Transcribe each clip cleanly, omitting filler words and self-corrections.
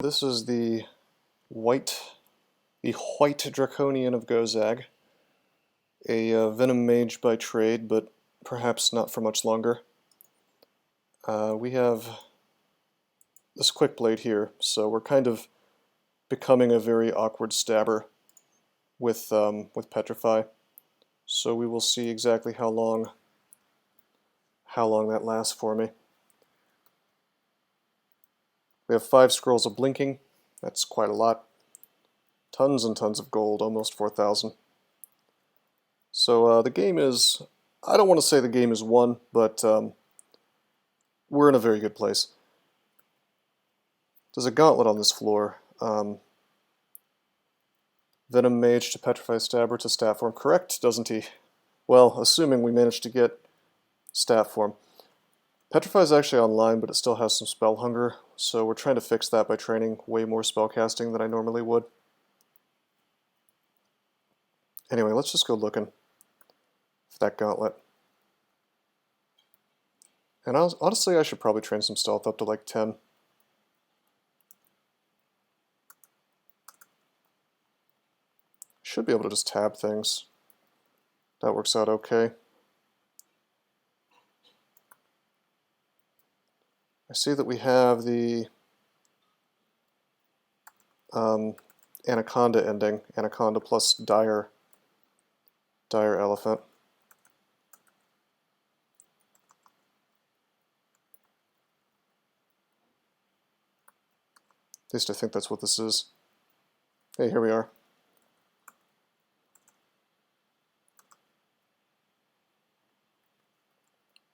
this is the white draconian of Gozag, a Venom mage by trade, but perhaps not for much longer. We have this quick blade here, so we're kind of becoming a very awkward stabber with Petrify. So we will see exactly how long that lasts for me. We have 5 scrolls of blinking. That's quite a lot. Tons and tons of gold, almost 4,000. So the game is, I don't want to say the game is won, but we're in a very good place. There's a gauntlet on this floor. Venom Mage to Petrify Stabber to Stat Form. Correct, doesn't he? Well, assuming we manage to get Stat Form. Petrify is actually online, but it still has some spell hunger, so we're trying to fix that by training way more spellcasting than I normally would. Anyway, let's just go looking for that gauntlet. And honestly, I should probably train some stealth up to like 10. Should be able to just tab things. That works out okay. I see that we have the Anaconda ending, Anaconda plus Dire Elephant. At least I think that's what this is. Hey, here we are.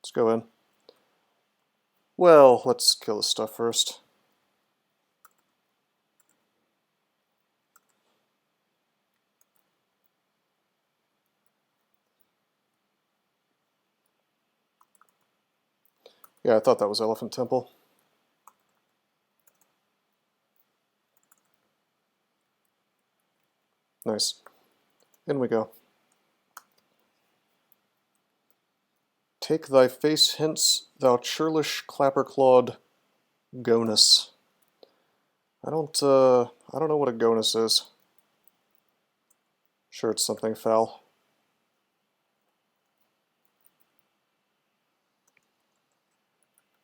Let's go in. Well, let's kill this stuff first. Yeah, I thought that was Elephant Temple. Nice. In we go. Take thy face hence, thou churlish clapper-clawed gonus. I don't know what a gonus is. Sure, it's something foul.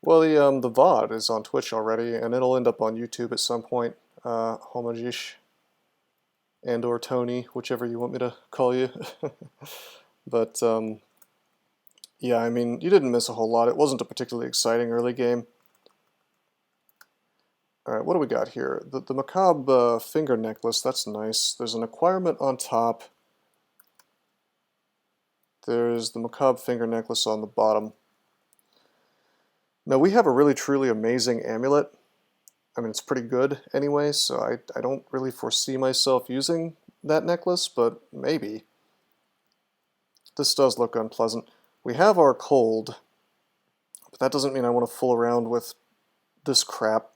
Well, the VOD is on Twitch already, and it'll end up on YouTube at some point. Homajish and or Tony, whichever you want me to call you. But yeah, I mean, you didn't miss a whole lot. It wasn't a particularly exciting early game. Alright, what do we got here? The Macabre finger necklace, that's nice. There's an acquirement on top. There's the Macabre finger necklace on the bottom. Now, we have a really truly amazing amulet. I mean, it's pretty good anyway, so I don't really foresee myself using that necklace, but maybe. This does look unpleasant. We have our cold, but that doesn't mean I want to fool around with this crap.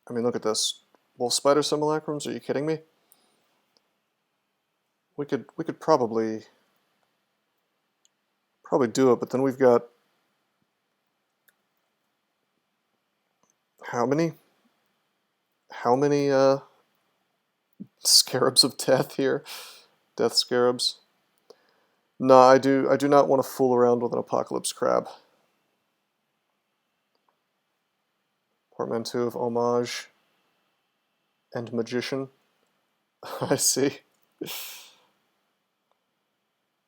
I mean, look at this. Wolf Spider Simulacrums? Are you kidding me? We could probably do it, but then we've got how many scarabs of death here? Death scarabs. No, I do not want to fool around with an apocalypse crab. Portmanteau of homage and magician. I see.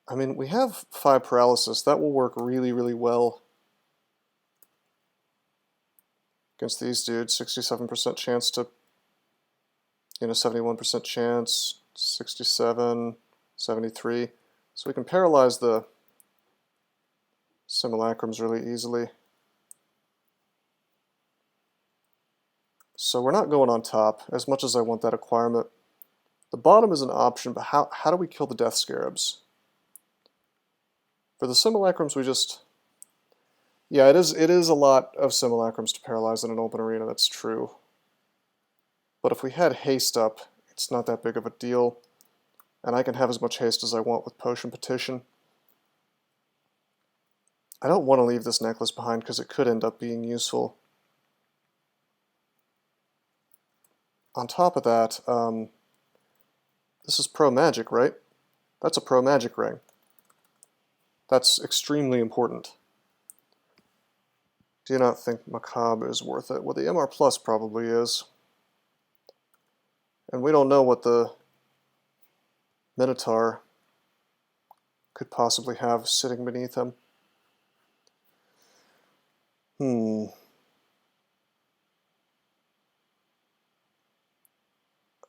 I mean, we have 5 paralysis. That will work really, really well against these dudes. 67% chance to, 71% chance, 67, 73. So we can paralyze the simulacrums really easily. So we're not going on top, as much as I want that acquirement. The bottom is an option, but how do we kill the death scarabs? For the simulacrums, we just... Yeah, it is a lot of simulacrums to paralyze in an open arena, that's true. But if we had haste up, it's not that big of a deal. And I can have as much haste as I want with Potion Petition. I don't want to leave this necklace behind because it could end up being useful. on top of that, this is pro magic, right? That's a pro magic ring. That's extremely important. Do you not think Macabre is worth it? Well, the MR Plus probably is. And we don't know what the Minotaur could possibly have sitting beneath him.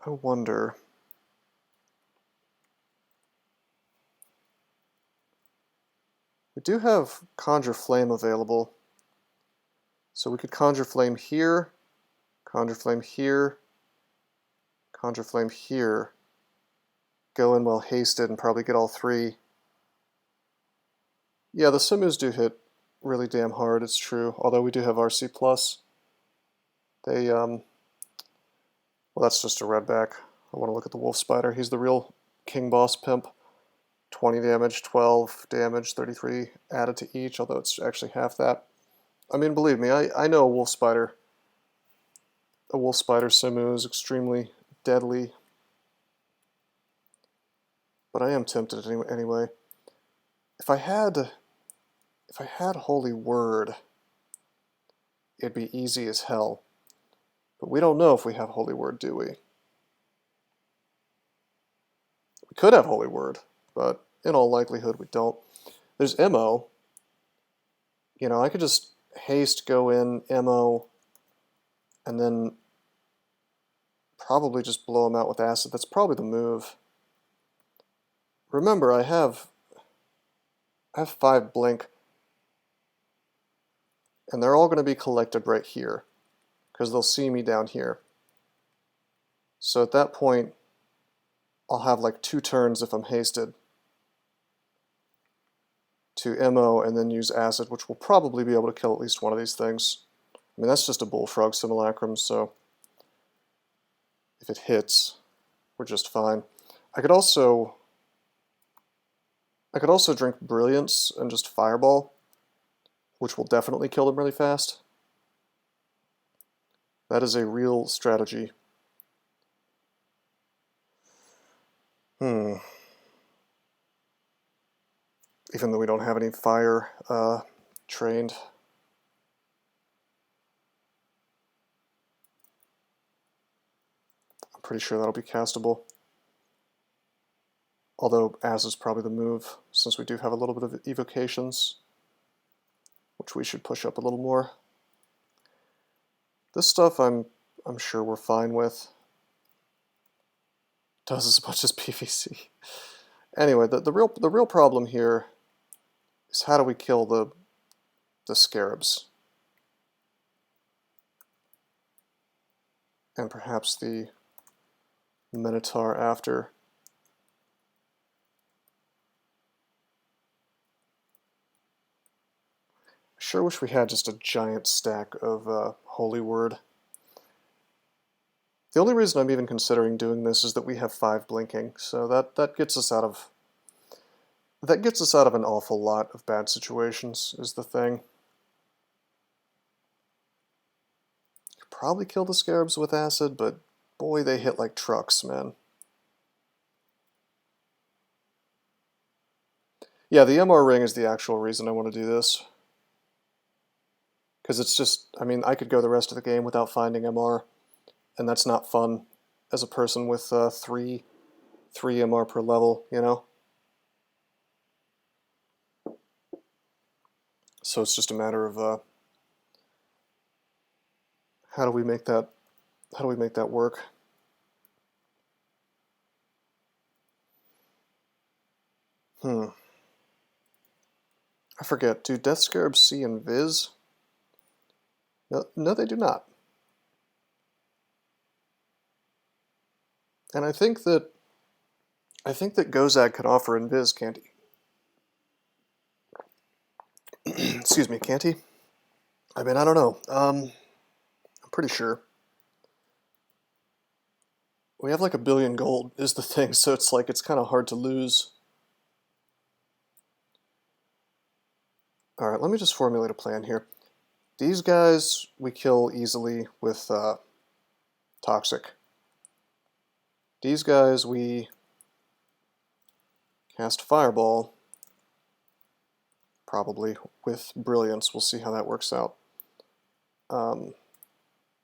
I wonder. We do have Conjure Flame available. So we could Conjure Flame here, Conjure Flame here, Conjure Flame here, go in well hasted and probably get all three. Yeah, the Simus do hit really damn hard, it's true, although we do have RC+. They, well, that's just a redback. I want to look at the Wolf Spider. He's the real King Boss Pimp. 20 damage, 12 damage, 33 added to each, although it's actually half that. I mean, believe me, I know a Wolf Spider. A Wolf Spider Simu is extremely deadly. But I am tempted anyway. If I had Holy Word, it'd be easy as hell. But we don't know if we have Holy Word, do we? We could have Holy Word, but in all likelihood we don't. There's MO. You know, I could just haste go in MO and then probably just blow him out with acid. That's probably the move. Remember, I have 5 blink, and they're all going to be collected right here because they'll see me down here. So at that point, I'll have like 2 turns if I'm hasted to MO and then use acid, which will probably be able to kill at least one of these things. I mean, that's just a bullfrog simulacrum, so if it hits, we're just fine. I could also drink Brilliance and just Fireball, which will definitely kill them really fast. That is a real strategy. Even though we don't have any fire trained. I'm pretty sure that'll be castable. Although As is probably the move, since we do have a little bit of evocations, which we should push up a little more. This stuff I'm sure we're fine with. Does as much as PVC. Anyway, the real problem here is how do we kill the scarabs? And perhaps the Minotaur after. I sure wish we had just a giant stack of Holy Word. The only reason I'm even considering doing this is that we have 5 blinking, so that gets us out of an awful lot of bad situations, is the thing. You could probably kill the scarabs with acid, but boy, they hit like trucks, man. Yeah, the MR ring is the actual reason I want to do this. Because it's just, I mean, I could go the rest of the game without finding MR, and that's not fun as a person with 3 MR per level, you know? So it's just a matter of how do we make that work? I forget, do Death Scarabs see Invis? No, they do not. And I think that Gozag can offer Invis, can't he? Excuse me, can't he? I mean, I don't know. I'm pretty sure. We have like 1 billion gold is the thing, so it's like it's kind of hard to lose. Alright, let me just formulate a plan here. These guys we kill easily with Toxic. These guys we cast Fireball, probably with Brilliance. We'll see how that works out.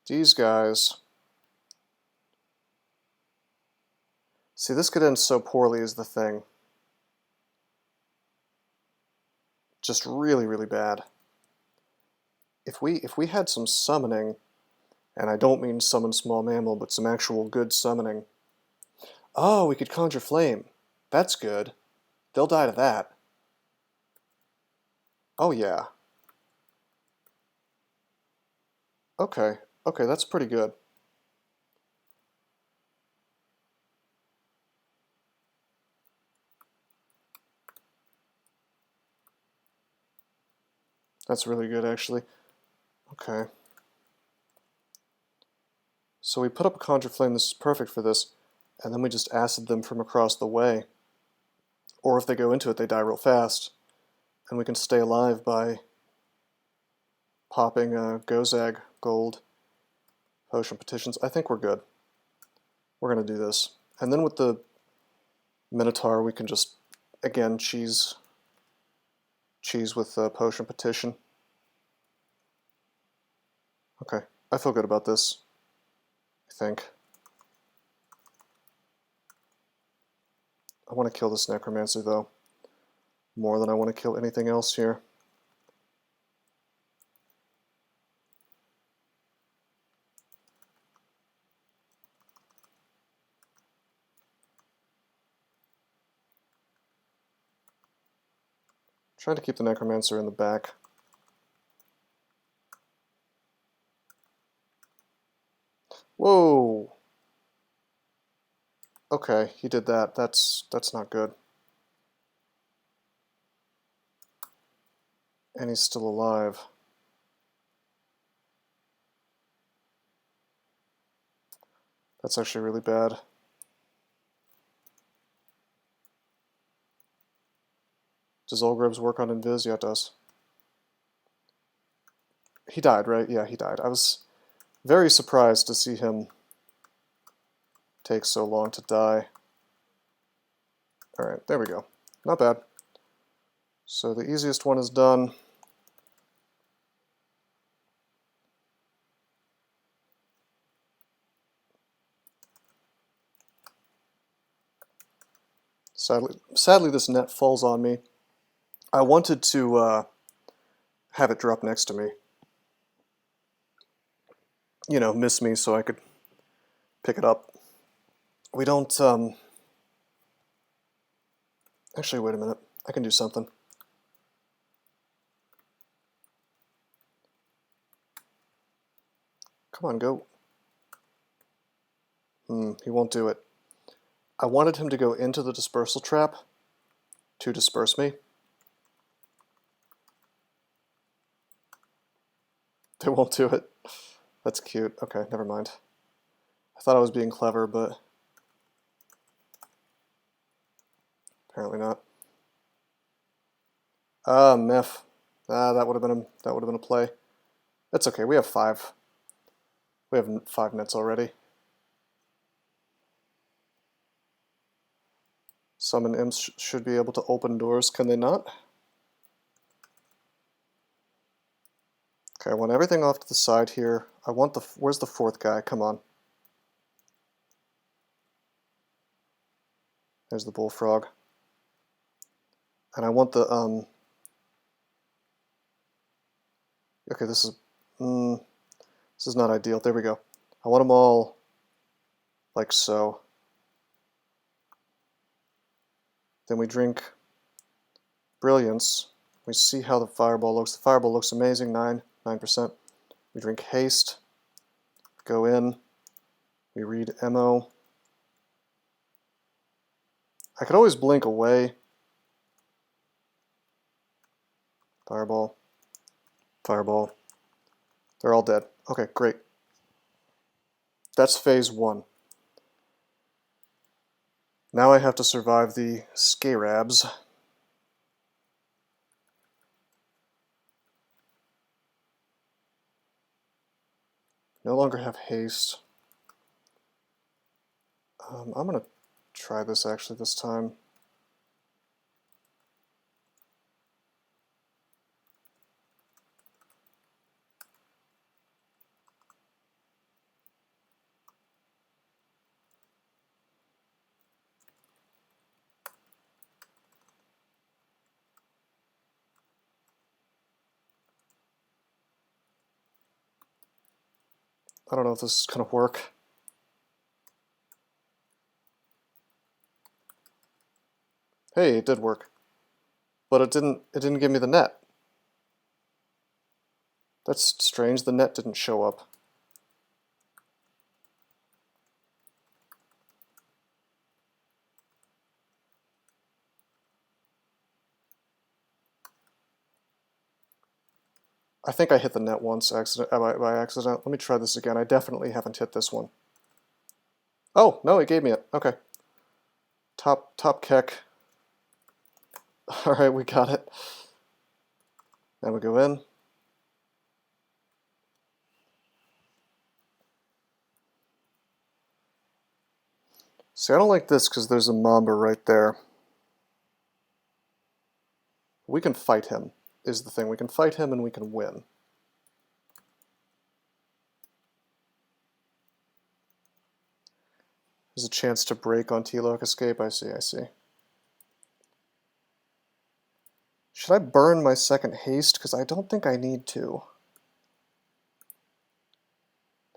These guys, see, this could end so poorly is the thing. Just really, really bad. If we had some summoning, and I don't mean summon small mammal, but some actual good summoning. Oh, we could conjure flame. That's good. They'll die to that. Oh yeah. Okay, okay, that's pretty good. That's really good, actually. Okay. So we put up a conjure flame, this is perfect for this, and then we just acid them from across the way. Or if they go into it, they die real fast. And we can stay alive by popping Gozag gold potion petitions. I think we're good. We're going to do this. And then with the Minotaur, we can just, again, cheese with potion petition. Okay, I feel good about this, I think. I want to kill this Necromancer, though, more than I want to kill anything else here. Trying to keep the Necromancer in the back. Whoa! Okay, he did that. That's not good. And he's still alive. That's actually really bad. Does Olgrubs work on Invis? Yeah, it does. He died, right? Yeah, he died. I was very surprised to see him take so long to die. Alright, there we go. Not bad. So the easiest one is done. Sadly, this net falls on me. I wanted to have it drop next to me. You know, miss me so I could pick it up. We don't, actually, wait a minute. I can do something. Come on, go. He won't do it. I wanted him to go into the dispersal trap to disperse me. They won't do it. That's cute. Okay, never mind. I thought I was being clever, but apparently not. Meth. That would have been a play. That's okay. We have 5. We have 5 nets already. Summon imps should be able to open doors. Can they not? Okay, I want everything off to the side here. I want the... Where's the 4th guy? Come on. There's the bullfrog. And I want the... Okay, this is not ideal. There we go. I want them all like so. Then we drink Brilliance. We see how the fireball looks. The fireball looks amazing, 9%. We drink Haste. Go in. We read MO. I could always blink away. Fireball. Fireball. They're all dead. Okay, great. That's phase 1. Now I have to survive the Scarabs. No longer have haste. I'm going to try this actually this time. I don't know if this is going to work. Hey, it did work. But it didn't give me the net. That's strange, the net didn't show up. I think I hit the net once by accident. Let me try this again. I definitely haven't hit this one. Oh, no, it gave me it. Okay. Top KeK. Alright, we got it. Then we go in. See, I don't like this because there's a Mamba right there. We can fight him, is the thing. We can fight him and we can win. There's a chance to break on T-lock escape. I see, I see. Should I burn my second haste? Because I don't think I need to.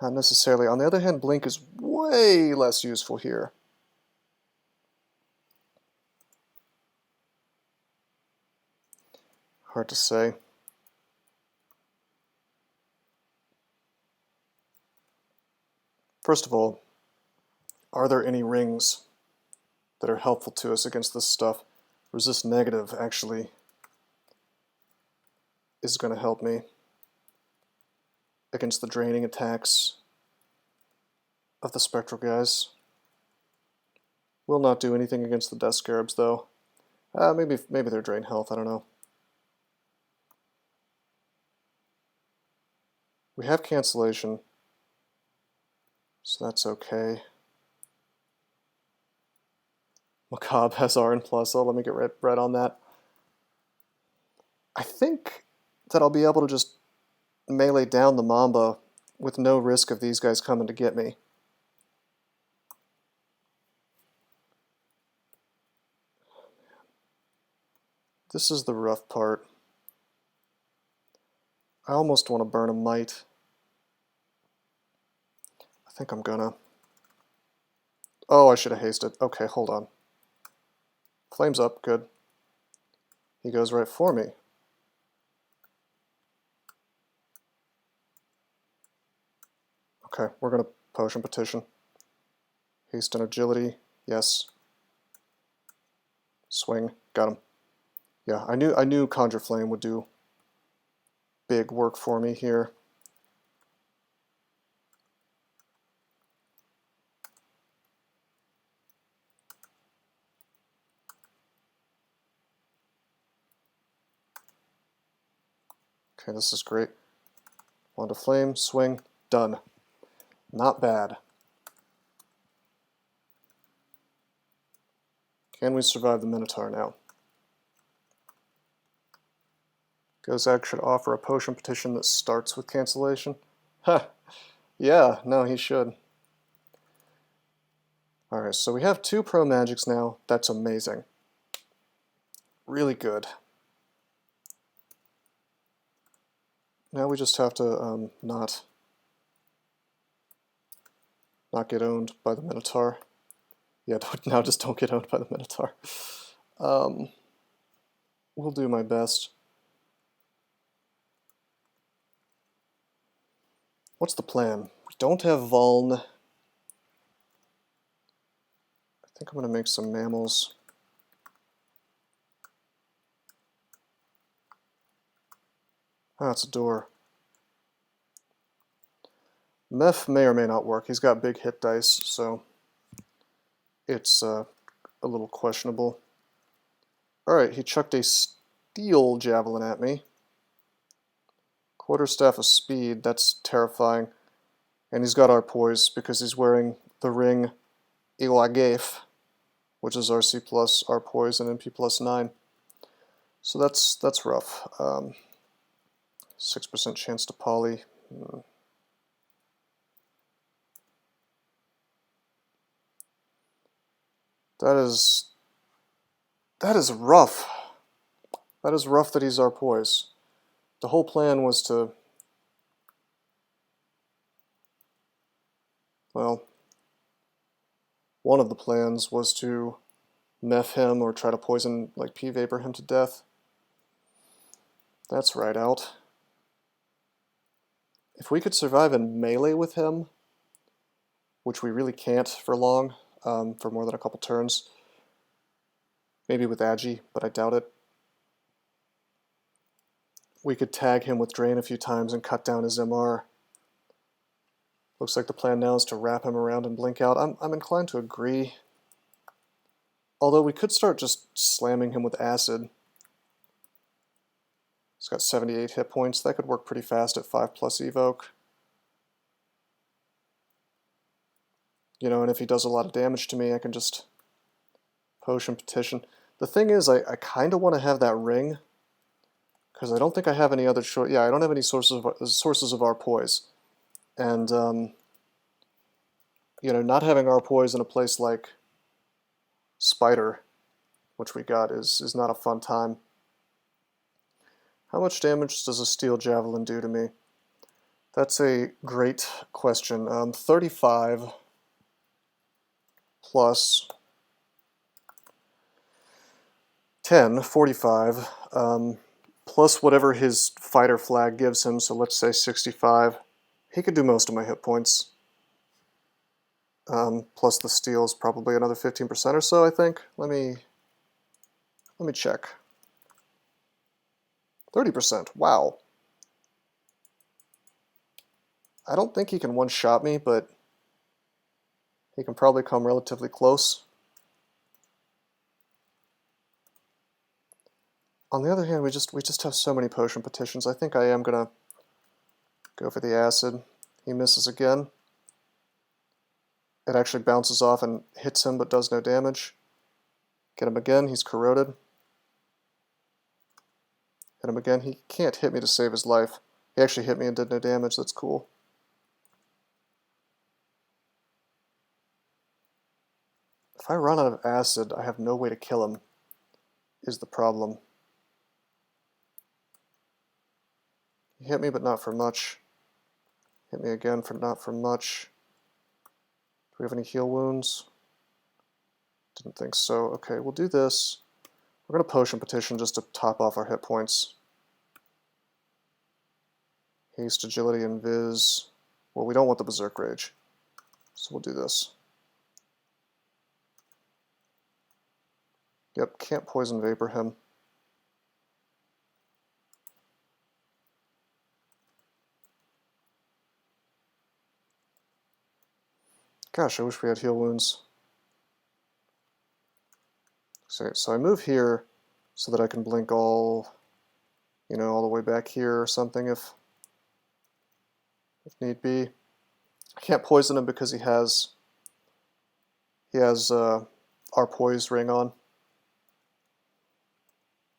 Not necessarily. On the other hand, blink is way less useful here. Hard to say. First of all, are there any rings that are helpful to us against this stuff? Resist negative actually is going to help me against the draining attacks of the spectral guys. Will not do anything against the death scarabs though. Maybe they're drain health, I don't know. We have cancellation, so that's okay. Macabre has RN+, so let me get right on that. I think that I'll be able to just melee down the Mamba with no risk of these guys coming to get me. This is the rough part. I almost want to burn a Might. I think I'm gonna. Oh, I should have hasted. Okay, hold on. Flames up, good. He goes right for me. Okay, we're gonna potion petition. Haste and agility, yes. Swing, got him. Yeah, I knew Conjure Flame would do big work for me here. Okay, this is great. Wand of Flame, swing, done. Not bad. Can we survive the Minotaur now? Gozag should offer a potion petition that starts with cancellation. Ha! Yeah, no, he should. Alright, so we have 2 pro magics now. That's amazing. Really good. Now we just have to not get owned by the Minotaur. Yeah, now just don't get owned by the Minotaur. We'll do my best. What's the plan? We don't have Vuln. I think I'm going to make some mammals. Ah, it's a door. Meph may or may not work. He's got big hit dice, so it's a little questionable. Alright, he chucked a steel javelin at me. Quarterstaff of speed, that's terrifying. And he's got our poise because he's wearing the ring HOGl, which is RC plus R poise and NP plus 9. So that's rough. 6% chance to poly. That is rough. That is rough that he's R poise. The whole plan was to, well, one of the plans was to meth him or try to poison, like P-vapor him to death. That's right out. If we could survive in melee with him, which we really can't for long, for more than a couple turns, maybe with Agi, but I doubt it, we could tag him with Drain a few times and cut down his MR. Looks like the plan now is to wrap him around and blink out. I'm inclined to agree. Although we could start just slamming him with acid. He's got 78 hit points. That could work pretty fast at 5+ evoke. You know, and if he does a lot of damage to me, I can just potion petition. The thing is, I kind of want to have that ring, because I don't think I have any other choice. Yeah, I don't have any sources of R poise. And, you know, not having R poise in a place like Spider, which we got, is not a fun time. How much damage does a steel javelin do to me? That's a great question. 35 plus 10, 45, plus whatever his fighter flag gives him, so let's say 65. He could do most of my hit points. Plus the steel is probably another 15% or so, I think. Let me check. 30%, wow. I don't think he can one-shot me, but he can probably come relatively close. On the other hand, we just have so many potion petitions. I think I am gonna go for the acid. He misses again. It actually bounces off and hits him but does no damage. Get him again, he's corroded. Hit him again, he can't hit me to save his life. He actually hit me and did no damage, that's cool. If I run out of acid, I have no way to kill him, is the problem. He hit me but not for much. Hit me again for not for much. Do we have any heal wounds? Didn't think so. Okay, we'll do this. We're going to potion petition just to top off our hit points. Haste, agility, and viz. Well, we don't want the berserk rage, so we'll do this. Yep, can't poison vapor him. Gosh, I wish we had heal wounds. So I move here so that I can blink all the way back here or something if need be. I can't poison him because he has our poise ring on.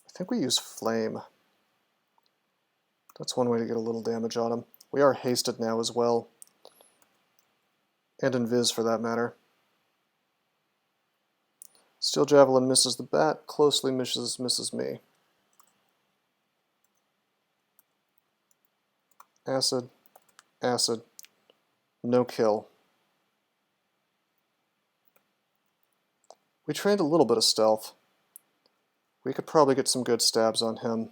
I think we use flame. That's one way to get a little damage on him. We are hasted now as well. And invis for that matter. Steel Javelin misses the bat, closely misses me. Acid, acid, no kill. We trained a little bit of stealth. We could probably get some good stabs on him.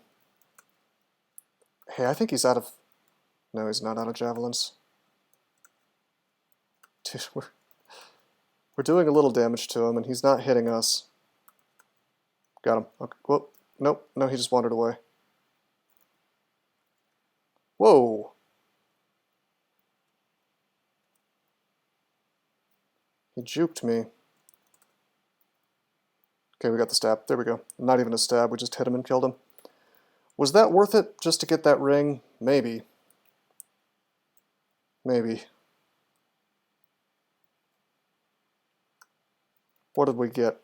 Hey, I think he's out of... No, he's not out of javelins. Dude, we're doing a little damage to him, and he's not hitting us. Got him. Okay. Whoop. Nope. No, he just wandered away. Whoa! He juked me. Okay, we got the stab. There we go. Not even a stab. We just hit him and killed him. Was that worth it just to get that ring? Maybe. Maybe. What did we get?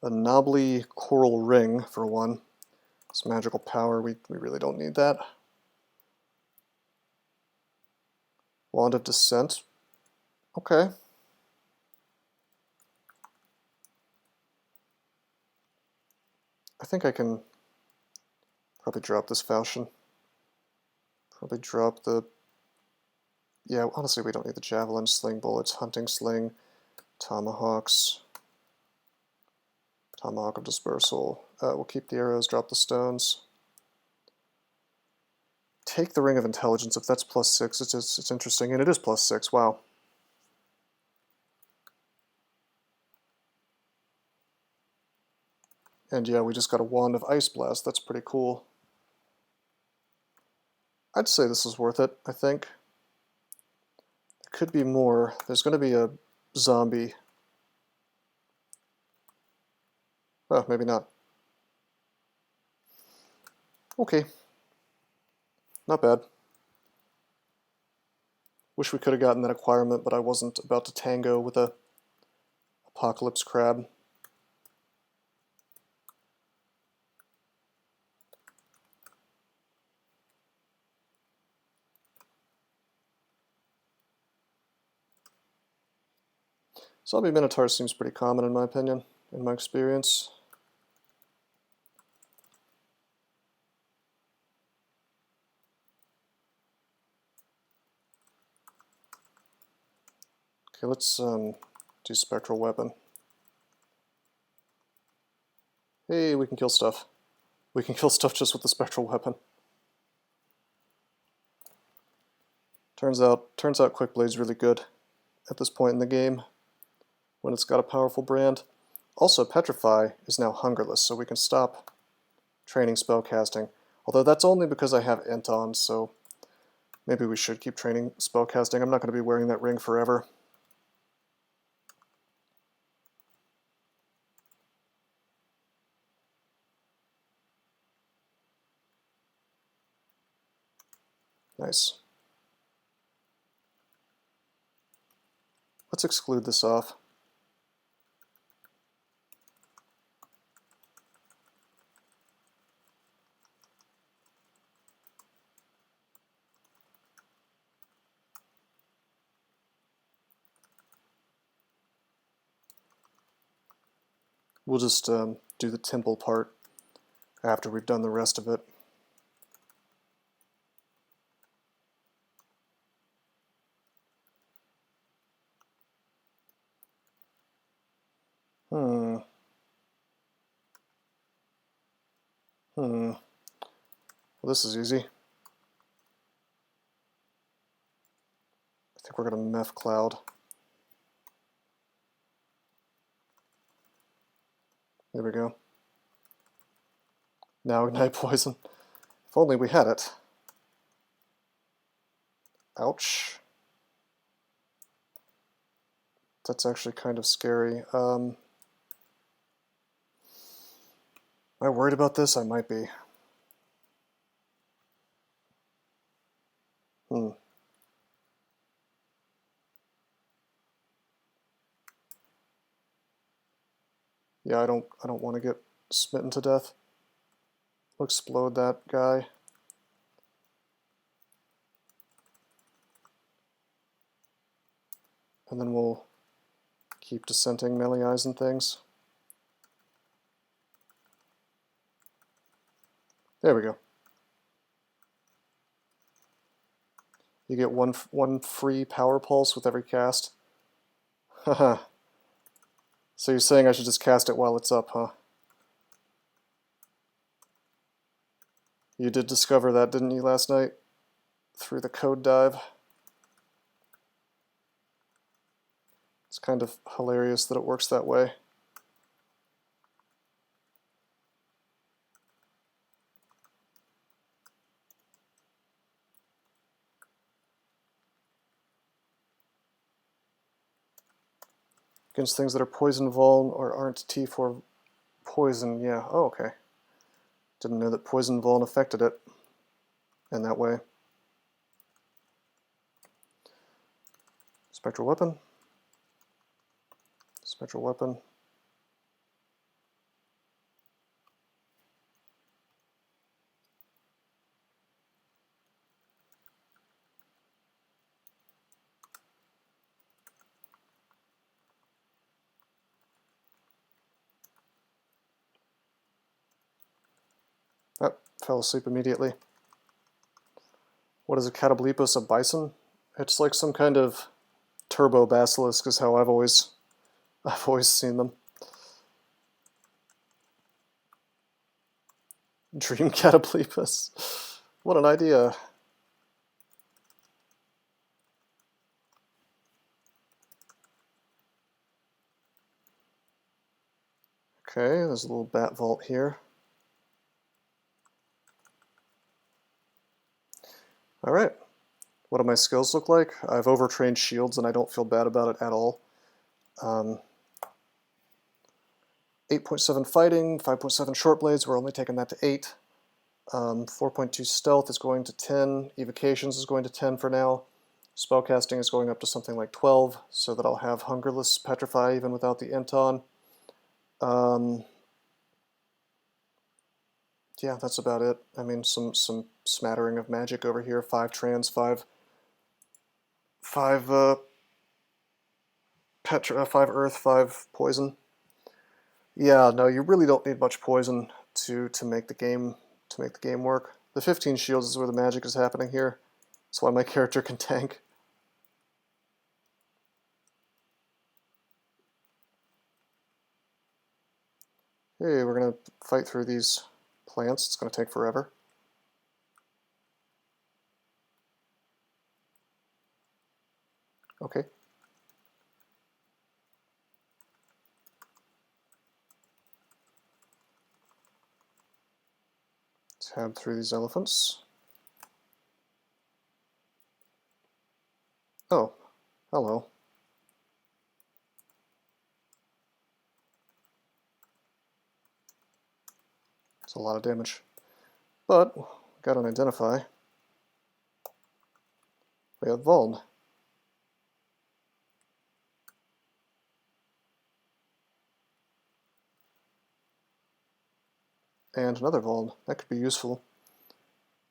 A knobbly coral ring, for one. It's magical power, we really don't need that. Wand of Descent. Okay. I think I can probably drop this falchion. Probably drop the... Yeah, honestly, we don't need the javelin, sling bullets, hunting sling, tomahawks, tomahawk of dispersal. We'll keep the arrows, drop the stones. Take the ring of intelligence if that's +6. It's interesting, and it is +6. Wow. And yeah, we just got a wand of ice blast. That's pretty cool. I'd say this is worth it. I think there could be more. There's going to be a zombie. Oh, maybe not. Okay. Not bad. Wish we could have gotten that acquirement, but I wasn't about to tango with a apocalypse crab. Zombie Minotaur seems pretty common in my opinion, in my experience. Okay, let's do Spectral Weapon. Hey, we can kill stuff. We can kill stuff just with the Spectral Weapon. Turns out Quick Blade's really good at this point in the game when it's got a powerful brand. Also, Petrify is now hungerless, so we can stop training spellcasting. Although that's only because I have Int on, so maybe we should keep training spellcasting. I'm not going to be wearing that ring forever. Nice. Let's exclude this off. We'll just do the temple part after we've done the rest of it. Well, this is easy. I think we're going to Meph Cloud. There we go. Now Ignite Poison. If only we had it. Ouch. That's actually kind of scary. Am I worried about this? I might be. Yeah, I don't want to get smitten to death. We'll explode that guy. And then we'll keep dissenting melee eyes and things. There we go. You get one free power pulse with every cast. Haha. So you're saying I should just cast it while it's up, huh? You did discover that, didn't you, last night? Through the code dive. It's kind of hilarious that it works that way. Against things that are poison vuln or aren't T4 poison, yeah. Oh, okay. Didn't know that poison vuln affected it in that way. Spectral Weapon. Spectral weapon. Oh, fell asleep immediately. What is a Catoblepus? A bison? It's like some kind of turbo basilisk is how I've always seen them. Dream Catoblepus. What an idea. Okay, there's a little bat vault here. Alright, what do my skills look like? I've overtrained shields and I don't feel bad about it at all. 8.7 fighting, 5.7 short blades, we're only taking that to 8. 4.2 stealth is going to 10, evocations is going to 10 for now. Spellcasting is going up to something like 12, so that I'll have Hungerless Petrify even without the int on. Yeah, that's about it. I mean, some smattering of magic over here. 5 trans, 5 earth, 5 poison. Yeah, no, you really don't need much poison to make the game work. The 15 shields is where the magic is happening here. That's why my character can tank. Hey, we're gonna fight through these plants. It's gonna take forever. Okay. Tab through these elephants. Oh, hello. It's a lot of damage. But, got an identify. We have Vuln. And another Vuln. That could be useful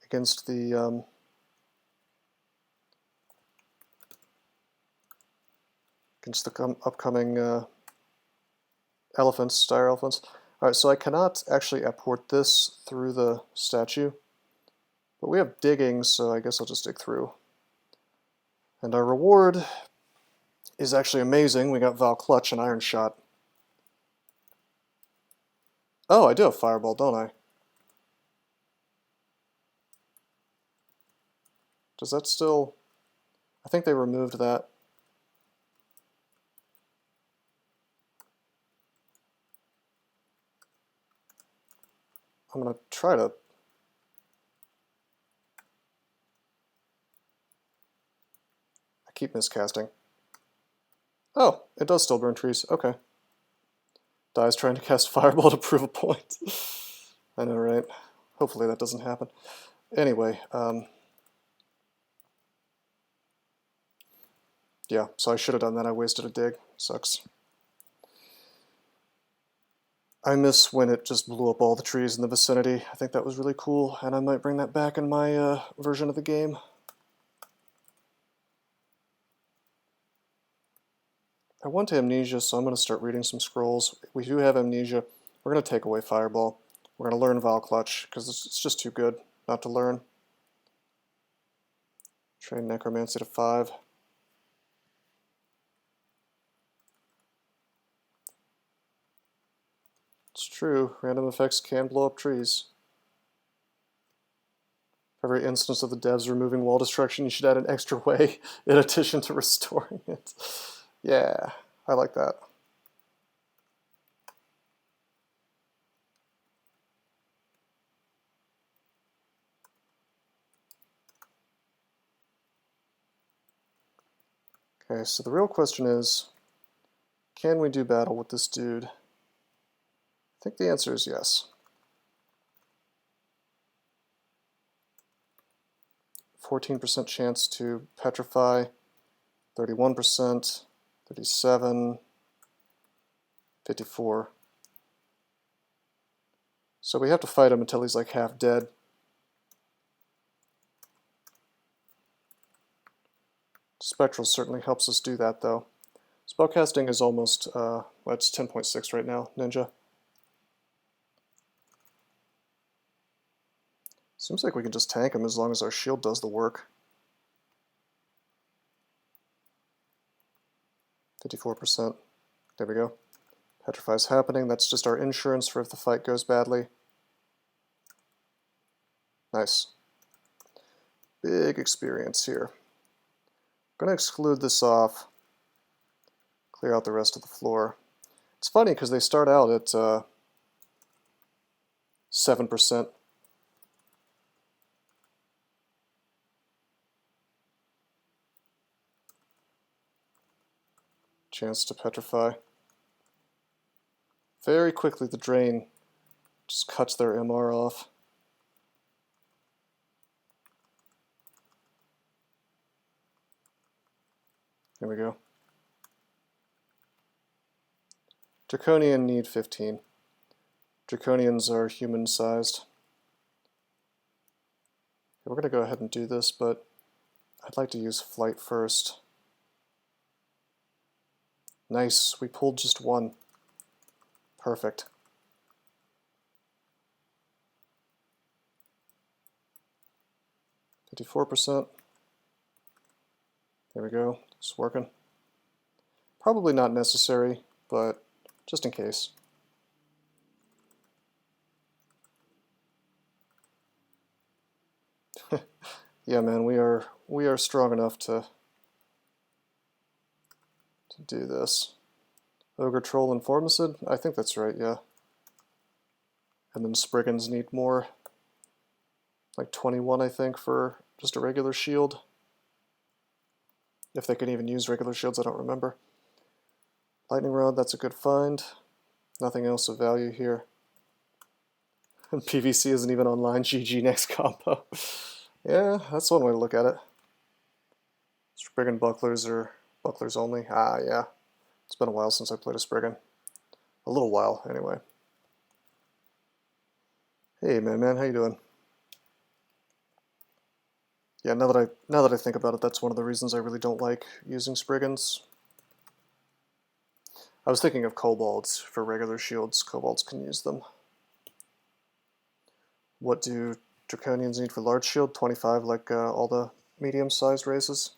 against the upcoming elephants, dire elephants. Alright, so I cannot actually apport this through the statue, but we have digging, so I guess I'll just dig through. And our reward is actually amazing. We got Val Clutch and Iron Shot. Oh, I do have Fireball, don't I? Does that still... I think they removed that. I'm going to try to... I keep miscasting. Oh, it does still burn trees. Okay. Dies trying to cast Fireball to prove a point. I know, right? Hopefully that doesn't happen. Anyway, yeah, so I should have done that. I wasted a dig. Sucks. I miss when it just blew up all the trees in the vicinity. I think that was really cool, and I might bring that back in my version of the game. I want Amnesia, so I'm going to start reading some scrolls. We do have Amnesia. We're going to take away Fireball. We're going to learn Val Clutch, because it's just too good not to learn. Train Necromancy to 5. It's true, random effects can blow up trees. For every instance of the devs removing wall destruction, you should add an extra way in addition to restoring it. Yeah, I like that. Okay, so the real question is, can we do battle with this dude? I think the answer is yes. 14% chance to petrify, 31%, 37, 54. So we have to fight him until he's like half dead. Spectral certainly helps us do that though. Spellcasting is almost, well, it's 10.6 right now, Ninja. Seems like we can just tank him as long as our shield does the work. 54%. There we go. Petrify's happening. That's just our insurance for if the fight goes badly. Nice. Big experience here. I'm going to exclude this off. Clear out the rest of the floor. It's funny because they start out at 7%. Chance to petrify. Very quickly the drain just cuts their MR off. There we go. Draconian need 15. Draconians are human-sized. We're going to go ahead and do this, but I'd like to use flight first. Nice, we pulled just one. Perfect. %. There we go, it's working. Probably not necessary, but just in case. Yeah, man, we are strong enough to do this. Ogre, Troll, and Formicid? I think that's right, yeah. And then Spriggans need more. Like 21, I think, for just a regular shield. If they can even use regular shields, I don't remember. Lightning Rod, that's a good find. Nothing else of value here. And PVC isn't even online. GG next combo. Yeah, that's one way to look at it. Spriggan bucklers are bucklers only. Ah, yeah. It's been a while since I played a Spriggan. A little while, anyway. Hey, man, how you doing? Yeah, now that I think about it, that's one of the reasons I really don't like using Spriggans. I was thinking of kobolds for regular shields. Kobolds can use them. What do Draconians need for large shield? 25, like all the medium-sized races.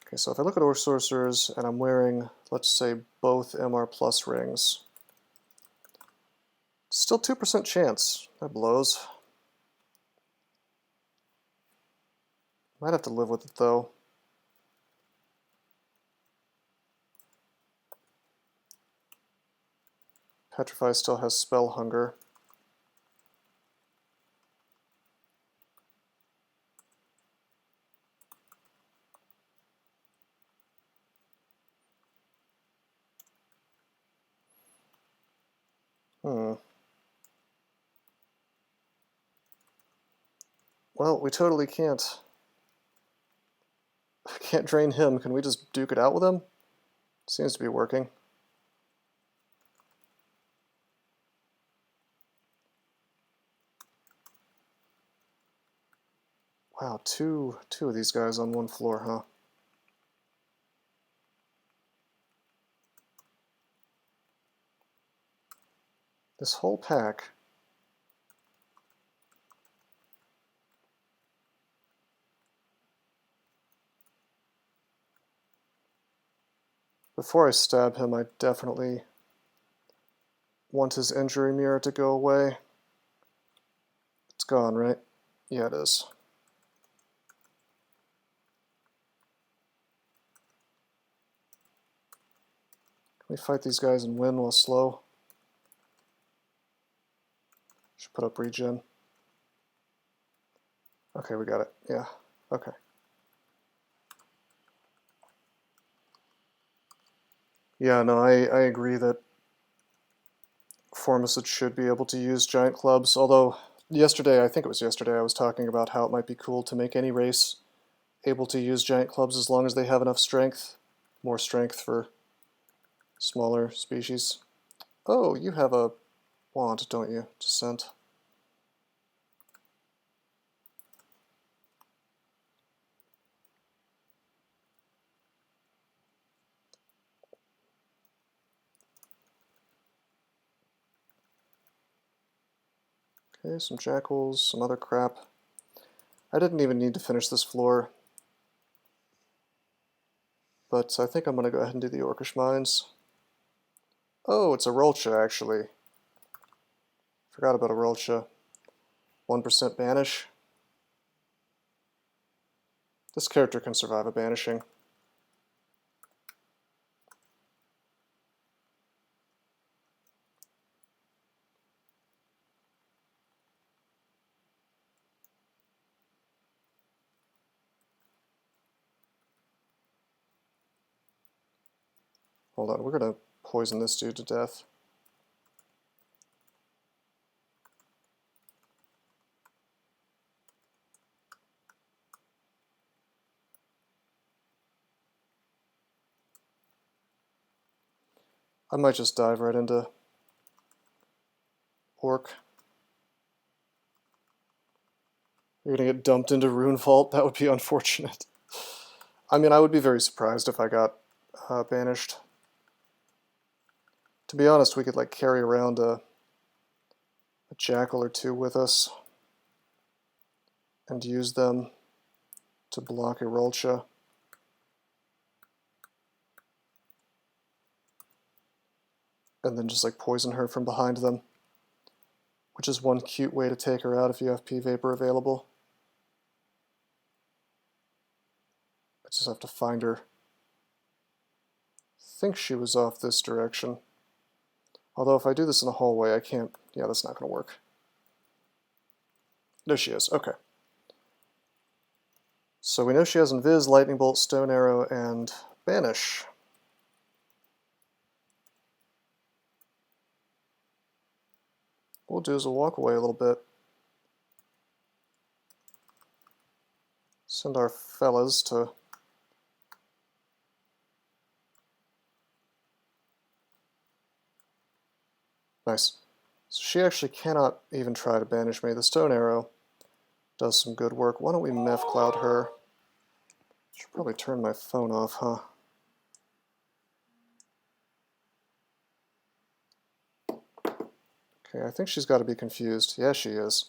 Okay, so if I look at Ore Sorcerers and I'm wearing, let's say, both MR plus rings, still 2% chance. That blows. Might have to live with it though. Petrify still has Spell Hunger. Well, we totally can't. I can't drain him. Can we just duke it out with him? Seems to be working. Wow, two of these guys on one floor, huh? This whole pack. Before I stab him, I definitely want his injury mirror to go away. It's gone, right? Yeah, it is. Can we fight these guys and win while slow? Should put up regen. Okay, we got it. Yeah, okay. Yeah, no, I agree that Formicid should be able to use giant clubs, although yesterday, I think it was yesterday, I was talking about how it might be cool to make any race able to use giant clubs as long as they have enough strength. More strength for Smaller species. Oh, you have a wand, don't you? Descent. Okay, some jackals, some other crap. I didn't even need to finish this floor, but I think I'm going to go ahead and do the Orcish Mines. Oh, it's a Rolcha, actually. Forgot about a Rolcha. 1% banish. This character can survive a banishing. Hold on, we're going to poison this dude to death. I might just dive right into Orc. You're going to get dumped into Rune Vault? That would be unfortunate. I mean, I would be very surprised if I got banished. To be honest, we could like carry around a jackal or two with us and use them to block a Rolcha. And then just like poison her from behind them, which is one cute way to take her out if you have P-Vapor available. I just have to find her. I think she was off this direction. Although if I do this in the hallway, I can't. Yeah, that's not going to work. There she is. Okay. So we know she has Invis, Lightning Bolt, Stone Arrow, and Banish. What we'll do is we'll walk away a little bit. Send our fellas to nice. So she actually cannot even try to banish me. The Stone Arrow does some good work. Why don't we Meph Cloud her? Should probably turn my phone off, huh? Okay, I think she's got to be confused. Yeah, she is.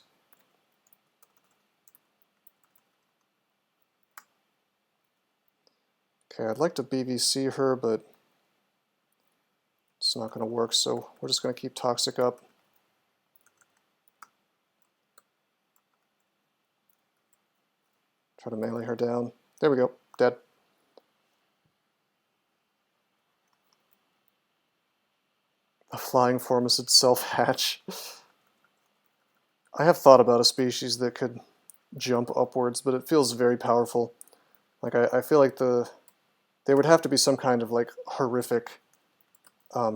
Okay, I'd like to BVC her, but it's not going to work, so we're just going to keep Toxic up. Try to melee her down. There we go. Dead. A flying formicid self-hatch. I have thought about a species that could jump upwards, but it feels very powerful. Like I feel like there would have to be some kind of like horrific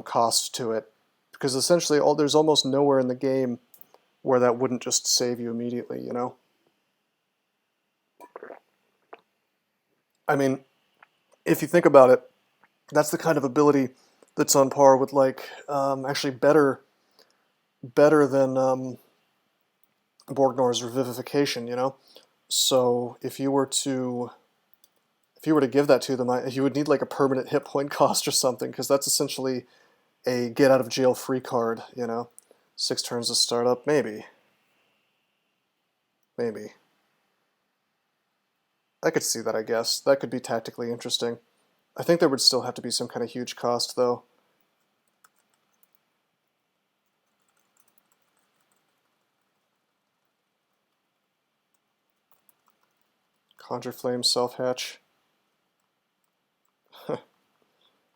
cost to it, because essentially there's almost nowhere in the game where that wouldn't just save you immediately, you know? I mean, if you think about it, that's the kind of ability that's on par with like actually better than Borgnor's Revivification, you know? So if you were to give that to them, you would need like a permanent hit point cost or something, because that's essentially a get out of jail free card, you know? 6 turns to start up, maybe. Maybe. I could see that, I guess. That could be tactically interesting. I think there would still have to be some kind of huge cost, though. Conjure Flame, Self-Hatch.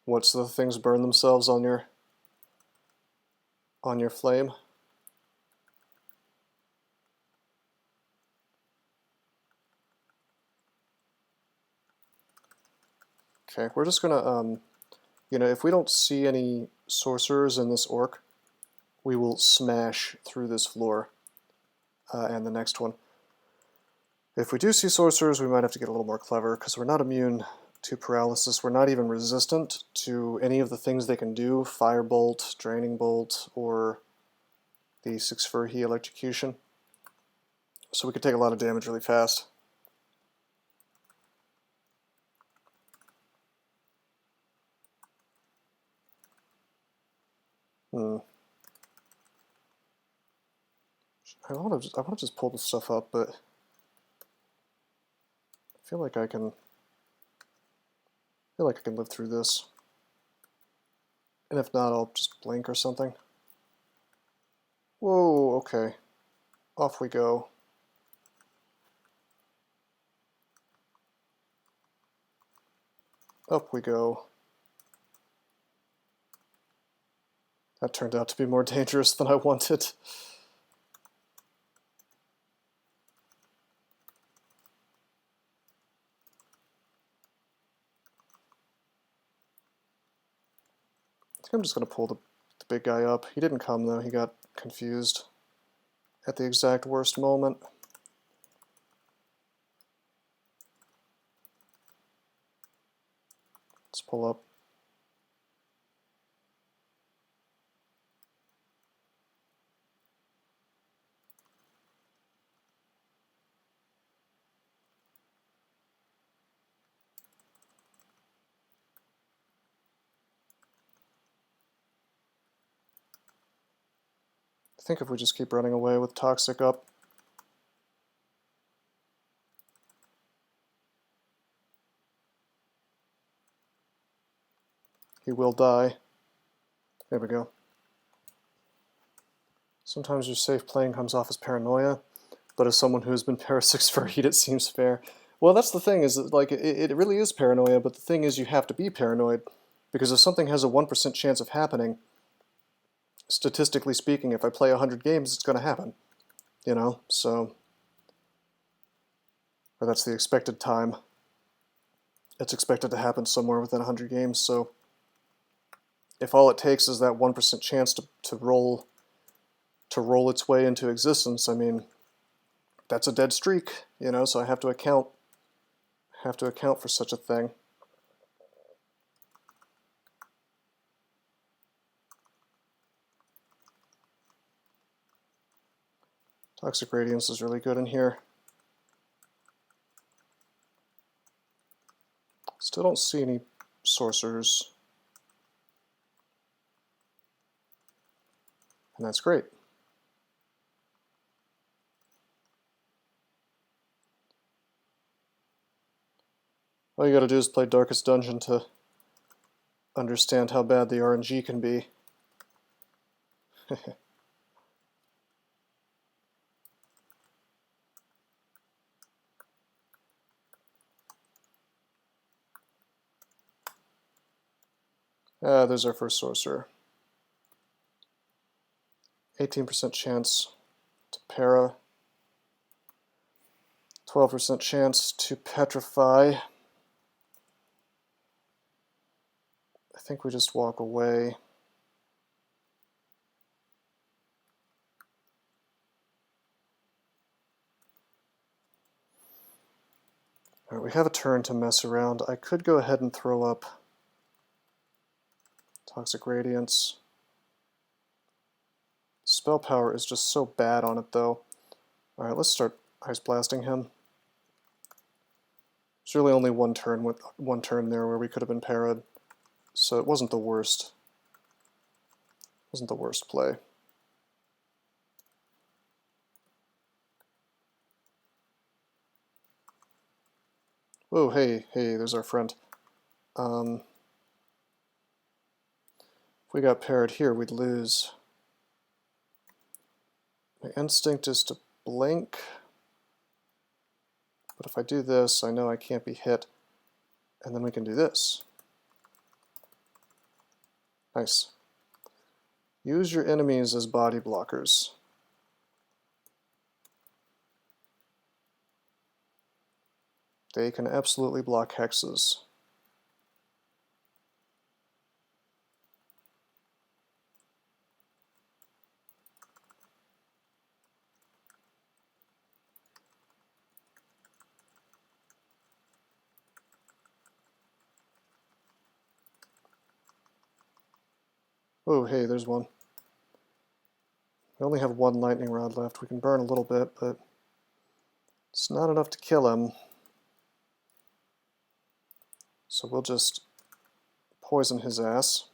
What's the things burn themselves on your flame? Okay, we're just gonna, you know, if we don't see any sorcerers in this orc, we will smash through this floor and the next one. If we do see sorcerers, we might have to get a little more clever, because we're not immune to paralysis. We're not even resistant to any of the things they can do, Firebolt, Draining Bolt, or the 6 HE electrocution. So we could take a lot of damage really fast. I want to just pull this stuff up, but I feel like I can live through this. And if not, I'll just blink or something. Whoa, okay. Off we go. Up we go. That turned out to be more dangerous than I wanted. I think I'm just going to pull the big guy up. He didn't come though, he got confused at the exact worst moment. Let's pull up. I think if we just keep running away with Toxic up, he will die. There we go. Sometimes your safe playing comes off as paranoia, but as someone who's been para 6 for heat, it seems fair. Well, that's the thing, is that, like, it really is paranoia, but the thing is you have to be paranoid, because if something has a 1% chance of happening, statistically speaking, if I play 100 games, it's going to happen, you know, so, or that's the expected time. It's expected to happen somewhere within 100 games, so if all it takes is that 1% chance to roll its way into existence, I mean, that's a dead streak, you know, so I have to account for such a thing. Toxic Radiance is really good in here. Still don't see any sorcerers. And that's great. All you gotta do is play Darkest Dungeon to understand how bad the RNG can be. There's our first sorcerer. 18% chance to para. 12% chance to petrify. I think we just walk away. All right, we have a turn to mess around. I could go ahead and throw up Toxic Radiance. Spell power is just so bad on it though. Alright, let's start Ice Blasting him. There's really only one turn there where we could have been parried, so it wasn't the worst. It wasn't the worst play. Whoa, hey, there's our friend. If we got parried here, we'd lose. My instinct is to blink, but if I do this, I know I can't be hit, and then we can do this. Nice. Use your enemies as body blockers. They can absolutely block hexes. Oh, hey, there's one. We only have one lightning rod left. We can burn a little bit, but it's not enough to kill him. So we'll just poison his ass.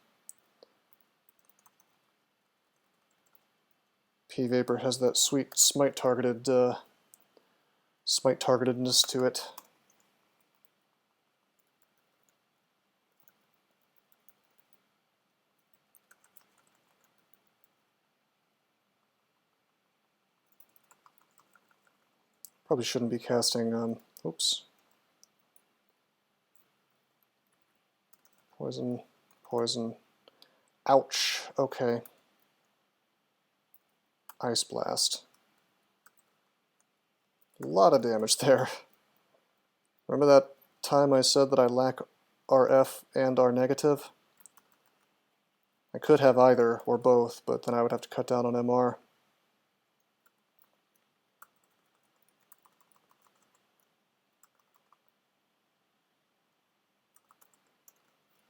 P-Vapor has that sweet smite targetedness to it. Probably shouldn't be casting, oops. Poison, poison. Ouch, okay. Ice Blast. A lot of damage there. Remember that time I said that I lack RF and R negative? I could have either or both, but then I would have to cut down on MR.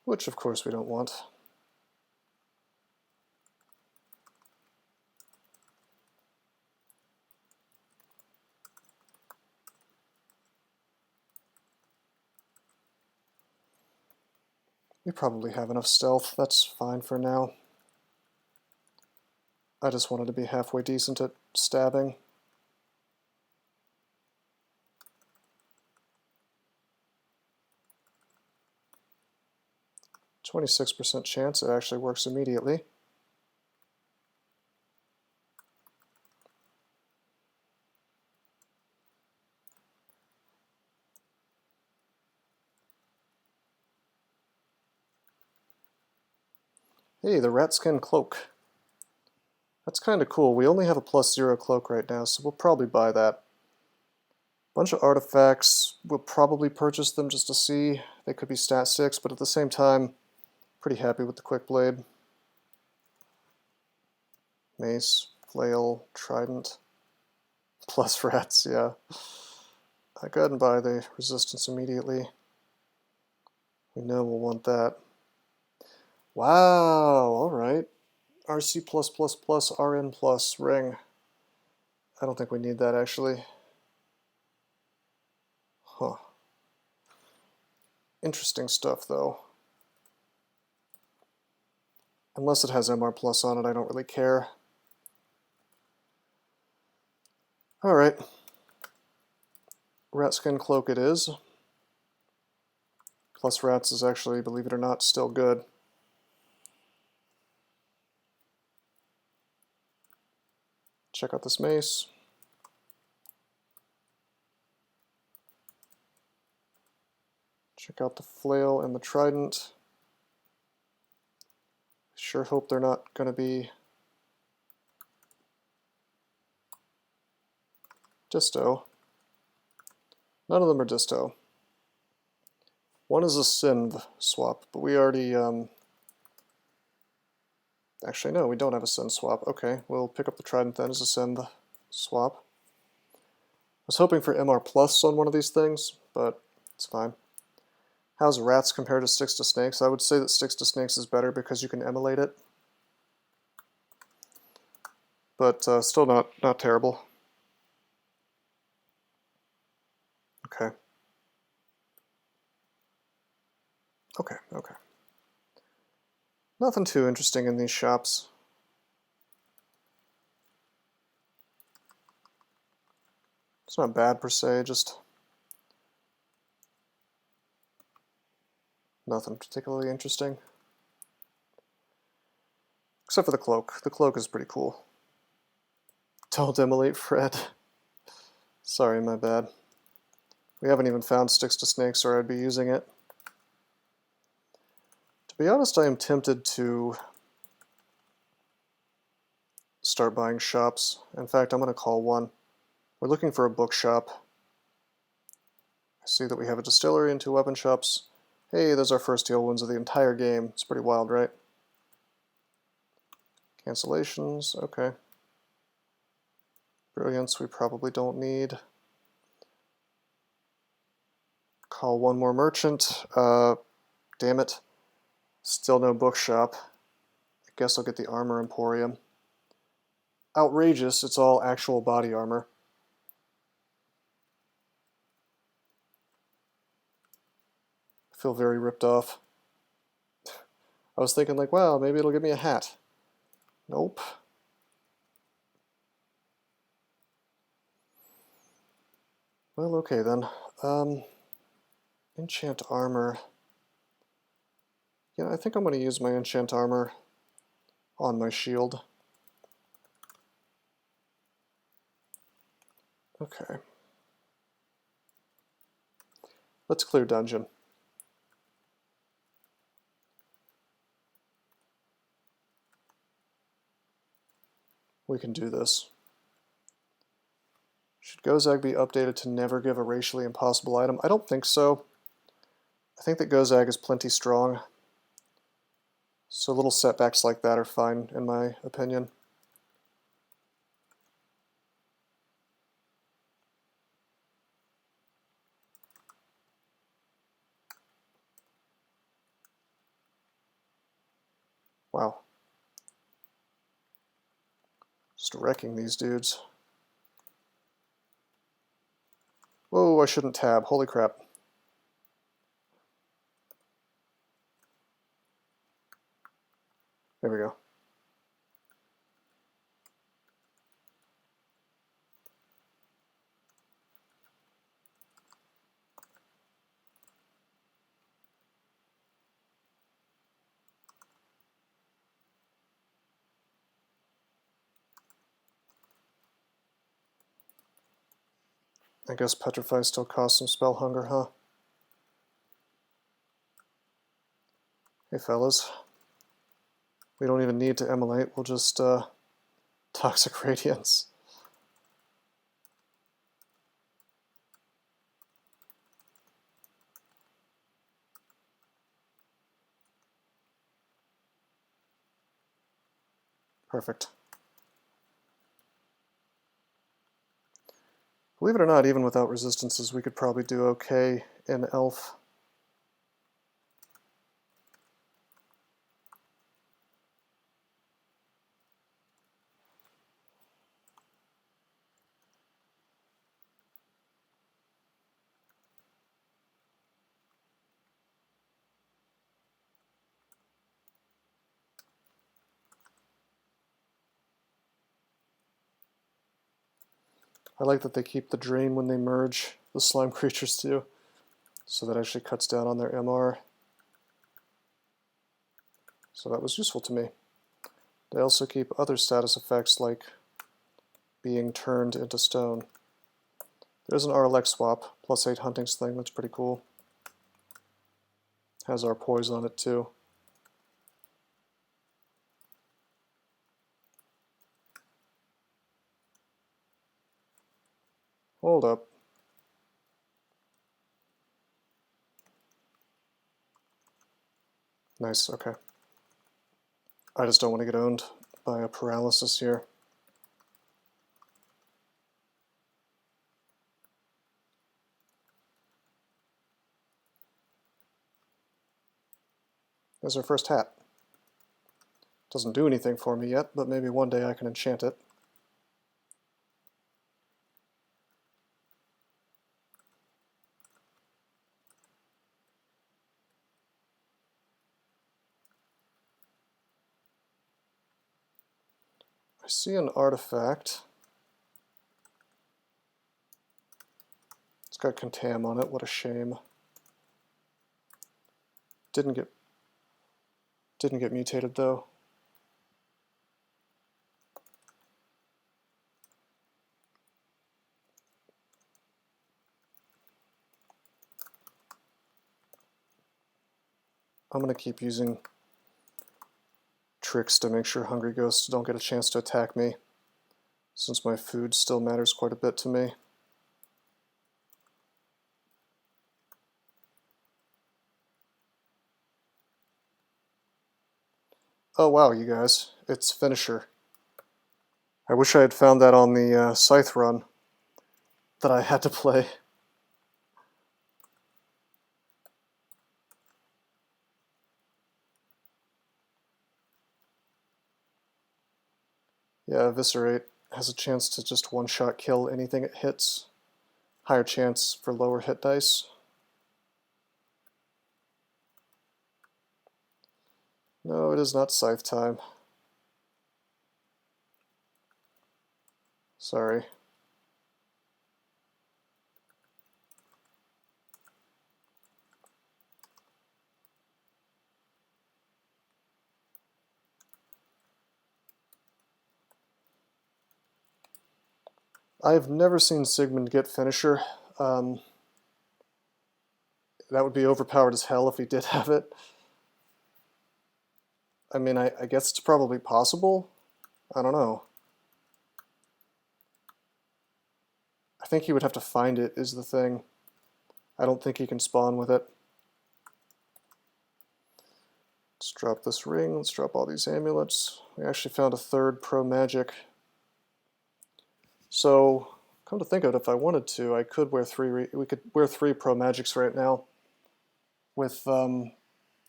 Which of course we don't want. We probably have enough stealth, that's fine for now. I just wanted to be halfway decent at stabbing. %26 chance it actually works immediately. Hey, the rat skin cloak. That's kind of cool. We only have a +0 cloak right now, so we'll probably buy that. Bunch of artifacts. We'll probably purchase them just to see. They could be stat sticks, but at the same time, pretty happy with the quick blade. Mace, flail, trident. Plus rats, yeah. I go ahead and buy the resistance immediately. We know we'll want that. Wow, alright. RC+++, RN plus ring. I don't think we need that actually. Huh. Interesting stuff though. Unless it has MR plus on it, I don't really care. Alright. Rat skin cloak it is. Plus rats is actually, believe it or not, still good. Check out this mace. Check out the flail and the trident. Sure hope they're not going to be disto. None of them are disto. One is a synth swap, but we already, actually no, we don't have a synth swap. Okay, we'll pick up the trident then as a synth swap. I was hoping for MR plus on one of these things, but it's fine. How's rats compared to sticks to snakes? I would say that sticks to snakes is better because you can emulate it. But still not terrible. Okay. Okay. Nothing too interesting in these shops. It's not bad per se, just nothing particularly interesting. Except for the cloak. The cloak is pretty cool. Don't emulate Fred. Sorry, my bad. We haven't even found sticks to snakes or I'd be using it. To be honest, I am tempted to start buying shops. In fact, I'm going to call one. We're looking for a bookshop. I see that we have a distillery and 2 weapon shops. Hey, there's our first deal wins of the entire game. It's pretty wild, right? Cancellations, okay. Brilliance, we probably don't need. Call one more merchant. Damn it. Still no bookshop. I guess I'll get the Armor Emporium. Outrageous, it's all actual body armor. I feel very ripped off. I was thinking like, wow, maybe it'll give me a hat. Nope. Well, okay then. Enchant armor. Yeah, I think I'm going to use my enchant armor on my shield. Okay. Let's clear dungeon. We can do this. Should Gozag be updated to never give a racially impossible item? I don't think so. I think that Gozag is plenty strong. So little setbacks like that are fine, in my opinion. Wow. Just wrecking these dudes. Whoa, I shouldn't tab. Holy crap. There we go. I guess Petrify still costs some spell hunger, huh? Hey fellas. We don't even need to emulate, we'll just Toxic Radiance. Perfect. Believe it or not, even without resistances, we could probably do okay in Elf. I like that they keep the drain when they merge, the slime creatures do, so that actually cuts down on their MR. So that was useful to me. They also keep other status effects like being turned into stone. There's an RLX swap, +8 hunting sling, that's pretty cool. Has our poise on it too. Hold up. Nice, okay. I just don't want to get owned by a paralysis here. There's our first hat. Doesn't do anything for me yet, but maybe one day I can enchant it. I see an artifact. It's got Contam on it, what a shame. Didn't get mutated though. I'm going to keep using tricks to make sure hungry ghosts don't get a chance to attack me, since my food still matters quite a bit to me. Oh wow, you guys, it's Finisher. I wish I had found that on the Scythe run that I had to play. Yeah, Eviscerate has a chance to just one-shot kill anything it hits. Higher chance for lower hit dice. No, it is not Scythe time. Sorry. I've never seen Sigmund get Finisher. That would be overpowered as hell if he did have it. I mean, I guess it's probably possible. I don't know. I think he would have to find it, is the thing. I don't think he can spawn with it. Let's drop this ring. Let's drop all these amulets. We actually found a third pro magic. So, come to think of it, if I wanted to, I could wear we could wear 3 pro magics right now with the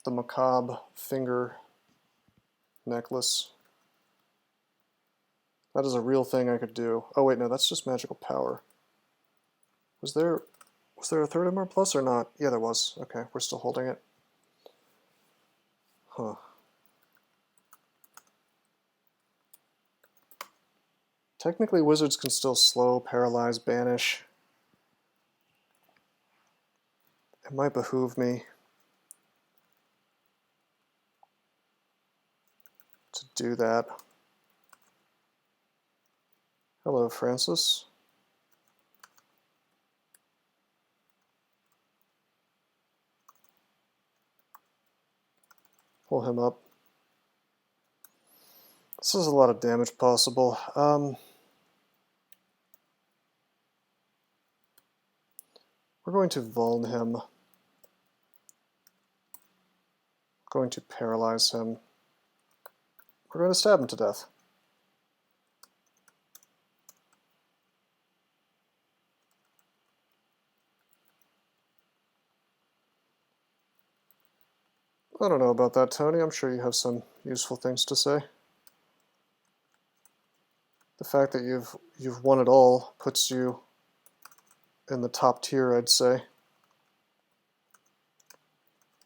macabre finger necklace. That is a real thing I could do. Oh wait, no, that's just magical power. Was there a third MR plus or not? Yeah, there was. Okay, we're still holding it. Huh. Technically, wizards can still slow, paralyze, banish. It might behoove me to do that. Hello, Francis. Pull him up. This is a lot of damage possible. We're going to vuln him. Going to paralyze him. We're going to stab him to death. I don't know about that, Tony. I'm sure you have some useful things to say. The fact that you've won it all puts you in the top tier, I'd say.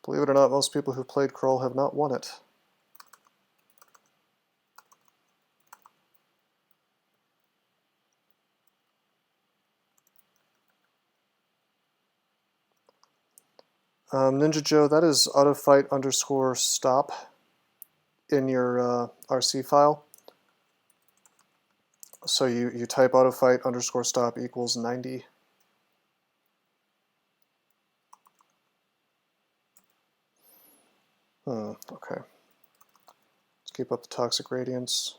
Believe it or not, most people who played Kroll have not won it. Ninja Joe, that is autofight_stop in your RC file. So you type autofight_stop equals 90. Okay. Let's keep up the toxic radiance.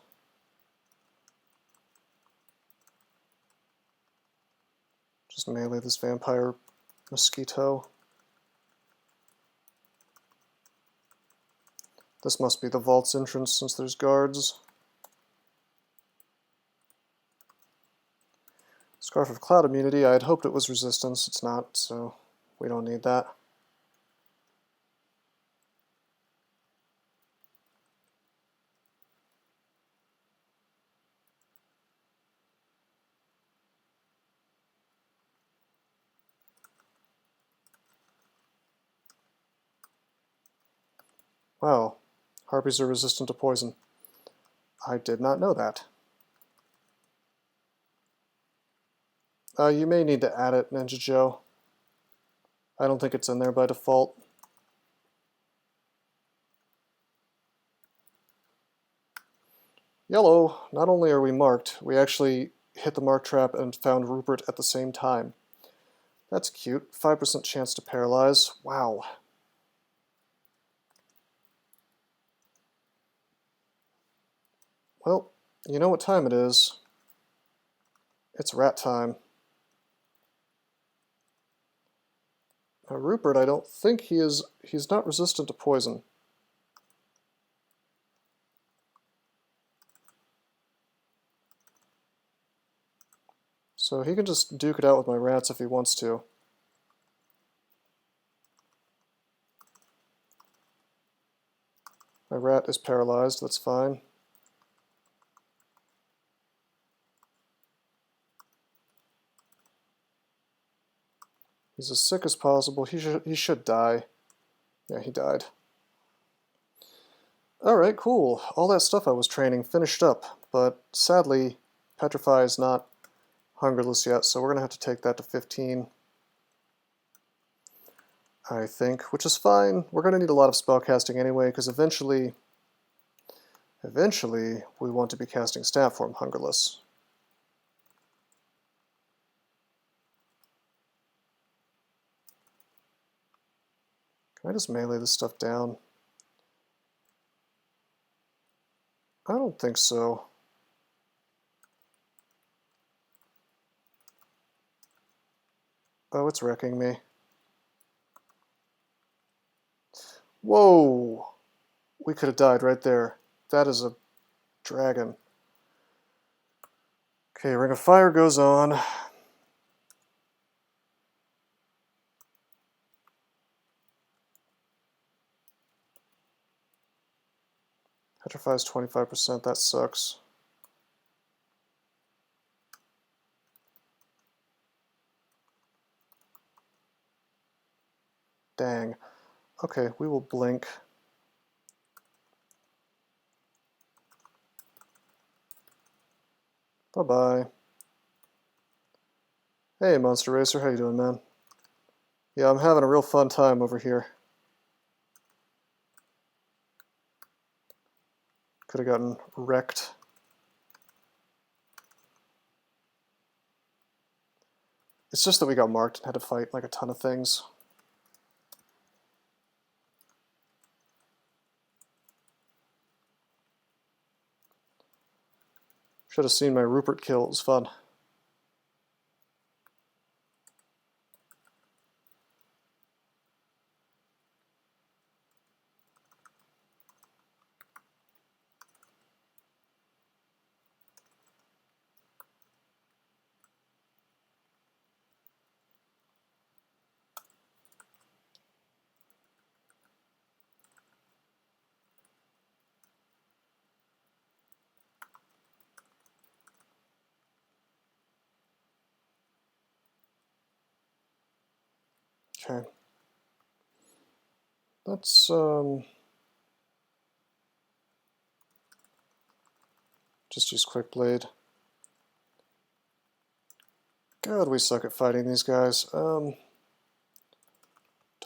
Just melee this vampire mosquito. This must be the vault's entrance since there's guards. Scarf of Cloud immunity, I had hoped it was resistance. It's not, so we don't need that. Wow, harpies are resistant to poison. I did not know that. You may need to add it, Ninja Joe. I don't think it's in there by default. Yellow, not only are we marked, we actually hit the mark trap and found Rupert at the same time. That's cute. 5% chance to paralyze. Wow. Well, you know what time it is. It's rat time. Now Rupert, I don't think he's not resistant to poison. So he can just duke it out with my rats if he wants to. My rat is paralyzed, that's fine. He's as sick as possible. He should die. Yeah, he died. Alright, cool. All that stuff I was training finished up, but sadly, Petrify is not hungerless yet, so we're going to have to take that to 15. I think, which is fine. We're going to need a lot of spellcasting anyway, because eventually we want to be casting Stat Form hungerless. Can I just melee this stuff down? I don't think so. Oh, it's wrecking me. Whoa! We could have died right there. That is a dragon. Okay, Ring of Fire goes on. Petrifies 25%, that sucks. Dang. Okay, we will blink. Bye-bye. Hey, Monster Racer, how you doing, man? Yeah, I'm having a real fun time over here. Could have gotten wrecked. It's just that we got marked and had to fight like a ton of things. Should have seen my Rupert kill, it was fun. Okay. Let's just use Quick Blade. God, we suck at fighting these guys. Do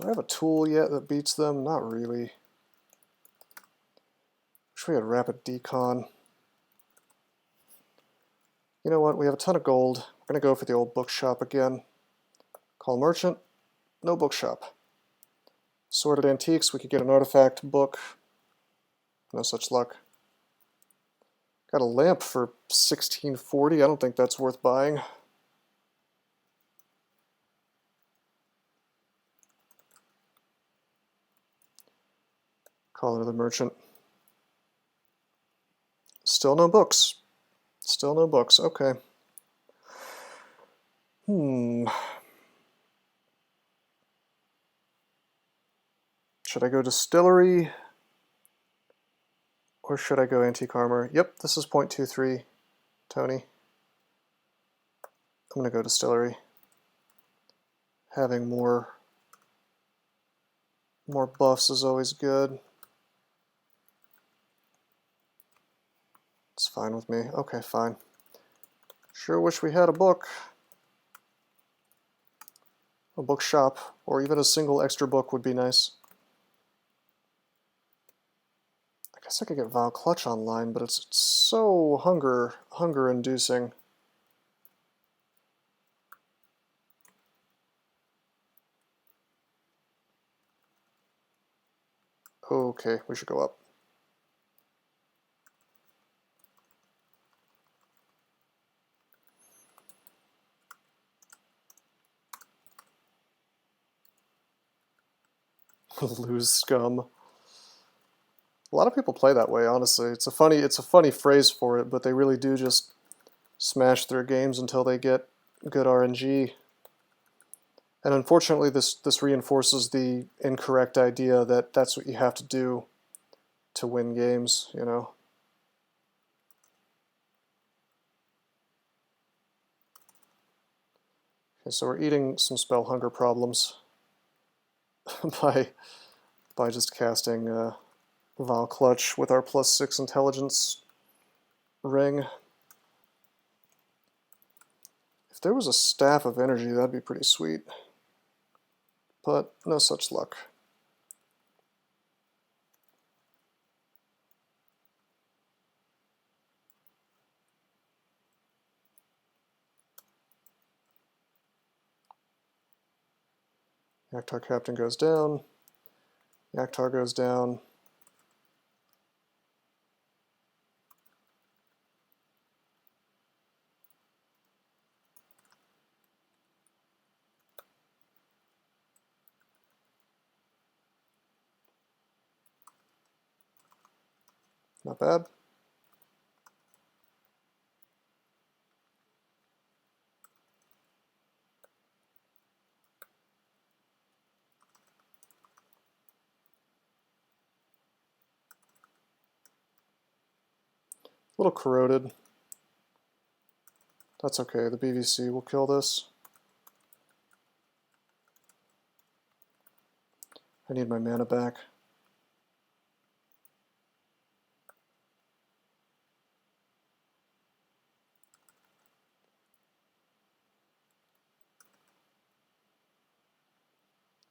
I have a tool yet that beats them? Not really. Wish we had Rapid Decon. You know what? We have a ton of gold. We're going to go for the old bookshop again. Call Merchant. No bookshop. Sorted Antiques. We could get an artifact book. No such luck. Got a lamp for 1640. I don't think that's worth buying. Call another merchant. Still no books. Still no books. Okay. Should I go distillery? Or should I go antique armor? Yep, this is 0.23, Tony. I'm going to go distillery. Having more buffs is always good. It's fine with me. Okay, fine. Sure wish we had a book. A bookshop, or even a single extra book would be nice. I guess I could get Vile Clutch online, but it's so hunger-inducing. Okay, we should go up. Lose scum. A lot of people play that way, honestly. It's a funny phrase for it, but they really do just smash their games until they get good RNG. And unfortunately, this reinforces the incorrect idea that that's what you have to do to win games, you know. Okay, so we're eating some spell hunger problems by just casting Vile Clutch with our +6 intelligence ring. If there was a staff of energy, that'd be pretty sweet. But no such luck. Yaktar Captain goes down. Yaktar goes down. Not bad. A little corroded. That's okay, the BVC will kill this. I need my mana back.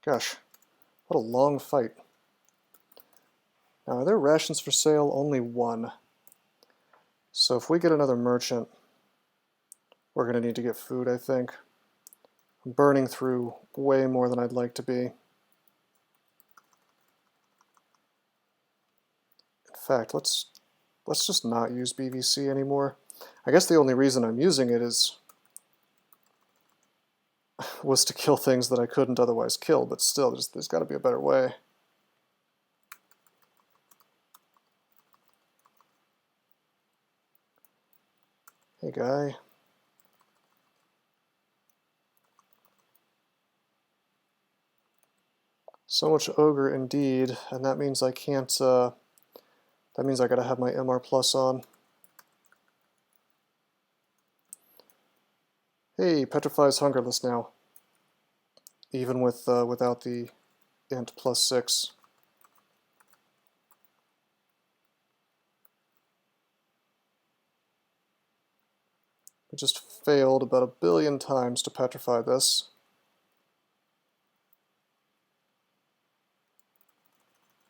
Gosh, what a long fight. Now, are there rations for sale? Only one. So if we get another merchant, we're going to need to get food, I think. I'm burning through way more than I'd like to be. In fact, let's just not use BVC anymore. I guess the only reason I'm using it was to kill things that I couldn't otherwise kill, but still, there's got to be a better way. Hey, guy. So much ogre indeed, and that means I can't, that means I gotta have my MR plus on. Hey, Petrify's hungerless now. Even with, without the int +6. We just failed about 1 billion times to petrify this.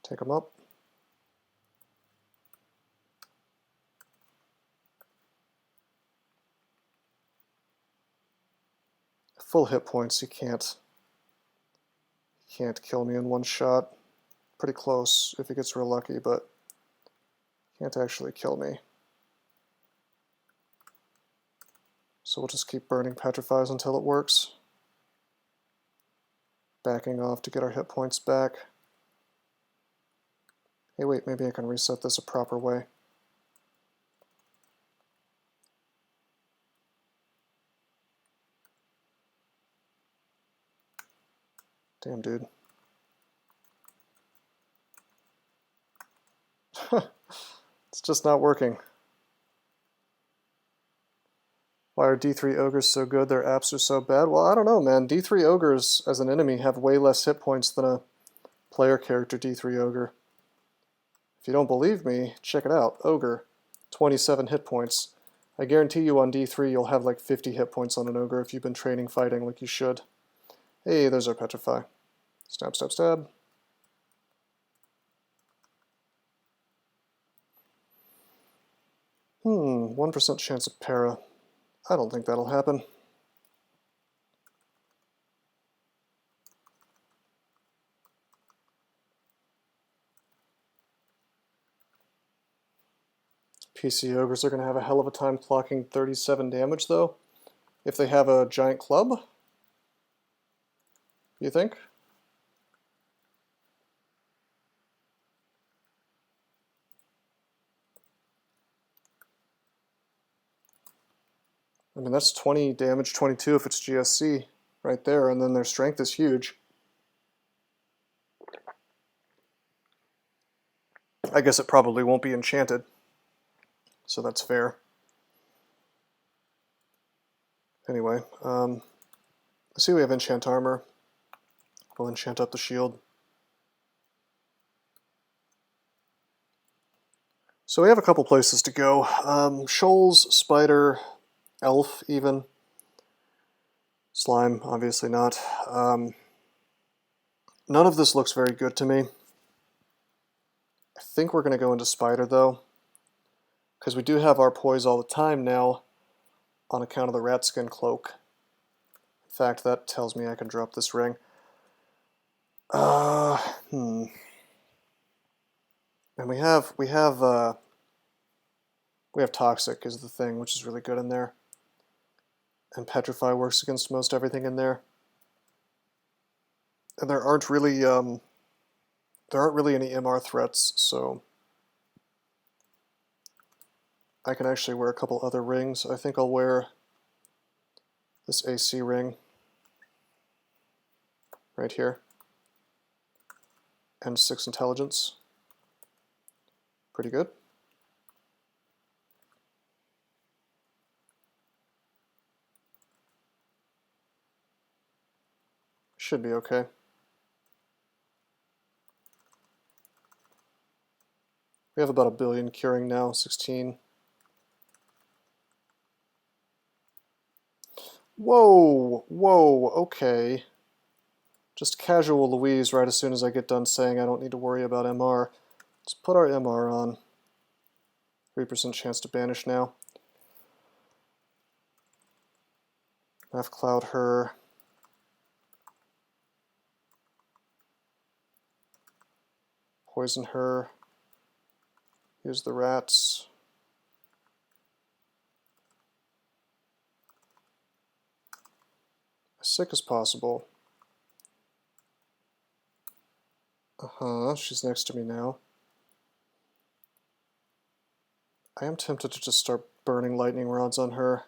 Take him up. Full hit points, he can't kill me in one shot. Pretty close if he gets real lucky, but can't actually kill me. So we'll just keep burning petrifies until it works. Backing off to get our hit points back. Hey wait, maybe I can reset this a proper way. Damn, dude. It's just not working. Why are D3 ogres so good? Their apps are so bad? Well, I don't know, man. D3 ogres as an enemy have way less hit points than a player character D3 ogre. If you don't believe me, check it out. Ogre, 27 hit points. I guarantee you on D3 you'll have like 50 hit points on an ogre if you've been training fighting like you should. Hey, there's our petrify. Stab, stab, stab. Hmm, 1% chance of para. I don't think that'll happen. PC ogres are going to have a hell of a time clocking 37 damage, though, if they have a giant club. You think? I mean, that's 20 damage, 22 if it's GSC right there, and then their strength is huge. I guess it probably won't be enchanted, so that's fair. Anyway, I see we have enchant armor. We'll enchant up the shield. So we have a couple places to go. Shoals, spider, elf even. Slime, obviously not. None of this looks very good to me. I think we're going to go into spider though, because we do have our poise all the time now on account of the rat skin cloak. In fact, that tells me I can drop this ring. And we have toxic is the thing, which is really good in there. And petrify works against most everything in there. And there aren't really any MR threats, so I can actually wear a couple other rings. I think I'll wear this AC ring right here. And 6 intelligence. Pretty good. Should be okay. We have about 1 billion curing now, 16. Whoa, whoa, okay. Just casual Louise right as soon as I get done saying I don't need to worry about MR. Let's put our MR on. 3% chance to banish now. Half cloud her. Poison her. Use the rats. As sick as possible. She's next to me now. I am tempted to just start burning lightning rods on her.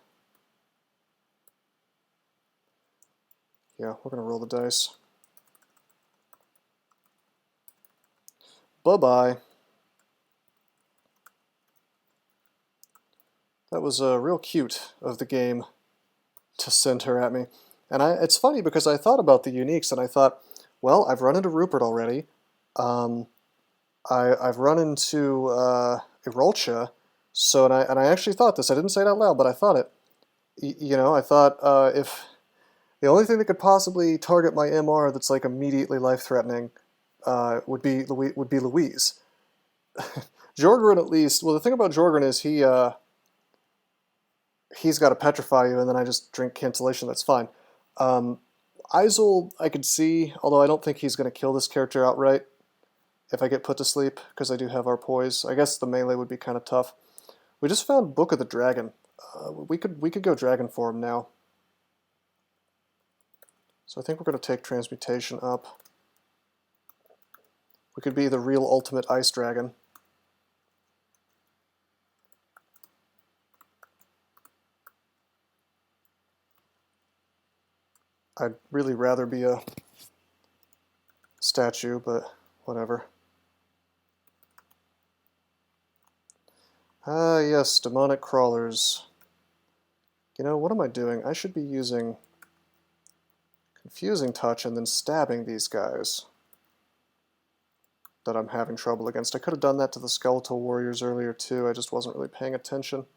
Yeah, we're gonna roll the dice. Bye-bye. That was real cute of the game to send her at me. And it's funny because I thought about the uniques and I thought, well, I've run into Rupert already. I've run into Irolcha. So, and I actually thought this. I didn't say it out loud, but I thought it. You know, I thought if the only thing that could possibly target my MR that's like immediately life-threatening would be Louise. Jorgren, at least. Well, the thing about Jorgren is he's got to petrify you, and then I just drink cancellation. That's fine. Isol, I could see, although I don't think he's going to kill this character outright if I get put to sleep, because I do have our poise. I guess the melee would be kind of tough. We just found Book of the Dragon. We could go Dragon form now. So I think we're going to take Transmutation up. We could be the real ultimate Ice Dragon. I'd really rather be a statue, but whatever. Ah, yes, demonic crawlers. You know, what am I doing? I should be using Confusing Touch and then stabbing these guys that I'm having trouble against. I could have done that to the Skeletal Warriors earlier too, I just wasn't really paying attention.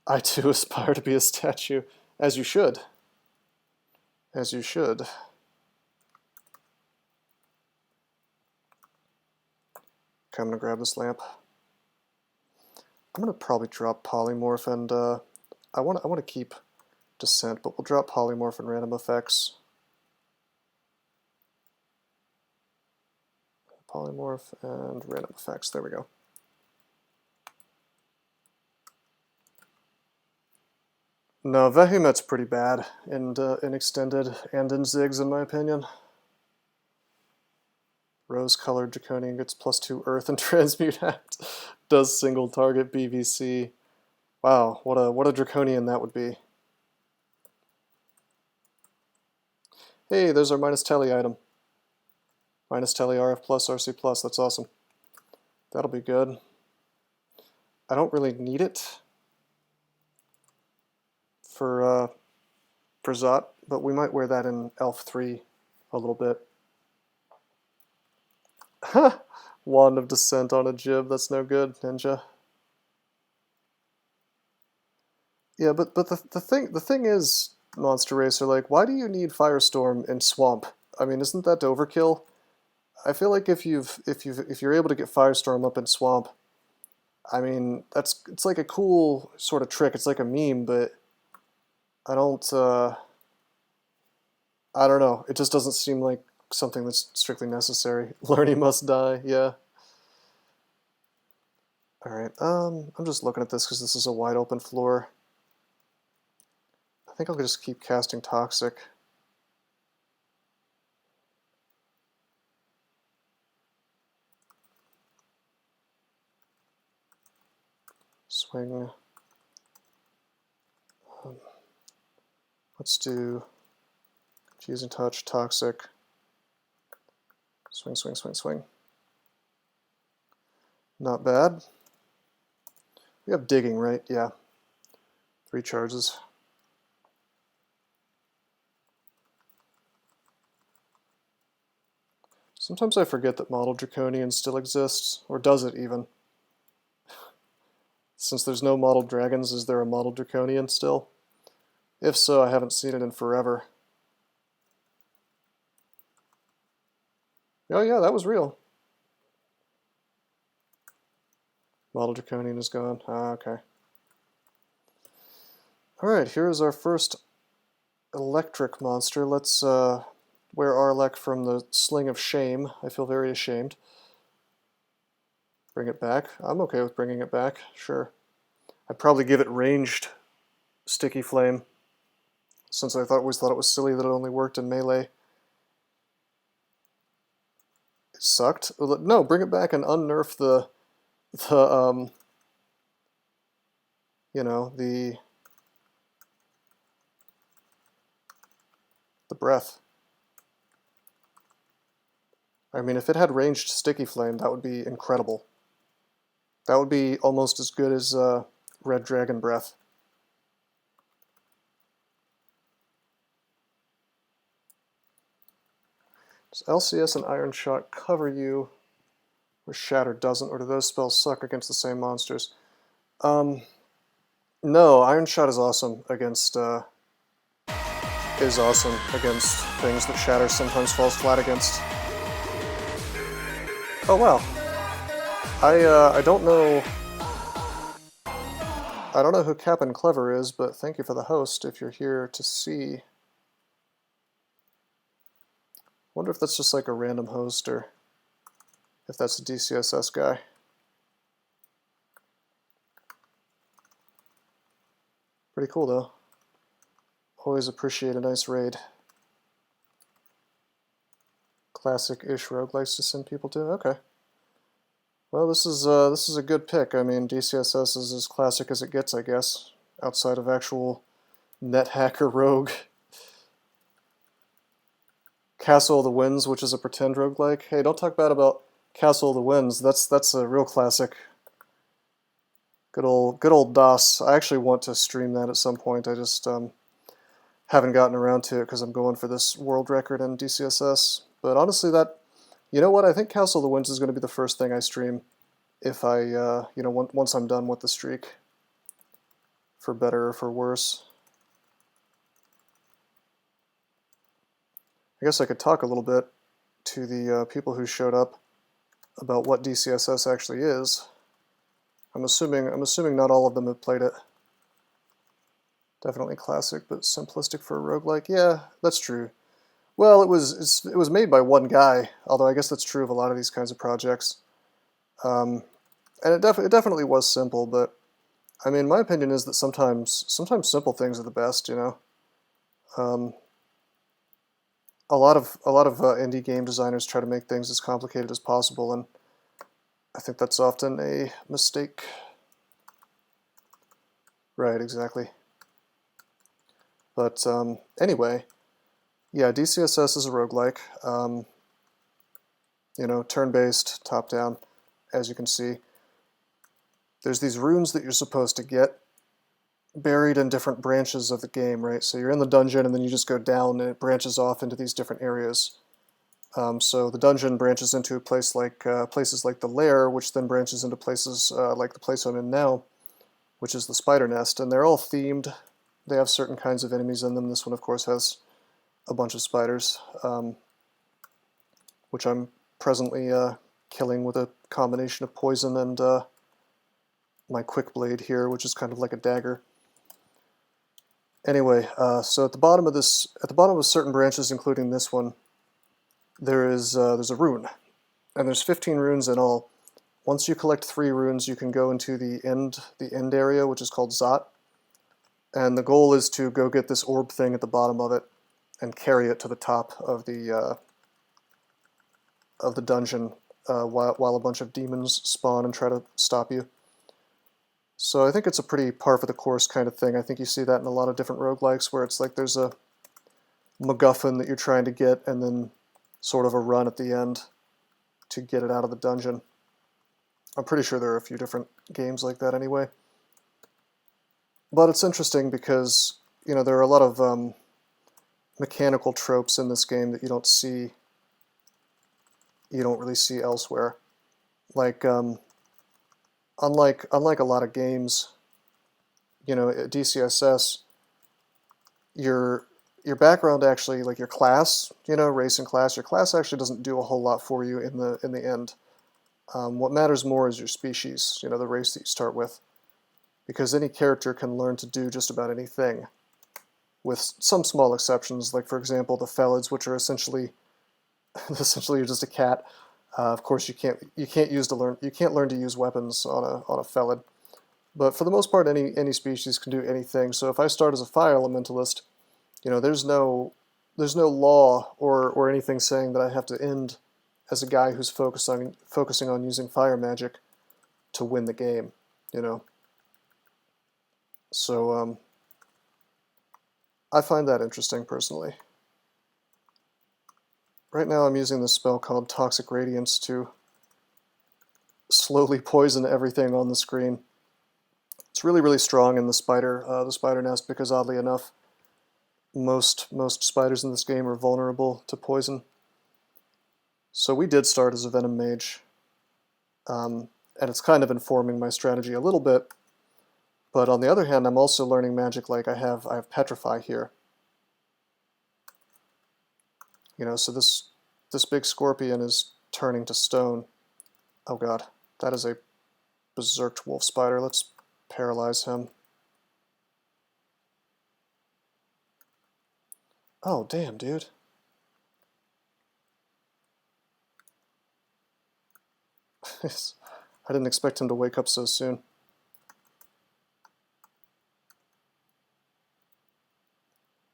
I too aspire to be a statue, as you should. As you should. Okay, I'm going to grab this lamp. I'm going to probably drop Polymorph, and I want to keep Descent, but we'll drop Polymorph and Random Effects. Polymorph and Random Effects, there we go. No, Vehumet's pretty bad in Extended and in Ziggs, in my opinion. Rose-colored Draconian gets +2 Earth and Transmute Act. Does single target BVC. Wow, what a Draconian that would be. Hey, there's our minus Telly item. Minus Telly RF plus RC plus, that's awesome. That'll be good. I don't really need it for for Zot, but we might wear that in Elf 3 a little bit. Wand of Descent on a jib, that's no good, Ninja. Yeah, but the thing is, Monster Racer, like, why do you need Firestorm in Swamp? I mean, isn't that overkill? I feel like if you're able to get Firestorm up in Swamp, I mean, it's like a cool sort of trick. It's like a meme, but I don't know. It just doesn't seem like something that's strictly necessary. Learning must die, yeah. Alright, I'm just looking at this because this is a wide open floor. I think I'll just keep casting Toxic. Swing. Let's do Confusing Touch, Toxic. Swing, swing, swing, swing. Not bad. We have Digging, right? Yeah. 3 charges. Sometimes I forget that Model Draconian still exists, or does it even? Since there's no Model Dragons, is there a Model Draconian still? If so, I haven't seen it in forever. Oh yeah, that was real. Model Draconian is gone. Ah, okay. Alright, here is our first electric monster. Let's wear Arlek from the Sling of Shame. I feel very ashamed. Bring it back. I'm okay with bringing it back, sure. I'd probably give it ranged Sticky Flame, since I always thought it was silly that it only worked in melee. It sucked. No, bring it back and unnerf the you know, the breath. I mean, if it had ranged Sticky Flame, that would be incredible. That would be almost as good as Red Dragon Breath. Does LCS and Iron Shot cover you, or Shatter doesn't, or do those spells suck against the same monsters? No, Iron Shot is awesome against things that Shatter sometimes falls flat against. Oh wow. I don't know who Cap'n Clever is, but thank you for the host if you're here to see. Wonder if that's just like a random host or if that's a DCSS guy. Pretty cool though. Always appreciate a nice raid. Classic-ish roguelikes to send people to. Okay. Well, this is a good pick. I mean, DCSS is as classic as it gets, I guess, outside of actual net hacker rogue. Castle of the Winds, which is a pretend roguelike. Hey, don't talk bad about Castle of the Winds. That's a real classic. Good old DOS. I actually want to stream that at some point. I just haven't gotten around to it because I'm going for this world record in DCSS. But honestly, you know what? I think Castle of the Winds is going to be the first thing I stream if I, you know, once I'm done with the streak. For better or for worse. I guess I could talk a little bit to the people who showed up about what DCSS actually is. I'm assuming not all of them have played it. Definitely classic, but simplistic for a roguelike. Yeah, that's true. Well, it was made by one guy, although I guess that's true of a lot of these kinds of projects. And it definitely was simple, but I mean, my opinion is that sometimes simple things are the best, you know. A lot of indie game designers try to make things as complicated as possible, and I think that's often a mistake. Right, exactly. But anyway, yeah, DCSS is a roguelike. You know, turn-based, top-down, as you can see. There's these runes that you're supposed to get buried in different branches of the game, right? So you're in the dungeon and then you just go down and it branches off into these different areas. So the dungeon branches into a place like places like the lair, which then branches into places like the place I'm in now, which is the spider nest, and they're all themed. They have certain kinds of enemies in them. This one, of course, has a bunch of spiders, which I'm presently killing with a combination of poison and my quick blade here, which is kind of like a dagger. Anyway, so at the bottom of certain branches, including this one, there's a rune, and there's 15 runes in all. Once you collect 3 runes, you can go into the end area, which is called Zot, and the goal is to go get this orb thing at the bottom of it and carry it to the top of the dungeon while a bunch of demons spawn and try to stop you. So I think it's a pretty par for the course kind of thing. I think you see that in a lot of different roguelikes where it's like there's a MacGuffin that you're trying to get and then sort of a run at the end to get it out of the dungeon. I'm pretty sure there are a few different games like that anyway. But it's interesting because, you know, there are a lot of mechanical tropes in this game that you don't really see elsewhere. Like, unlike a lot of games, you know, at DCSS, your background actually, like your class, you know, race and class, your class actually doesn't do a whole lot for you in the end. What matters more is your species, you know, the race that you start with, because any character can learn to do just about anything, with some small exceptions, like for example the Felids, which are essentially you're just a cat. Of course, you can't learn to use weapons on a Felid, but for the most part, any species can do anything. So if I start as a fire elementalist, you know, there's no law or anything saying that I have to end as a guy who's focusing on using fire magic to win the game, you know. So I find that interesting personally. Right now I'm using this spell called Toxic Radiance to slowly poison everything on the screen. It's really, really strong in the spider nest because oddly enough, most spiders in this game are vulnerable to poison. So we did start as a Venom Mage, and it's kind of informing my strategy a little bit. But on the other hand, I'm also learning magic like I have Petrify here. You know, so this big scorpion is turning to stone. Oh god, that is a berserked wolf spider. Let's paralyze him. Oh damn, dude. I didn't expect him to wake up so soon.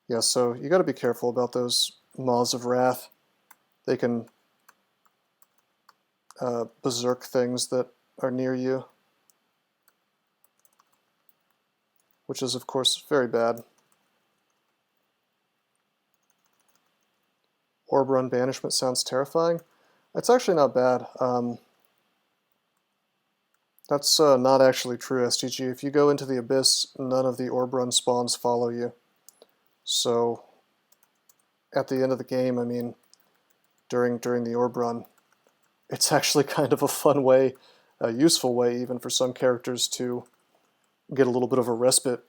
Yeah, so you gotta be careful about those Maws of Wrath. They can berserk things that are near you, which is of course very bad. Orb Run Banishment sounds terrifying. It's actually not bad. That's not actually true, STG. If you go into the Abyss, none of the Orb Run spawns follow you. So at the end of the game, I mean, during the Orb Run, it's actually kind of a fun way, a useful way even for some characters to get a little bit of a respite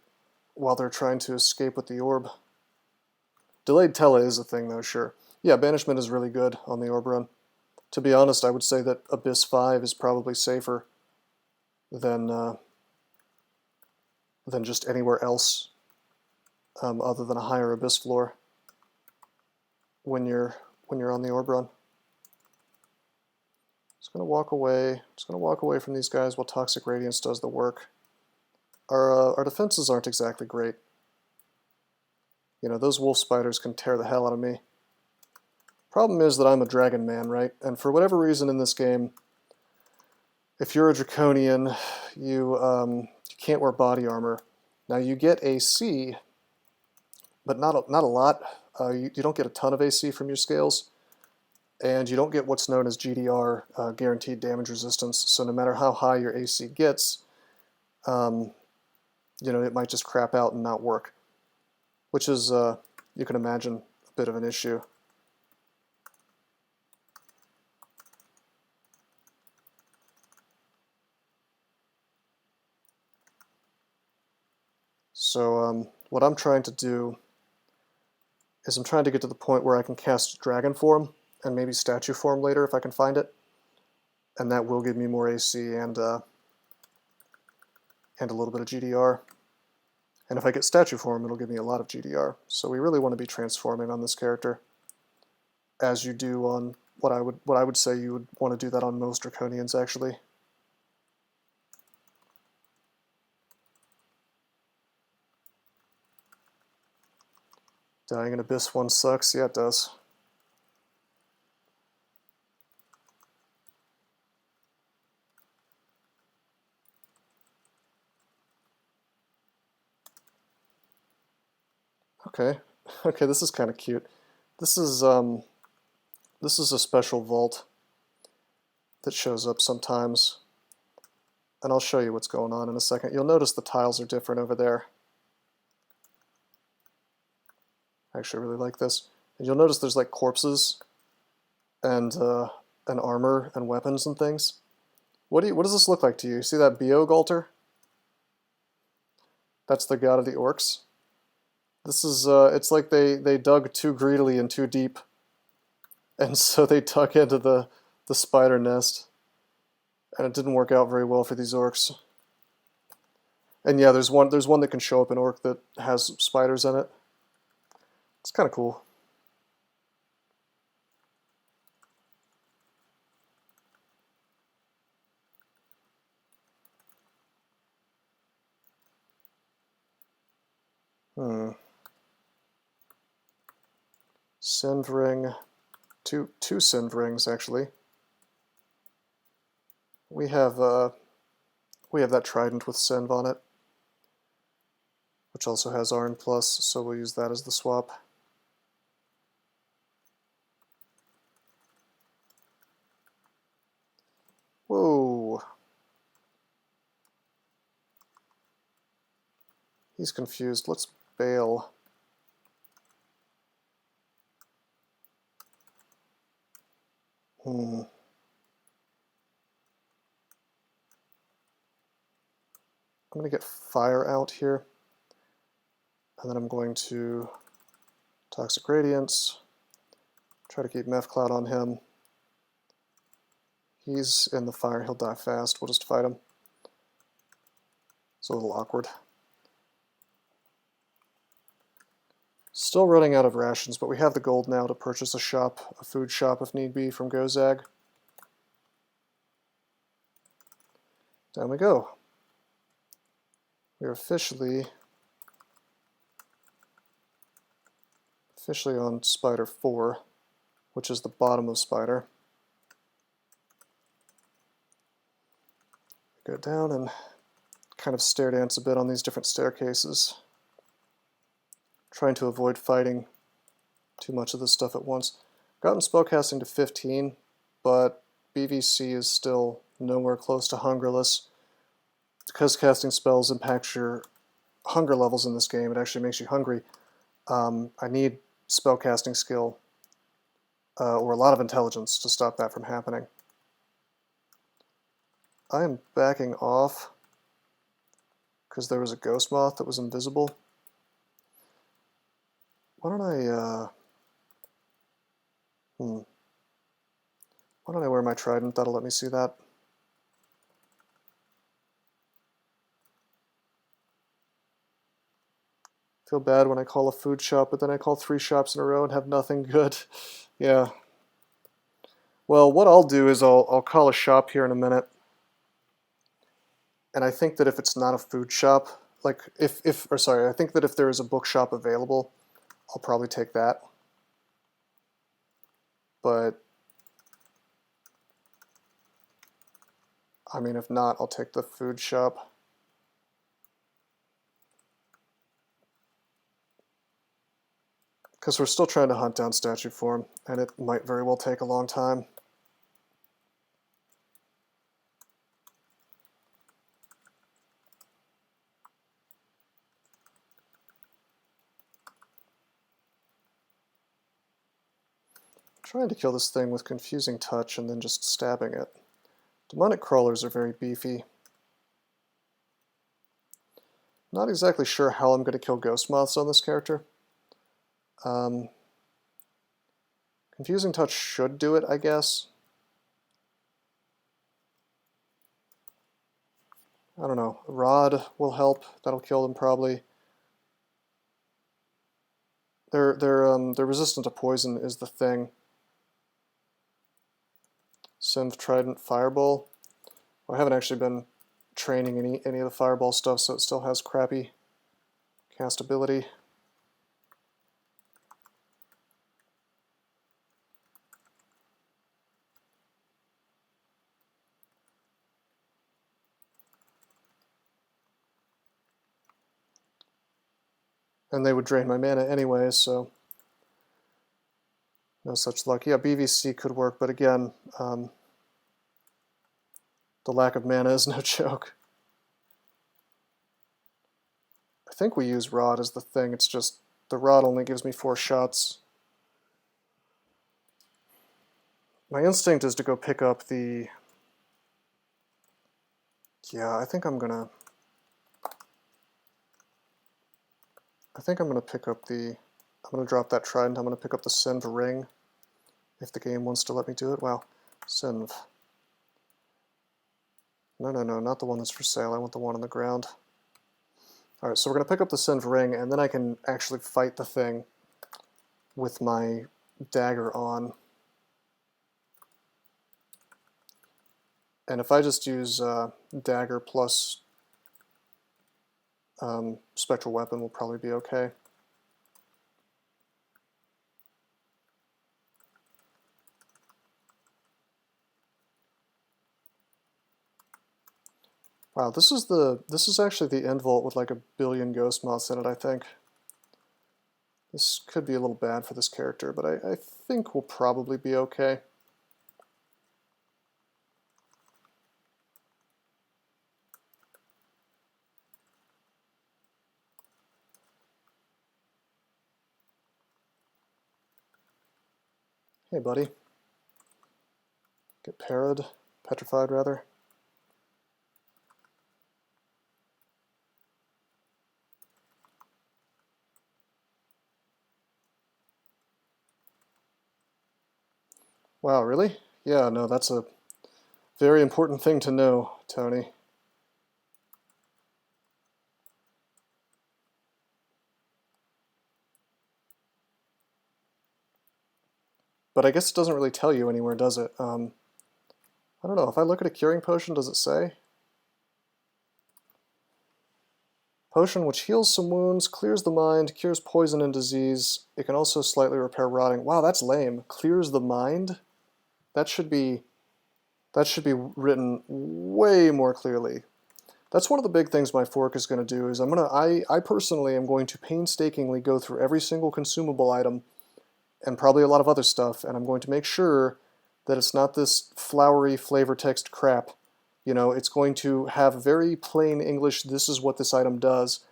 while they're trying to escape with the orb. Delayed tele is a thing though, sure. Yeah, Banishment is really good on the Orb Run. To be honest, I would say that Abyss 5 is probably safer than just anywhere else other than a higher Abyss floor when you're on the Orb Run. Just gonna walk away. Just gonna walk away from these guys while Toxic Radiance does the work. Our defenses aren't exactly great. You know, those wolf spiders can tear the hell out of me. Problem is that I'm a dragon man, right? And for whatever reason in this game, if you're a draconian, you can't wear body armor. Now you get AC, but not a lot. You don't get a ton of AC from your scales, and you don't get what's known as GDR, guaranteed damage resistance. So no matter how high your AC gets, it might just crap out and not work, which is, you can imagine, a bit of an issue. So what I'm trying to do is I'm trying to get to the point where I can cast dragon form and maybe statue form later if I can find it, and that will give me more AC and a little bit of GDR. And if I get statue form, it'll give me a lot of GDR. So we really want to be transforming on this character, as you do on what I would say you would want to do that on most Draconians actually. Dying in Abyss 1 sucks. Yeah, it does. Okay, okay, this is kind of cute. This is a special vault that shows up sometimes, and I'll show you what's going on in a second. You'll notice the tiles are different over there. I actually really like this. And you'll notice there's like corpses and armor and weapons and things. What does this look like to you? See that Biog altar? That's the god of the orcs. This is it's like they dug too greedily and too deep, and so they dug into the spider nest, and it didn't work out very well for these orcs. And yeah, there's one that can show up an orc that has spiders in it. It's kind of cool. Synth ring, two synth rings actually. We have that trident with synth on it, which also has Rn+, so we'll use that as the swap. Whoa. He's confused. Let's bail. I'm going to get fire out here, and then I'm going to toxic gradients, try to keep meth cloud on him. He's in the fire, he'll die fast, we'll just fight him. It's a little awkward. Still running out of rations, but we have the gold now to purchase a food shop if need be, from Gozag. Down we go. We are officially on Spider 4, which is the bottom of Spider. Go down and kind of stair dance a bit on these different staircases, trying to avoid fighting too much of this stuff at once. Gotten spellcasting to 15, but BVC is still nowhere close to hungerless. Because casting spells impacts your hunger levels in this game, it actually makes you hungry. I need spellcasting skill or a lot of intelligence to stop that from happening. I am backing off because there was a ghost moth that was invisible. Why don't I wear my trident? That'll let me see that. Feel bad when I call a food shop, but then I call 3 shops in a row and have nothing good. Yeah. Well, what I'll do is I'll call a shop here in a minute. And I think that if it's not a food shop, like I think that if there is a bookshop available, I'll probably take that. But I mean, if not, I'll take the food shop. Because we're still trying to hunt down statue form, and it might very well take a long time. trying to kill this thing with confusing touch and then just stabbing it. Demonic crawlers are very beefy. Not exactly sure how I'm going to kill ghost moths on this character. Confusing touch should do it, I guess. I don't know. A rod will help. That'll kill them probably. They're resistant to poison is the thing. Synth Trident Fireball. I haven't actually been training any of the fireball stuff, so it still has crappy castability. And they would drain my mana anyway, so no such luck. Yeah, BVC could work, but again, the lack of mana is no joke. I think we use Rod as the thing, it's just the Rod only gives me 4 shots. My instinct is to go pick up the... Yeah, I think I'm gonna pick up the... I'm gonna drop that Trident, I'm gonna pick up the Synth Ring, if the game wants to let me do it. Wow, Synth. No, not the one that's for sale, I want the one on the ground. Alright, so we're gonna pick up the Synth Ring, and then I can actually fight the thing with my dagger on. And if I just use dagger plus spectral weapon, will probably be okay. Wow, this is actually the end vault with like 1 billion ghost moths in it, I think. This could be a little bad for this character, but I think we'll probably be okay. Hey, buddy. Get petrified, rather. Wow, really? Yeah, no, that's a very important thing to know, Tony. But I guess it doesn't really tell you anywhere, does it? I don't know, if I look at a curing potion, does it say? Potion which heals some wounds, clears the mind, cures poison and disease. It can also slightly repair rotting. Wow, that's lame. Clears the mind? That should be written way more clearly. That's one of the big things my fork is going to do, is I personally am going to painstakingly go through every single consumable item and probably a lot of other stuff, and I'm going to make sure that it's not this flowery flavor text crap. You know, it's going to have very plain English, this is what this item does,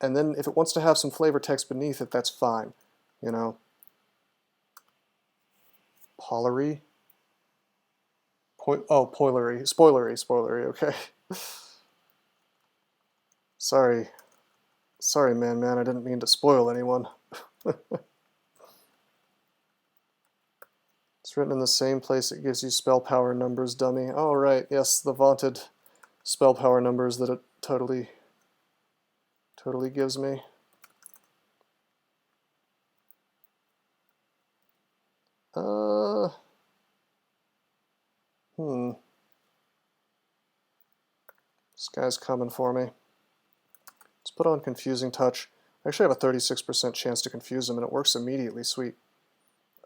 and then if it wants to have some flavor text beneath it, that's fine, you know. Polery? Spoilery, okay. Sorry, man, I didn't mean to spoil anyone. It's written in the same place it gives you spell power numbers, dummy. Oh, right, yes, the vaunted spell power numbers that it totally gives me. This guy's coming for me. Let's put on Confusing Touch. I actually have a 36% chance to confuse him, and it works immediately. Sweet.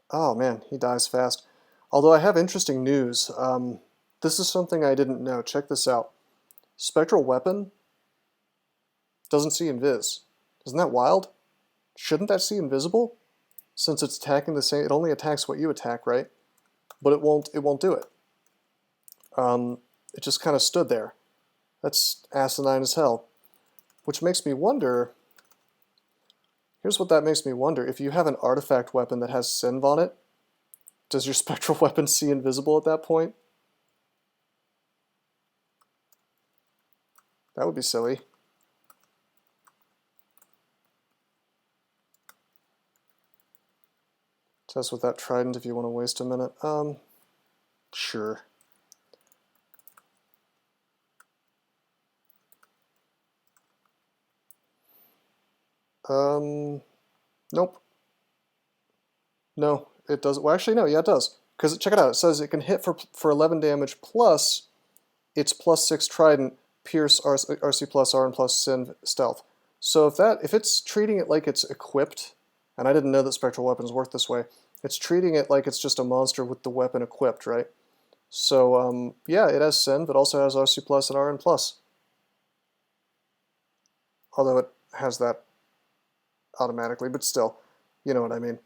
Oh man, he dies fast. Although I have interesting news. This is something I didn't know. Check this out. Spectral Weapon doesn't see invis. Isn't that wild? Shouldn't that see invisible? Since it's attacking the same, it only attacks what you attack, right? But it won't do it. It just kind of stood there. That's asinine as hell. Which makes me wonder, here's what that makes me wonder. If you have an artifact weapon that has Synv on it, does your spectral weapon see invisible at that point? That would be silly. Test with that trident if you want to waste a minute. Sure. Nope. No, it doesn't. Well, actually, no. Yeah, it does. Because check it out. It says it can hit for 11 damage plus its +6 trident, pierce, RC plus, RN plus, Sin, stealth. So if it's treating it like it's equipped, and I didn't know that spectral weapons work this way, it's treating it like it's just a monster with the weapon equipped, right? So yeah, it has Sin, but also has RC plus and RN plus. Although it has that automatically, but still, you know what I mean.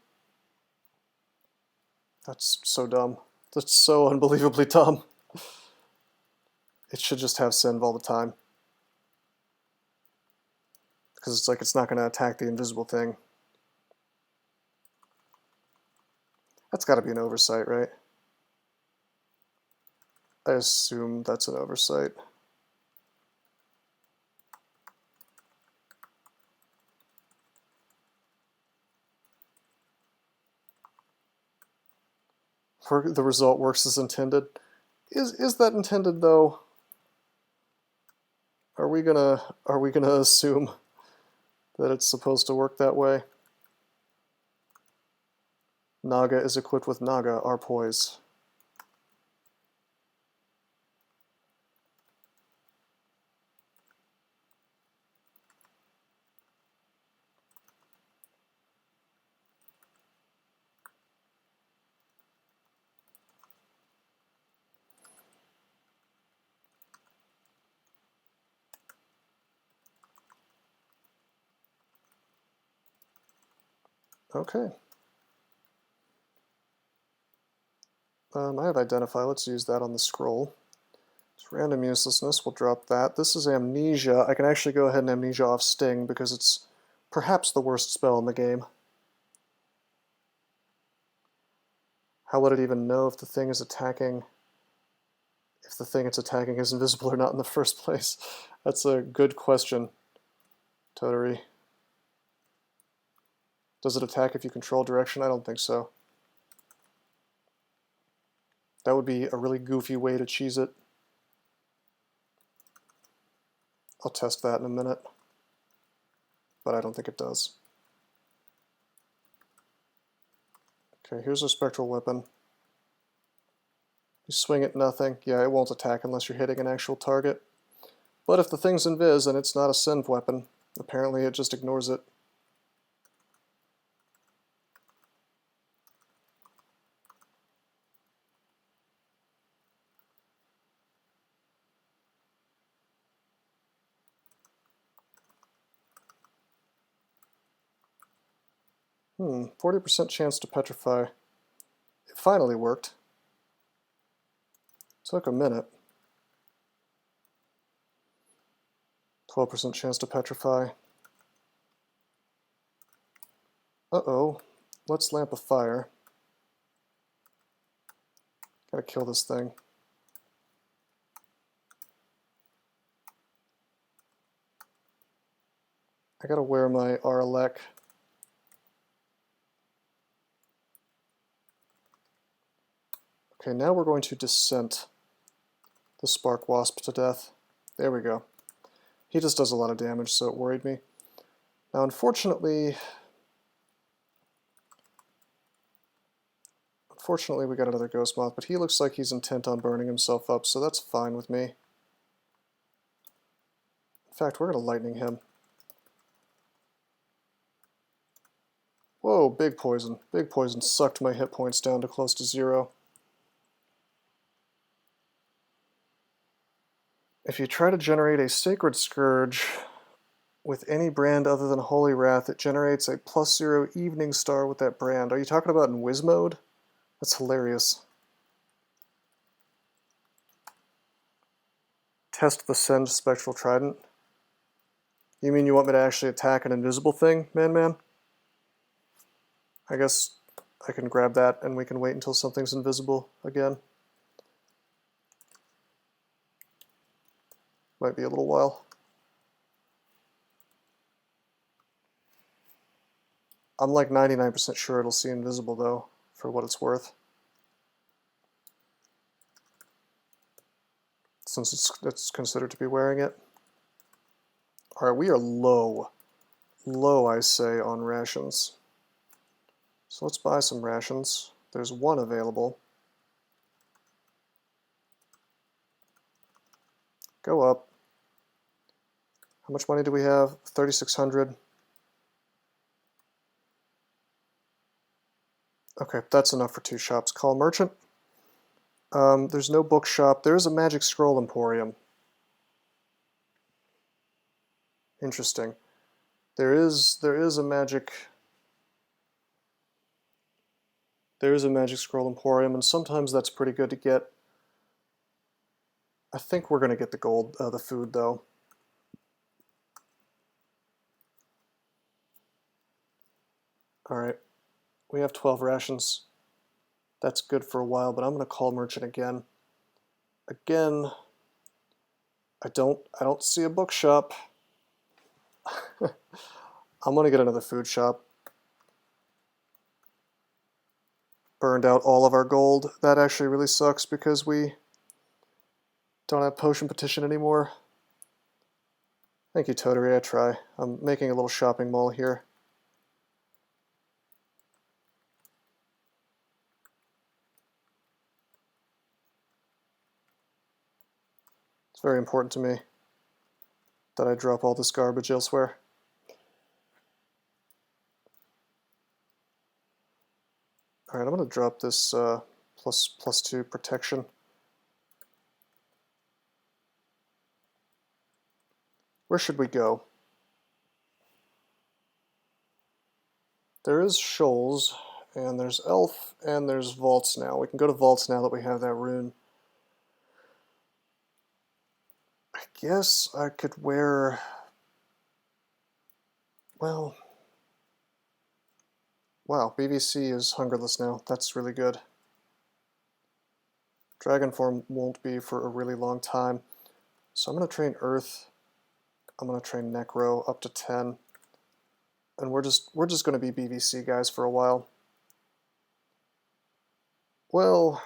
That's so dumb. That's so unbelievably dumb. It should just have Sin all the time. Because it's like it's not going to attack the invisible thing. That's got to be an oversight, right? I assume that's an oversight. The result works as intended. Is that intended though? Are we gonna assume that it's supposed to work that way? Naga is equipped with Naga, our poise. Okay. I have Identify. Let's use that on the scroll. It's random uselessness. We'll drop that. This is Amnesia. I can actually go ahead and Amnesia off Sting because it's perhaps the worst spell in the game. How would it even know if the thing is attacking? If the thing it's attacking is invisible or not in the first place? That's a good question, Toturi. Does it attack if you control direction? I don't think so. That would be a really goofy way to cheese it. I'll test that in a minute, but I don't think it does. Okay, here's a spectral weapon. You swing at nothing. Yeah, it won't attack unless you're hitting an actual target. But if the thing's invis and it's not a synth weapon, apparently it just ignores it. 40% chance to petrify. It finally worked. Took a minute. 12% chance to petrify. Uh-oh. Let's lamp a fire. Gotta kill this thing. I gotta wear my RLEC. Okay, now we're going to Descent the Spark Wasp to death. There we go. He just does a lot of damage, so it worried me. Now, unfortunately, we got another Ghost Moth, but he looks like he's intent on burning himself up, so that's fine with me. In fact, we're going to lightning him. Whoa, big poison. Big poison sucked my hit points down to close to 0. If you try to generate a Sacred Scourge with any brand other than Holy Wrath, it generates a +0 Evening Star with that brand. Are you talking about in Wiz mode? That's hilarious. Test the Send Spectral Trident. You mean you want me to actually attack an invisible thing, man? I guess I can grab that and we can wait until something's invisible again. Might be a little while. I'm like 99% sure it'll see invisible though, for what it's worth. Since it's considered to be wearing it. Alright, we are low. Low, I say, on rations. So let's buy some rations. There's one available. Go up. How much money do we have? 3,600. Okay, that's enough for 2 shops. Call merchant. There's no bookshop. There's a magic scroll emporium. Interesting. There is a magic scroll emporium, and sometimes that's pretty good to get. I think we're gonna get the gold, the food though. All right, we have 12 rations. That's good for a while, but I'm gonna call merchant again. Again, I don't see a bookshop. I'm gonna get another food shop. Burned out all of our gold. That actually really sucks because we don't have potion petition anymore. Thank you, Totary, I try. I'm making a little shopping mall here. It's very important to me that I drop all this garbage elsewhere. Alright, I'm going to drop this +2 protection. Where should we go? There is Shoals, and there's Elf, and there's Vaults now. We can go to Vaults now that we have that rune. I guess I could wear... Well... Wow, VSEE is hungerless now. That's really good. Dragon form won't be for a really long time. So I'm going to train Earth. I'm going to train Necro up to 10. And we're just going to be VSEE guys for a while. Well,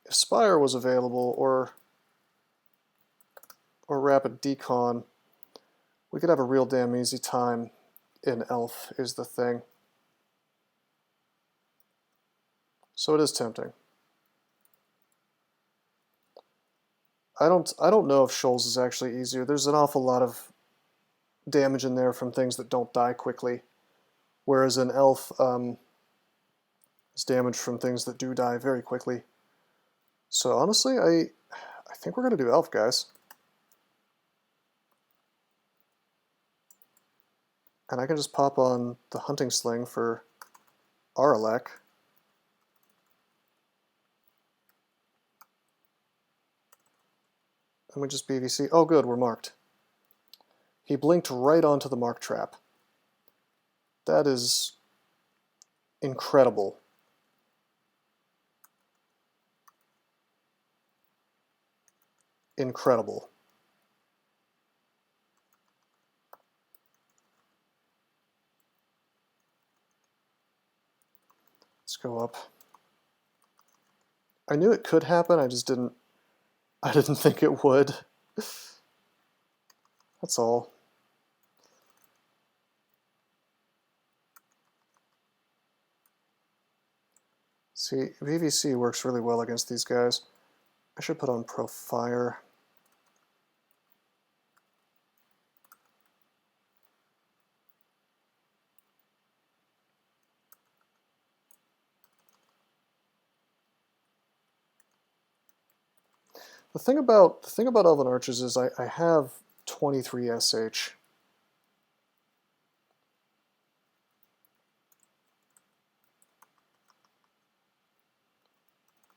if Spire was available, or Rapid Decon, we could have a real damn easy time in Elf is the thing. So it is tempting. I don't know if Shoals is actually easier. There's an awful lot of damage in there from things that don't die quickly, whereas in Elf is damage from things that do die very quickly. So honestly, I think we're gonna do Elf, guys. And I can just pop on the Hunting Sling for Aralek. And we just VSEE. Oh good, we're marked. He blinked right onto the mark trap. That is incredible. Incredible. Let's go up. I knew it could happen, I didn't think it would. That's all. See, VSEE works really well against these guys. I should put on Pro Fire. The thing about Elven Archers is I have 23 SH.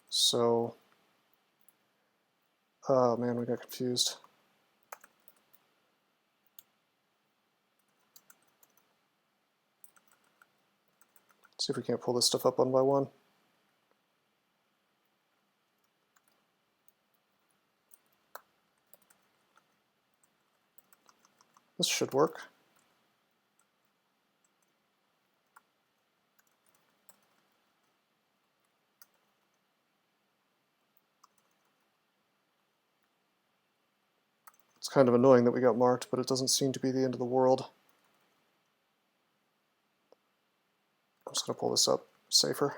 So, oh man, we got confused. See if we can't pull this stuff up one by one. This should work. It's kind of annoying that we got marked, but it doesn't seem to be the end of the world. I'm just going to pull this up safer.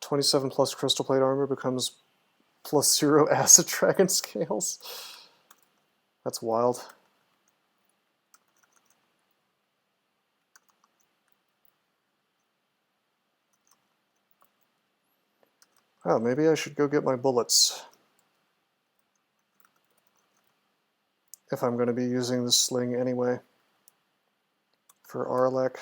27 plus crystal plate armor becomes +0 acid dragon scales. That's wild. Oh, maybe I should go get my bullets. If I'm going to be using the sling anyway. For Arlec.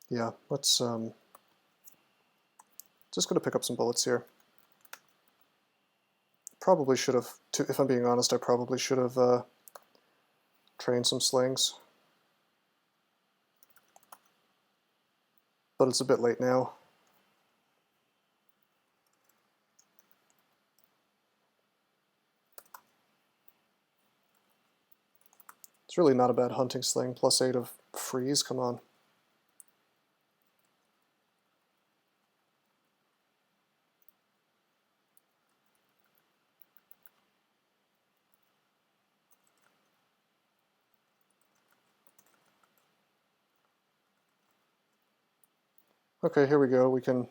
Yeah, let's just going to pick up some bullets here. Probably should have, if I'm being honest, I probably should have trained some slings. But it's a bit late now. It's really not a bad hunting sling. +8 of freeze, come on. Okay, here we go. We can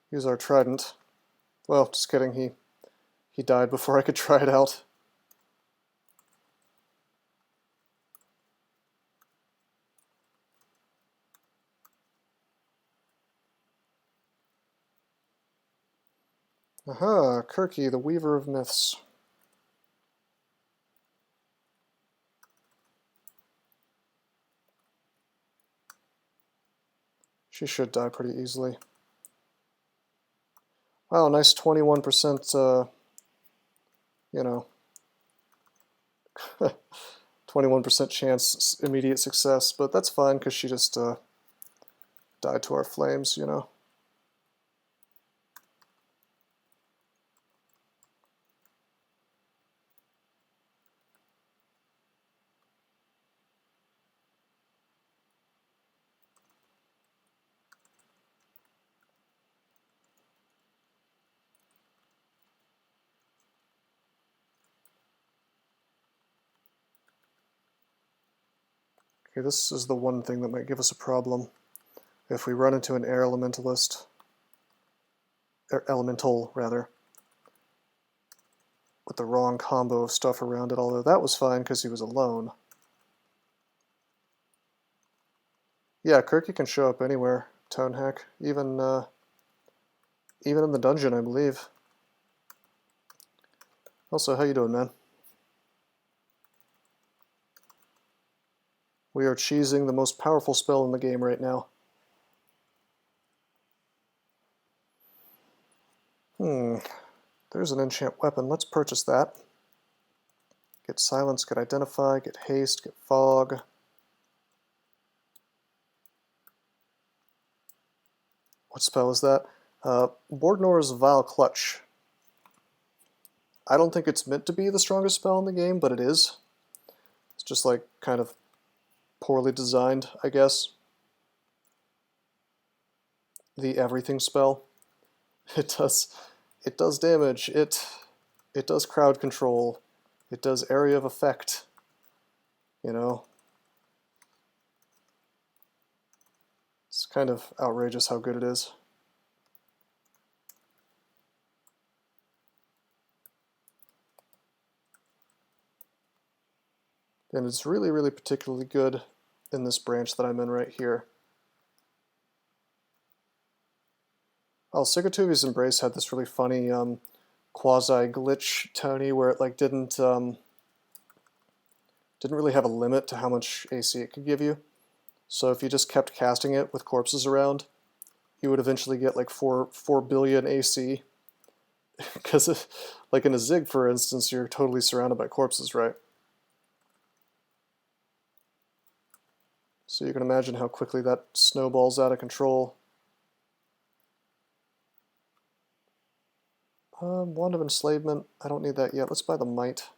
use our trident. Well, just kidding. He died before I could try it out. Aha, KoEE, the Weaver of Myths. She should die pretty easily. Wow, nice 21%, you know, 21% chance immediate success, but that's fine because she just died to our flames, you know. Okay, this is the one thing that might give us a problem. If we run into an air elementalist, elemental rather, with the wrong combo of stuff around it, although that was fine because he was alone. Yeah, KoEE can show up anywhere, Tonehack, even in the dungeon, I believe. Also, how you doing, man? We are cheesing the most powerful spell in the game right now. There's an enchant weapon. Let's purchase that. Get silence, get identify, get haste, get fog. What spell is that? Bordnor's Vile Clutch. I don't think it's meant to be the strongest spell in the game, but it is. It's just like kind of poorly designed, I guess. The everything spell. It does damage. It does crowd control. It does area of effect. You know. It's kind of outrageous how good it is. And it's really, really particularly good in this branch that I'm in right here. Oh, Sigatuvi's Embrace had this really funny quasi-glitch, Tony, where it like didn't really have a limit to how much AC it could give you. So if you just kept casting it with corpses around, you would eventually get like 4 billion AC, because like in a Zig, for instance, you're totally surrounded by corpses, right? So you can imagine how quickly that snowballs out of control. Wand of Enslavement, I don't need that yet. Let's buy the Might.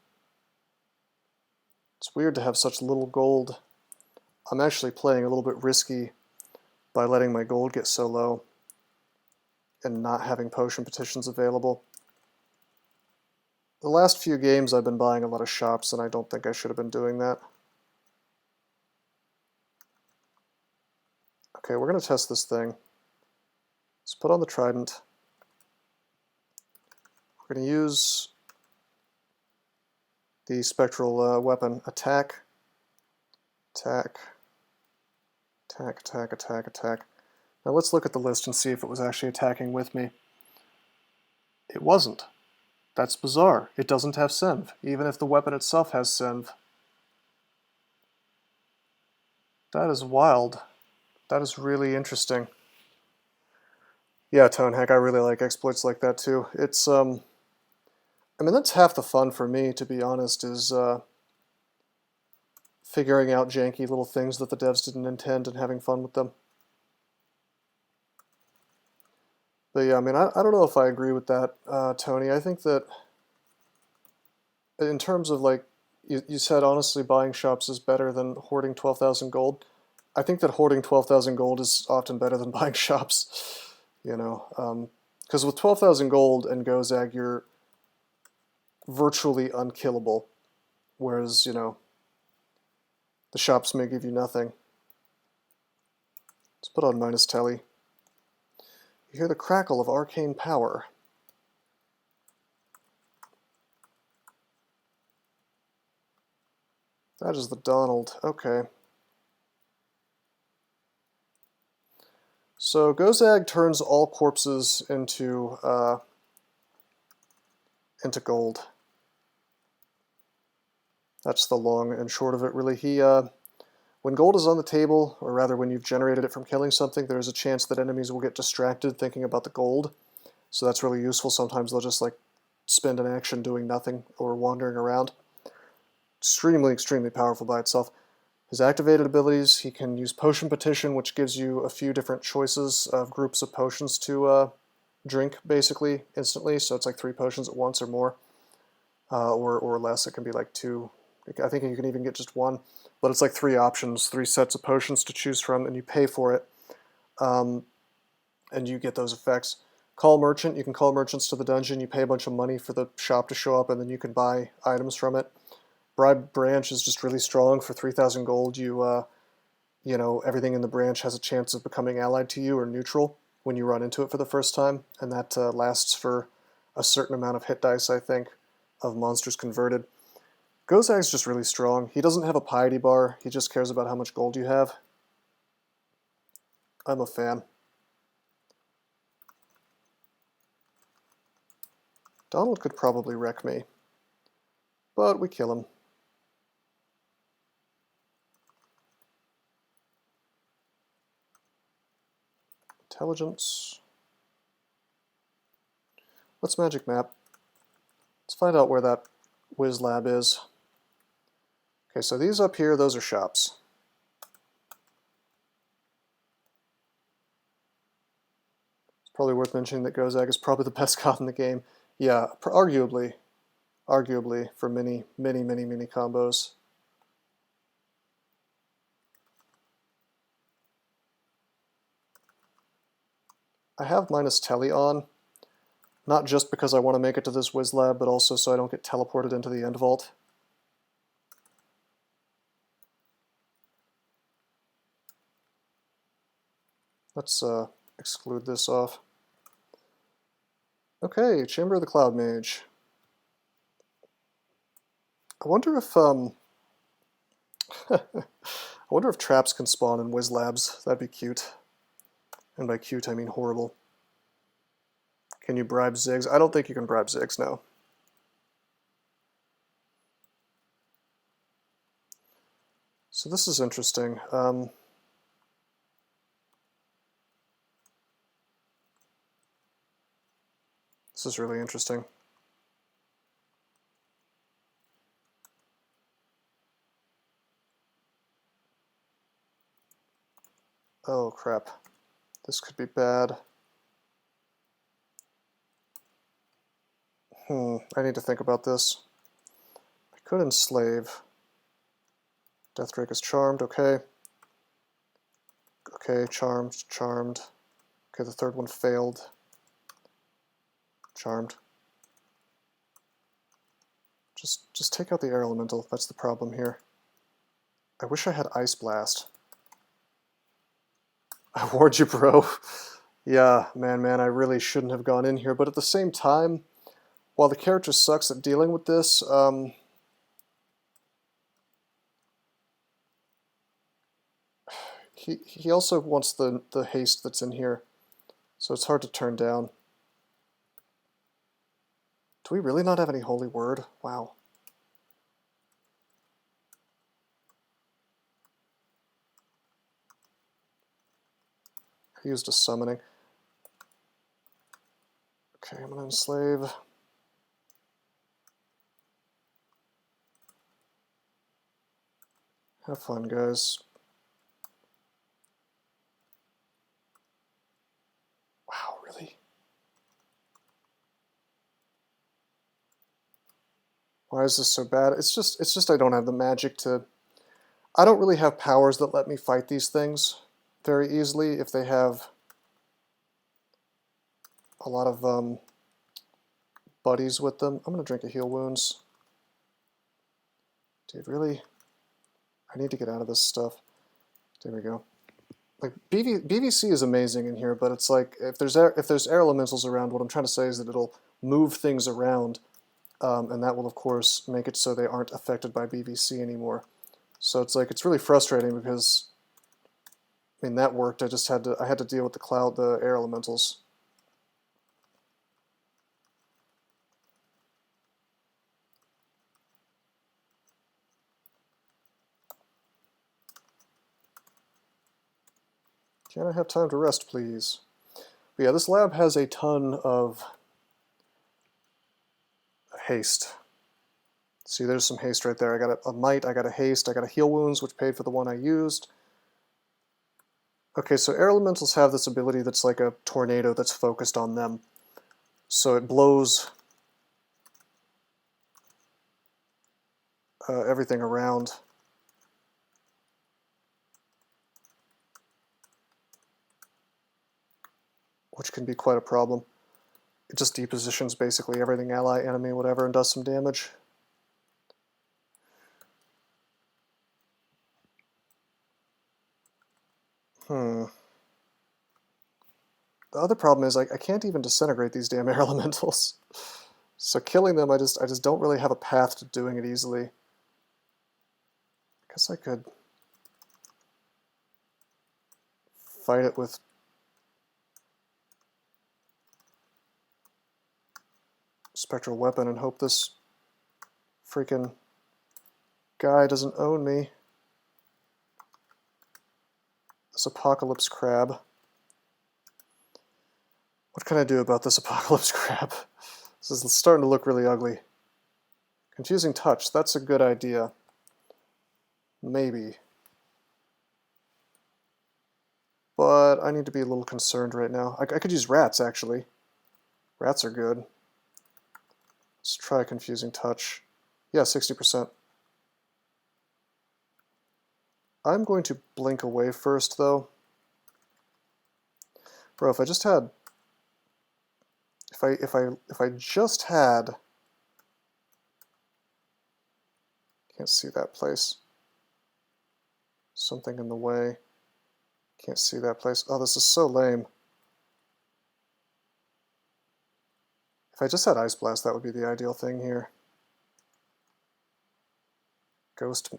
It's weird to have such little gold. I'm actually playing a little bit risky by letting my gold get so low and not having potion petitions available. The last few games I've been buying a lot of shops, and I don't think I should have been doing that. Okay, we're going to test this thing. Let's put on the trident. We're going to use the spectral weapon. Attack, attack, attack, attack, attack, attack. Now let's look at the list and see if it was actually attacking with me. It wasn't. That's bizarre. It doesn't have Senv, even if the weapon itself has Senv. That is wild. That is really interesting. Yeah, Tonehack, I really like exploits like that too. It's, I mean, that's half the fun for me, to be honest, is figuring out janky little things that the devs didn't intend and having fun with them. But yeah, I mean, I don't know if I agree with that, Tony. I think that in terms of, like, you said, honestly, buying shops is better than hoarding 12,000 gold. I think that hoarding 12,000 gold is often better than buying shops, you know. Because with 12,000 gold and Gozag, you're virtually unkillable, whereas, you know, the shops may give you nothing. Let's put on minus telly. You hear the crackle of arcane power. That is the Donald. Okay. So Gozag turns all corpses into gold. That's the long and short of it, really. When gold is on the table, or rather when you've generated it from killing something, there's a chance that enemies will get distracted thinking about the gold. So that's really useful. Sometimes they'll just like spend an action doing nothing or wandering around. Extremely, extremely powerful by itself. His activated abilities, he can use Potion Petition, which gives you a few different choices of groups of potions to drink, basically, instantly. So it's like 3 potions at once or more, or less. It can be like 2. I think you can even get just 1. But it's like 3 options, 3 sets of potions to choose from, and you pay for it, and you get those effects. Call Merchant, you can call merchants to the dungeon, you pay a bunch of money for the shop to show up, and then you can buy items from it. Bribe Branch is just really strong. For 3,000 gold, you know, everything in the branch has a chance of becoming allied to you or neutral when you run into it for the first time, and that lasts for a certain amount of hit dice, I think, of monsters converted. Gozag's just really strong. He doesn't have a piety bar, he just cares about how much gold you have. I'm a fan. Donald could probably wreck me, but we kill him. Intelligence. Let's magic map. Let's find out where that Whiz Lab is. Okay, so these up here, those are shops. It's probably worth mentioning that Gozag is probably the best god in the game. Yeah, arguably for many combos. I have minus telly on, not just because I want to make it to this Whiz Lab, but also so I don't get teleported into the end vault. Let's exclude this off. Okay, Chamber of the Cloud Mage. I wonder if I wonder if traps can spawn in Whiz Labs. That'd be cute. And by cute, I mean horrible. Can you bribe Ziggs? I don't think you can bribe Ziggs, no. So this is interesting. This is really interesting. Oh crap. This could be bad. I need to think about this. I could enslave. Death Drake is charmed, okay. Okay, charmed, charmed. Okay, the third one failed. Charmed. Just take out the air elemental, that's the problem here. I wish I had Ice Blast. I warned you, bro. Yeah, man, I really shouldn't have gone in here, but at the same time, while the character sucks at dealing with this, he also wants the haste that's in here, so it's hard to turn down. Do we really not have any Holy Word? Wow. I used a summoning. Okay, I'm gonna enslave. Have fun, guys. Wow, really? Why is this so bad? It's just I don't have the magic to... I don't really have powers that let me fight these things very easily if they have a lot of buddies with them. I'm gonna drink a heal wounds. Dude, really? I need to get out of this stuff. There we go. Like BVC is amazing in here, but it's like if there's air elementals around, what I'm trying to say is that it'll move things around, and that will of course make it so they aren't affected by BVC anymore. So it's like it's really frustrating because I mean that worked. I had to deal with the air elementals. Can I have time to rest, please? But yeah, this lab has a ton of haste. See, there's some haste right there. I got a might, I got a haste, I got a heal wounds, which paid for the one I used. Okay, so air elementals have this ability that's like a tornado that's focused on them. So it blows everything around. Which can be quite a problem. It just depositions basically everything, ally, enemy, whatever, and does some damage. The other problem is I can't even disintegrate these damn air elementals. So killing them, I just don't really have a path to doing it easily. I guess I could fight it with Spectral Weapon and hope this freaking guy doesn't own me. This Apocalypse Crab. What can I do about this Apocalypse Crab? This is starting to look really ugly. Confusing Touch, that's a good idea. Maybe. But I need to be a little concerned right now. I could use rats, actually. Rats are good. Let's try Confusing Touch. Yeah, 60%. I'm going to blink away first, though. Bro, if I just had... If I just had... Can't see that place. Something in the way. Can't see that place. Oh, this is so lame. If I just had Ice Blast, that would be the ideal thing here. Ghost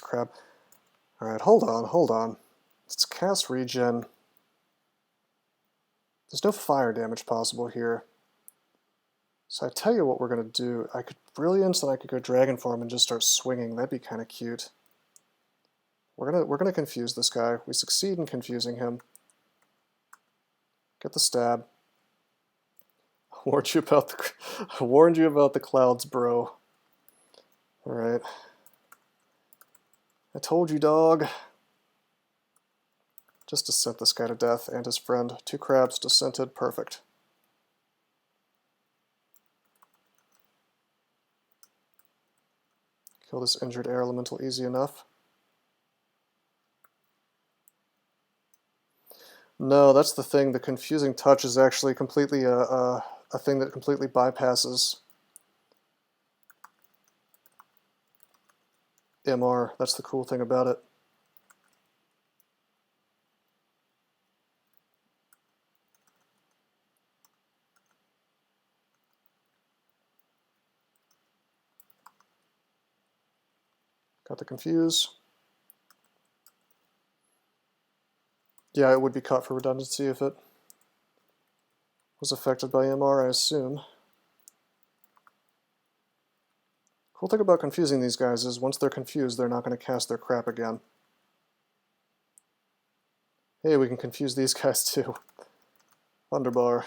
Crab. Alright, hold on. Let's cast Regen. There's no fire damage possible here. So I tell you what we're going to do. I could Brilliance and I could go Dragon Form and just start swinging. That'd be kind of cute. We're gonna confuse this guy. We succeed in confusing him. Get the stab. I warned you about the clouds, bro. Alright. I told you, dog. Just descent this guy to death and his friend. 2 crabs descented. Perfect. Kill this injured air elemental easy enough. No, that's the thing. The confusing touch is actually completely a thing that completely bypasses MR. That's the cool thing about it. Got the confuse. Yeah, it would be cut for redundancy if it was affected by MR, I assume. Cool thing about confusing these guys is once they're confused, they're not going to cast their crap again. Hey, we can confuse these guys too. Underbar.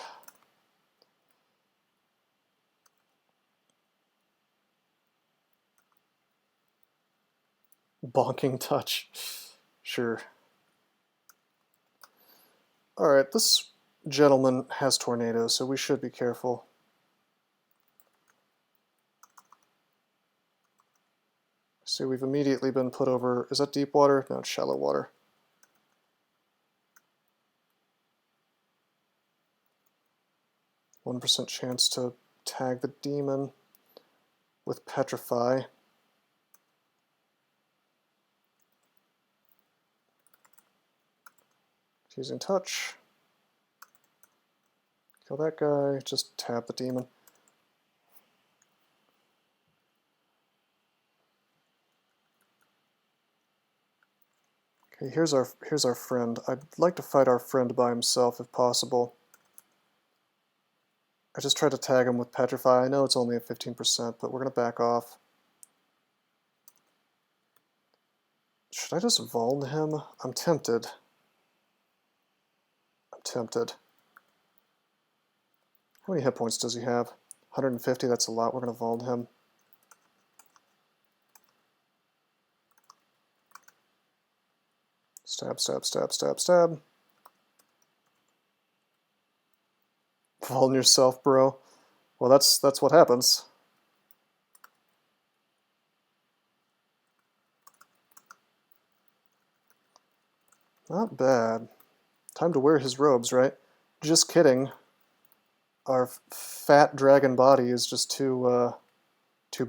Bonking touch. Sure. Alright, this gentleman has tornadoes, so we should be careful. See, we've immediately been put over... Is that deep water? No, it's shallow water. %1 chance to tag the demon with Petrify. Using touch. Kill that guy, just tab the demon. Okay, here's our friend. I'd like to fight our friend by himself if possible. I just tried to tag him with Petrify. I know it's only at 15%, but we're gonna back off. Should I just vuln him? I'm tempted. Tempted. How many hit points does he have? 150, that's a lot. We're going to vuln him. Stab, stab, stab, stab, stab. Vuln yourself, bro. Well, that's what happens. Not bad. Time to wear his robes, right? Just kidding. Our fat dragon body is just too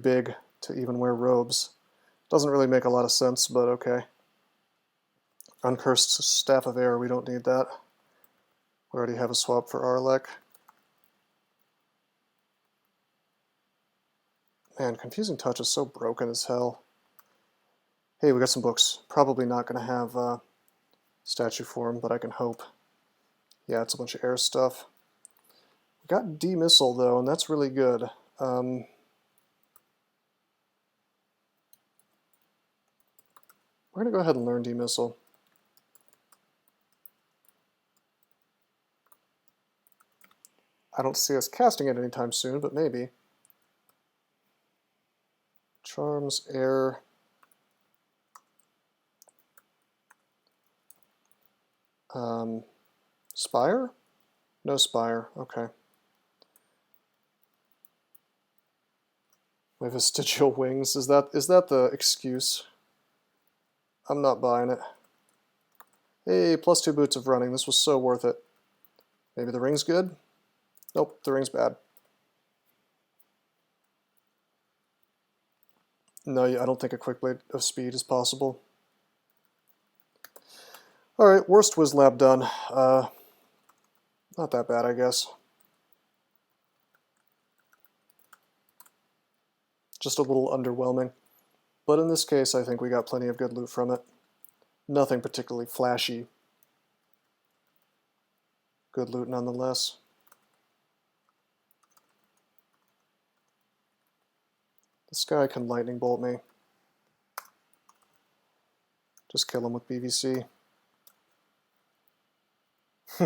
big to even wear robes. Doesn't really make a lot of sense, but okay. Uncursed Staff of Air, we don't need that. We already have a swap for Arlek. Man, Confusing Touch is so broken as hell. Hey, we got some books. Probably not going to have statue form, but I can hope. Yeah, it's a bunch of air stuff. We got D-Missile, though, and that's really good. We're going to go ahead and learn D-Missile. I don't see us casting it anytime soon, but maybe. Charms, air. Spire? No Spire, okay. We have vestigial wings. Is that the excuse? I'm not buying it. Hey, +2 boots of running. This was so worth it. Maybe the ring's good? Nope, the ring's bad. No, I don't think a quick blade of speed is possible. Alright, worst was lab done. Not that bad, I guess. Just a little underwhelming. But in this case, I think we got plenty of good loot from it. Nothing particularly flashy. Good loot nonetheless. This guy can lightning bolt me. Just kill him with BVC.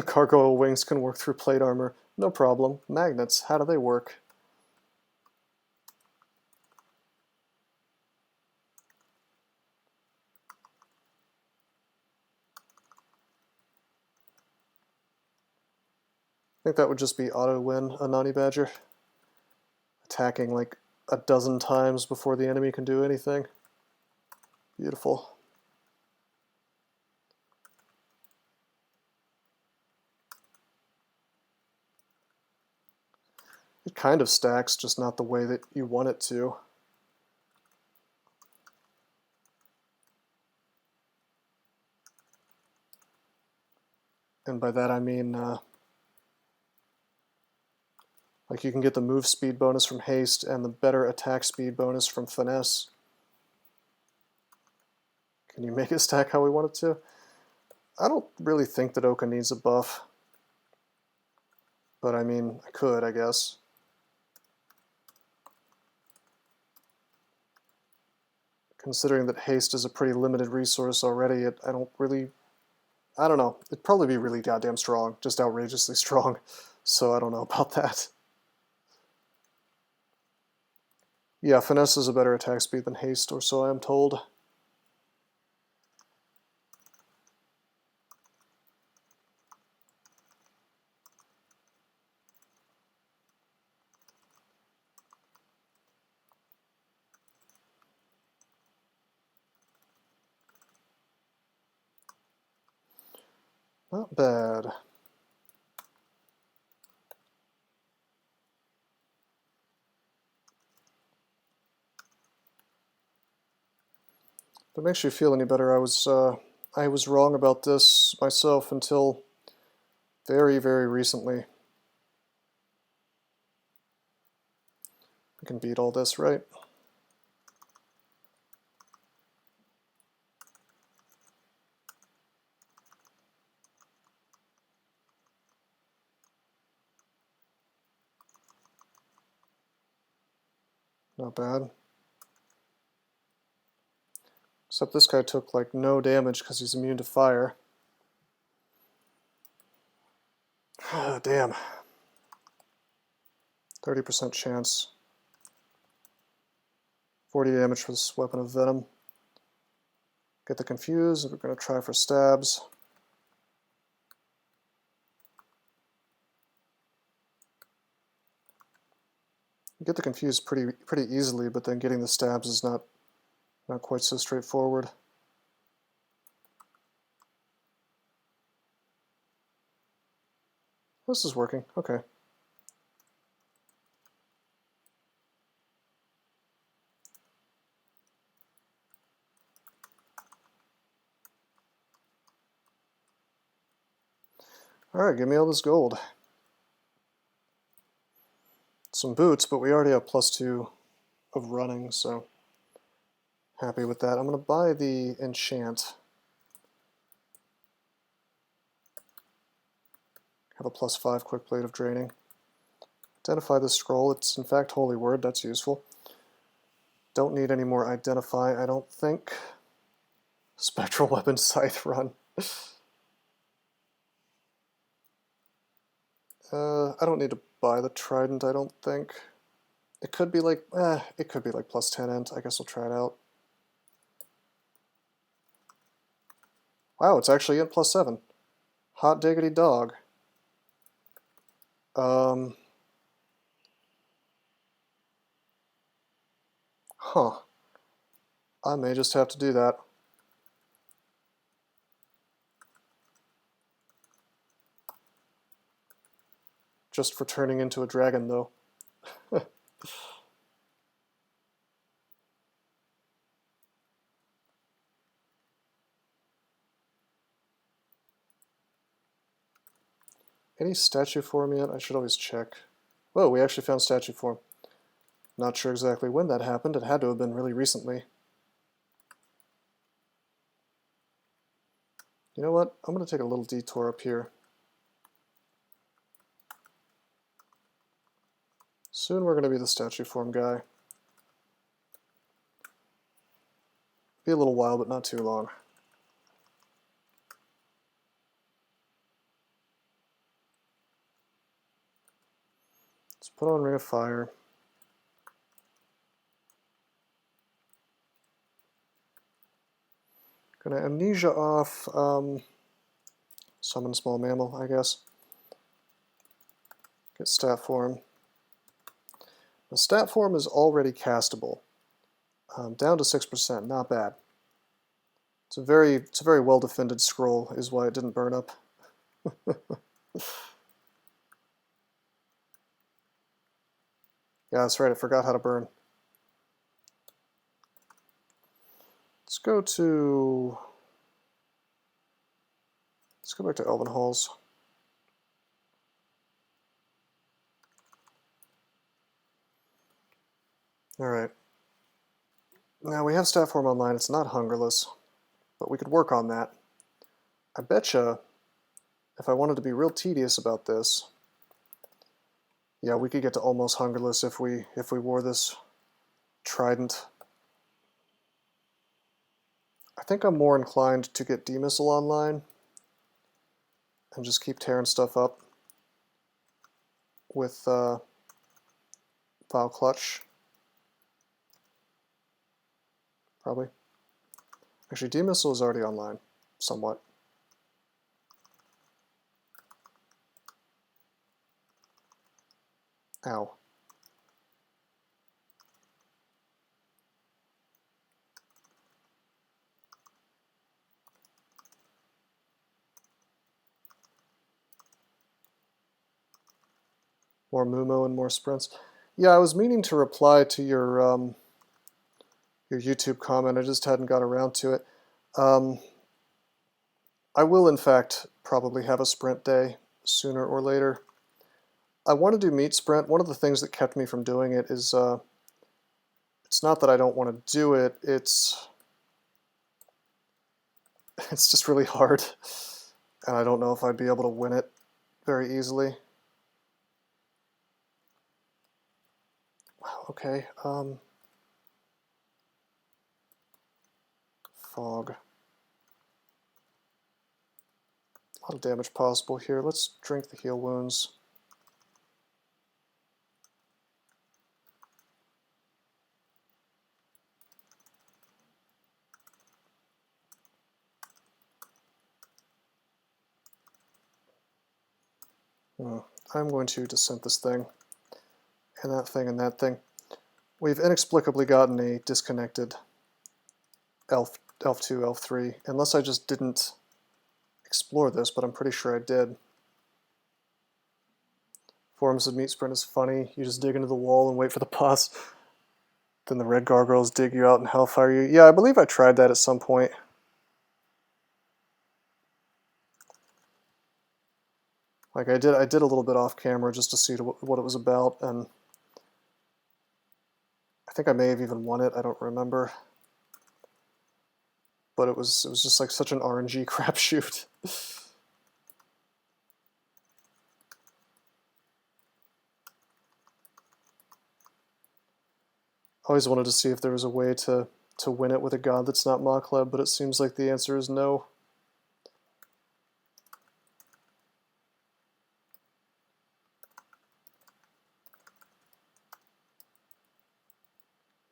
Gargoyle wings can work through plate armor. No problem. Magnets, how do they work? think that would just be auto-win a NaNe Badger. Attacking like a dozen times before the enemy can do anything. Beautiful. It kind of stacks, just not the way that you want it to. And by that I mean, like you can get the move speed bonus from haste and the better attack speed bonus from finesse. Can you make it stack how we want it to? I don't really think that OgNe needs a buff. But I mean, I could, I guess. Considering that haste is a pretty limited resource already, I don't know. It'd probably be really goddamn strong, just outrageously strong. So I don't know about that. Yeah, finesse is a better attack speed than haste, or so I am told. Not bad. If it makes you feel any better, I was wrong about this myself until very, very recently. I can beat all this, right? Not bad. Except this guy took like no damage because he's immune to fire. Damn. 30% chance. 40 damage for this weapon of venom. Get the confused. We're going to try for stabs. You get the confused pretty easily, but then getting the stabs is not quite so straightforward. This is working. Okay. Alright, give me all this gold. Some boots, but we already have +2 of running, so happy with that. I'm going to buy the enchant. Have a +5 quick blade of draining. Identify the scroll. It's in fact holy word. That's useful. Don't need any more identify, I don't think. Spectral weapon scythe run. I don't need to buy the trident, I don't think. It could be like, it could be like +10 int. I guess we'll try it out. Wow, it's actually int +7. Hot diggity dog. Huh. I may just have to do that. Just for turning into a dragon, though. Any statue form yet? I should always check. Whoa, we actually found statue form. Not sure exactly when that happened. It had to have been really recently. You know what? I'm going to take a little detour up here. Soon we're going to be the statue form guy. Be a little while, but not too long. Let's put on Ring of Fire. Gonna amnesia off, summon small mammal, I guess. Get stat form. The stat form is already castable. Down to 6%, not bad. It's a very well defended scroll, is why it didn't burn up. Yeah, that's right, I forgot how to burn. Let's go back to Elven Halls. Alright. Now we have stat form online, it's not hungerless, but we could work on that. I betcha if I wanted to be real tedious about this, yeah, we could get to almost hungerless if we wore this trident. I think I'm more inclined to get demissile online and just keep tearing stuff up with Vile Clutch. Probably. Actually, demissile is already online, somewhat. Ow. More Mumo and more sprints. Yeah, I was meaning to reply to your YouTube comment. I just hadn't got around to it. I will, in fact, probably have a sprint day sooner or later. I want to do meat sprint. One of the things that kept me from doing it is it's not that I don't want to do it. It's just really hard, and I don't know if I'd be able to win it very easily. Wow. Okay. Fog. A lot of damage possible here. Let's drink the heal wounds. I'm going to descent this thing, and that thing, and that thing. We've inexplicably gotten a disconnected Elf 2, Elf 3, unless I just didn't explore this, but I'm pretty sure I did. Forms of meat sprint is funny. You just dig into the wall and wait for the boss. Then the red gargoyles dig you out and hellfire you. Yeah, I believe I tried that at some point. Like I did a little bit off camera just to see what it was about, and I think I may have even won it. I don't remember, but it was just like such an RNG crapshoot. Always wanted to see if there was a way to win it with a god that's not Mokleb, but it seems like the answer is no.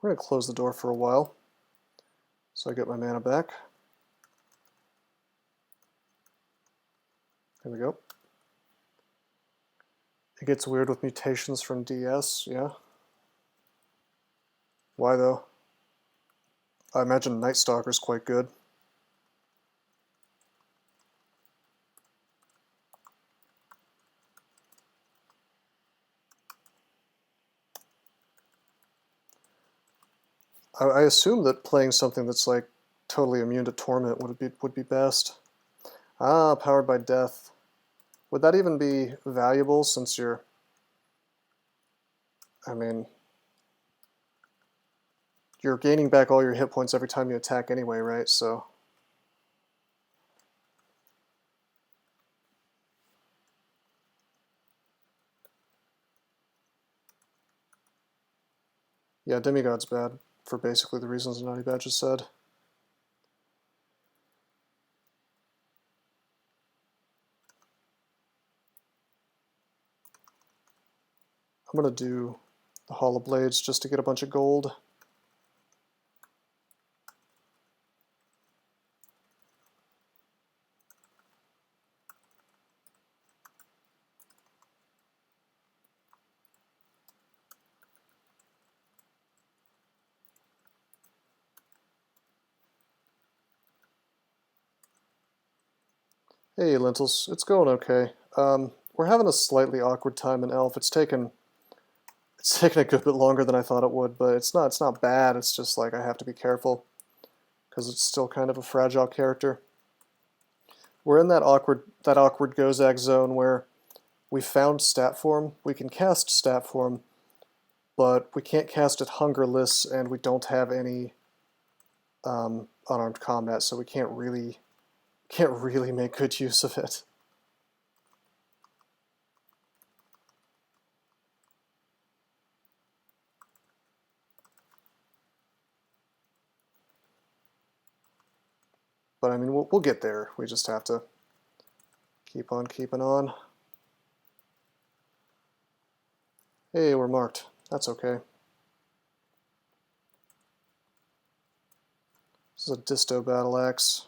We're going to close the door for a while, so I get my mana back. There we go. It gets weird with mutations from DS, yeah. Why though? I imagine Night Stalker's quite good. I assume that playing something that's like totally immune to torment would be best. Ah, powered by death. Would that even be valuable since you're... I mean... You're gaining back all your hit points every time you attack anyway, right? So... Yeah, Demigod's bad for basically the reasons NaNe just said. I'm going to do the Hall of Blades just to get a bunch of gold. Hey Lentils, it's going okay. We're having a slightly awkward time in Elf. It's taken a good bit longer than I thought it would, but it's not bad. It's just like I have to be careful because it's still kind of a fragile character. We're in that awkward Gozag zone where we found stat form. We can cast stat form, but we can't cast it hungerless, and we don't have any unarmed combat, so we can't really make good use of it. But I mean, we'll get there. We just have to keep on keeping on. Hey, we're marked. That's okay. This is a disto battle axe.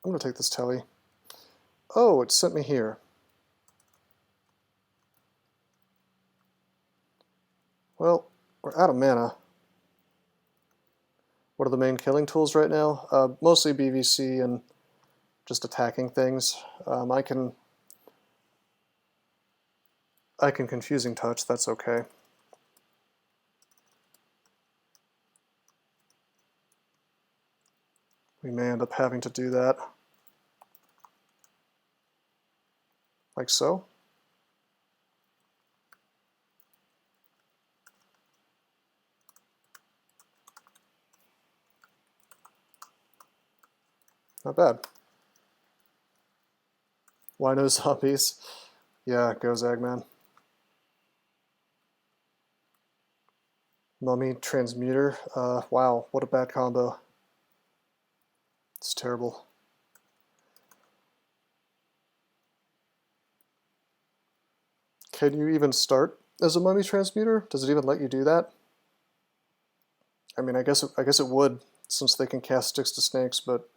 I'm going to take this telly. Oh, it sent me here. Well, we're out of mana. What are the main killing tools right now? Mostly BVC and just attacking things. I can confusing touch, that's okay. We may end up having to do that. Like so. Not bad. Why no zombies? Yeah, Gozag, man. Mummy Transmuter. Wow, what a bad combo. It's terrible. Can you even start as a Mummy Transmuter? Does it even let you do that? I mean, I guess it would, since they can cast Sticks to Snakes, but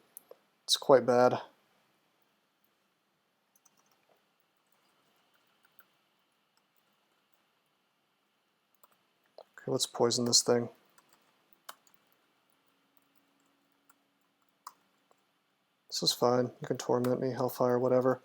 it's quite bad. Okay, let's poison this thing. This is fine. You can torment me, Hellfire, whatever.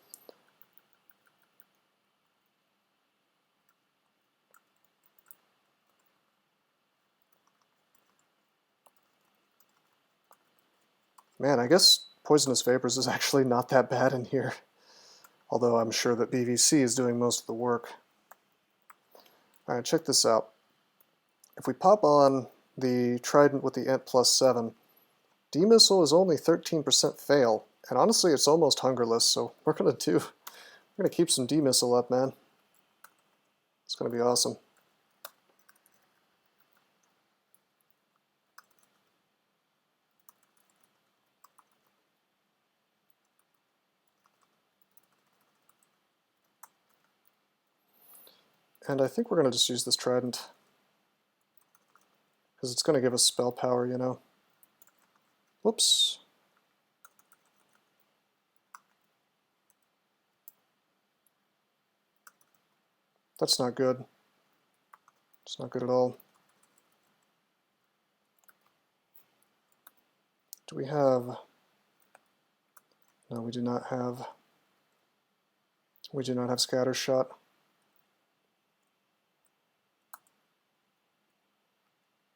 Man, I guess Poisonous Vapors is actually not that bad in here. Although I'm sure that BVC is doing most of the work. Alright, check this out. If we pop on the Trident with the Ent +7, D-Missile is only 13% fail, and honestly it's almost hungerless, so we're gonna keep some D-Missile up, man. It's gonna be awesome. And I think we're gonna just use this Trident, because it's gonna give us spell power, you know. Whoops. That's not good. It's not good at all. Do we have... No, we do not have... We do not have Scatter Shot.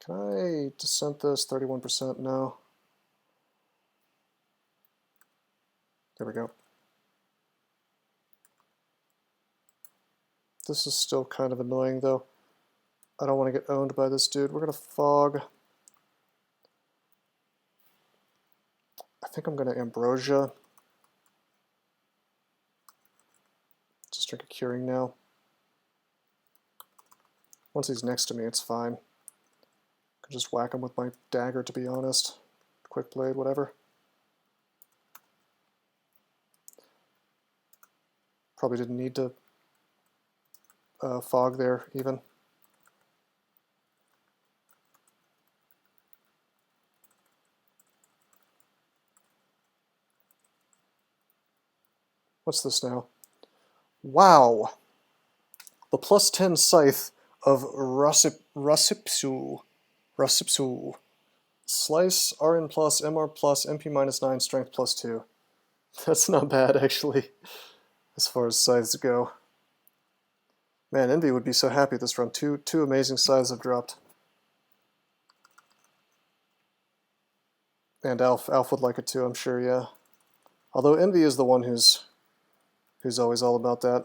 Can I descent this 31%? No. There we go. This is still kind of annoying though. I don't want to get owned by this dude. We're going to fog. I think I'm going to Ambrosia. Just drink a Curing now. Once he's next to me, it's fine. I can just whack him with my dagger, to be honest. Quick Blade, whatever. Probably didn't need to fog there, even. What's this now? Wow! The +10 Scythe of Rasipsu. Slice Rn plus, Mr plus, MP minus 9, strength plus 2. That's not bad, actually, as far as scythes go. Man, Envy would be so happy this run. Two amazing scythes have dropped. And Alf would like it too, I'm sure, yeah. Although Envy is the one who's always all about that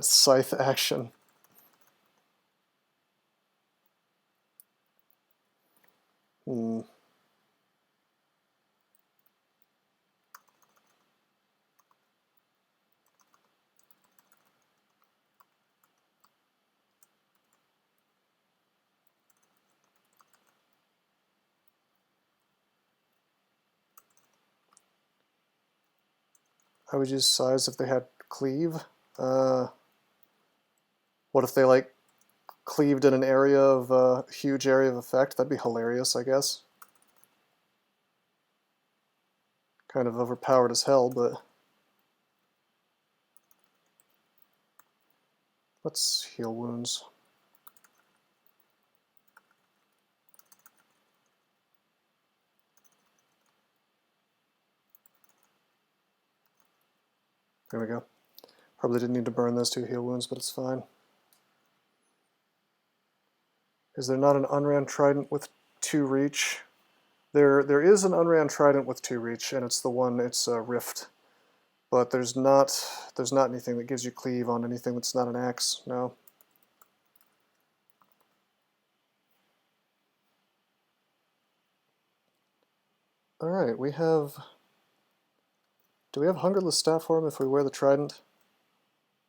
scythe action. I would use size if they had cleave. What if they like cleaved in an area of huge area of effect? That'd be hilarious, I guess. Kind of overpowered as hell, but let's heal wounds. There we go. Probably didn't need to burn those 2 heal wounds, but it's fine. Is there not an unran trident with 2 reach? There is an unran trident with 2 reach, and it's the one, it's Rift. But there's not anything that gives you cleave on anything that's not an axe, no. Alright, we have... Do we have Hungerless Staff form if we wear the trident?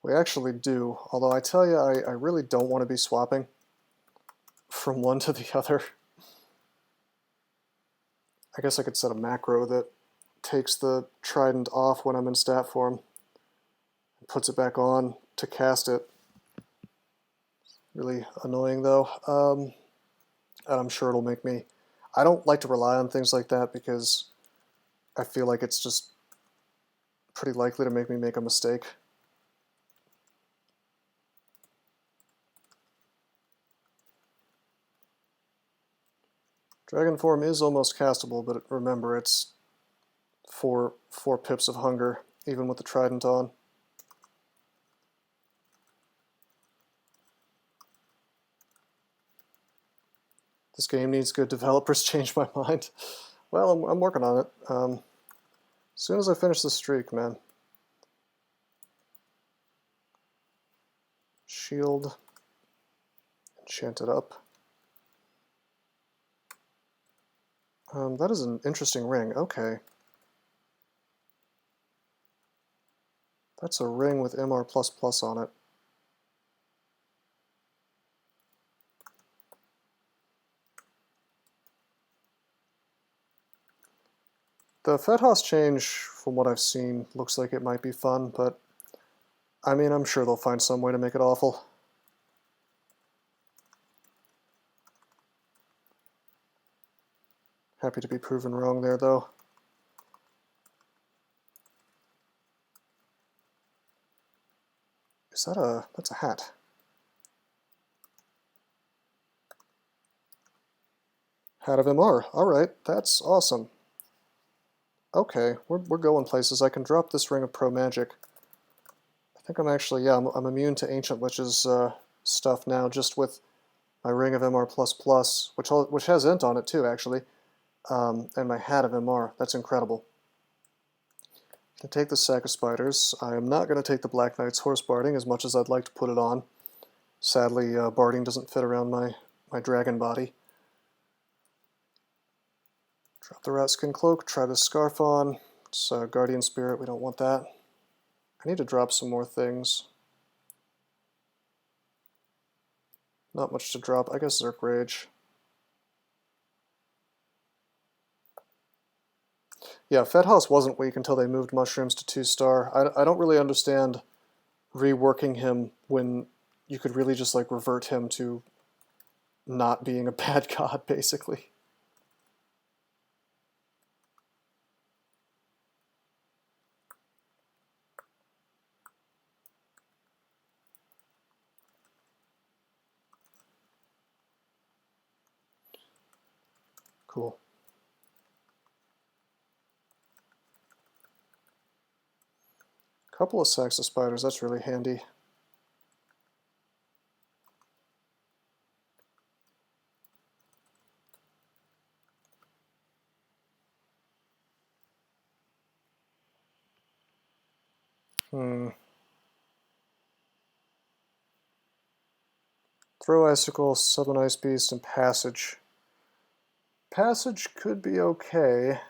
We actually do, although I tell you, I really don't want to be swapping from one to the other. I guess I could set a macro that takes the trident off when I'm in stat form and puts it back on to cast it. Really annoying though, and I'm sure it'll make me... I don't like to rely on things like that because I feel like it's just pretty likely to make me make a mistake. Dragon form is almost castable, but remember it's 4 pips of hunger, even with the trident on. This game needs good developers. Change my mind. Well, I'm working on it. As soon as I finish this streak, man. Shield. Enchant it up. That is an interesting ring. Okay. That's a ring with Mr++ on it. The FedHos change, from what I've seen, looks like it might be fun, but I mean, I'm sure they'll find some way to make it awful. Happy to be proven wrong there, though. Is that that's a hat. Hat of MR. Alright, that's awesome. Okay, we're going places. I can drop this Ring of Pro Magic. I think I'm actually, yeah, I'm immune to Ancient Lich's stuff now, just with my Ring of MR++, which has Int on it too, actually, and my Hat of MR. That's incredible. I can take the Sack of Spiders. I am not going to take the Black Knight's Horse Barding, as much as I'd like to put it on. Sadly, Barding doesn't fit around my dragon body. Drop the Rat Skin Cloak, try the Scarf on. It's Guardian Spirit, we don't want that. I need to drop some more things. Not much to drop, I guess Zerk Rage. Yeah, FedHos wasn't weak until they moved Mushrooms to 2-star. I don't really understand reworking him when you could really just like revert him to not being a bad god, basically. Cool. Couple of sacks of spiders, that's really handy. Throw Icicle, Summon Ice Beast, and Passage. Passage could be okay.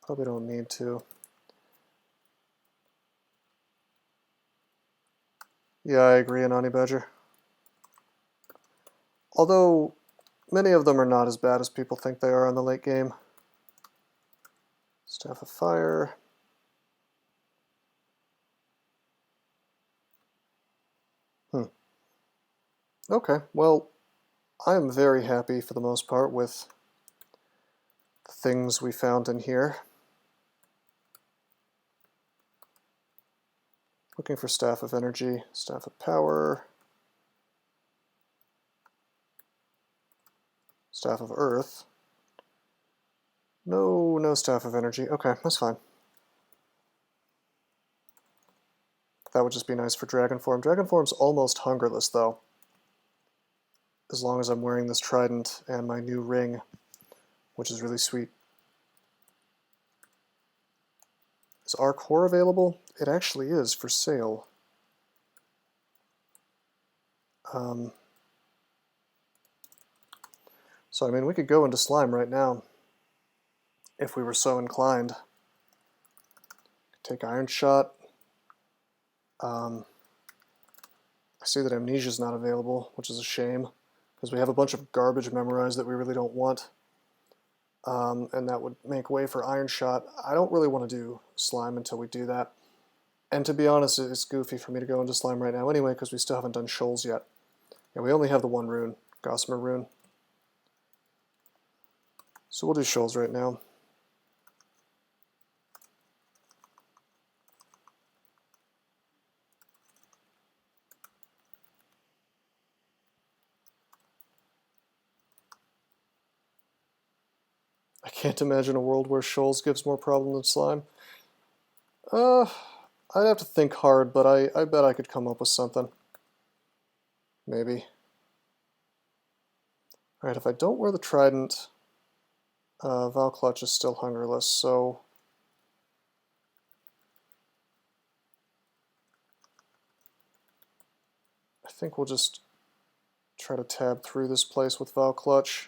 Probably don't need to. Yeah, I agree, NaNe Badger. Although, many of them are not as bad as people think they are in the late game. Staff of Fire. Okay, well, I am very happy for the most part with the things we found in here. Looking for Staff of Energy, Staff of Power, Staff of Earth. No Staff of Energy. Okay, that's fine. That would just be nice for Dragon Form. Dragon Form's almost hungerless, though. As long as I'm wearing this trident and my new ring, which is really sweet. Is our core available? It actually is for sale. So I mean, we could go into slime right now if we were so inclined. Take Iron Shot. I see that Amnesia's not available, which is a shame, because we have a bunch of garbage memorized that we really don't want. And that would make way for Iron Shot. I don't really want to do slime until we do that. And to be honest, it's goofy for me to go into slime right now anyway, because we still haven't done shoals yet. And we only have the one rune, Gossamer rune. So we'll do shoals right now. I can't imagine a world where shoals gives more problem than slime. I'd have to think hard, but I bet I could come up with something. Maybe. Alright, if I don't wear the trident, Valclutch is still hungerless, so I think we'll just try to tab through this place with Valclutch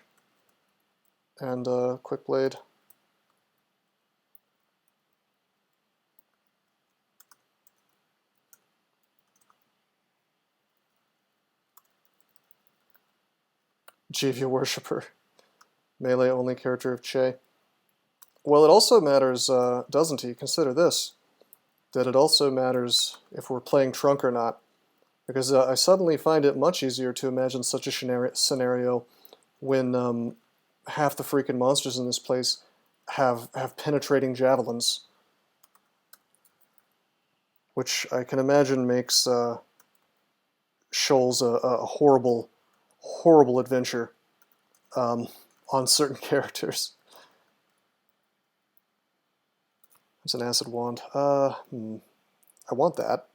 and Quick Blade. Jivia Worshipper. Melee only character of Che. Well, it also matters, doesn't he? Consider this. That it also matters if we're playing Trunk or not. Because I suddenly find it much easier to imagine such a scenario when half the freaking monsters in this place have penetrating javelins. Which I can imagine makes shoals a horrible, horrible adventure on certain characters. It's an acid wand. I want that.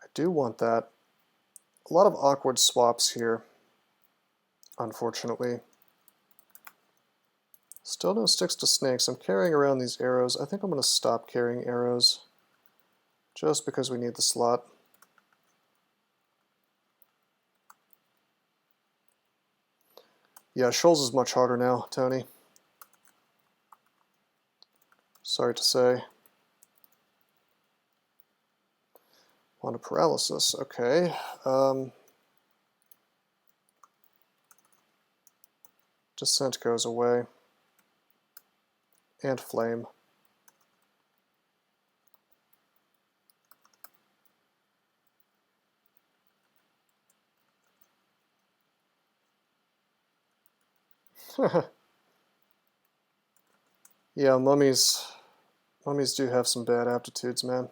I do want that. A lot of awkward swaps here, unfortunately. Still no sticks to snakes. I'm carrying around these arrows. I think I'm going to stop carrying arrows just because we need the slot. Yeah, shoals is much harder now, Tony. Sorry to say. Wand of Paralysis, okay. Descent goes away. And Flame. Yeah, mummies do have some bad aptitudes, man.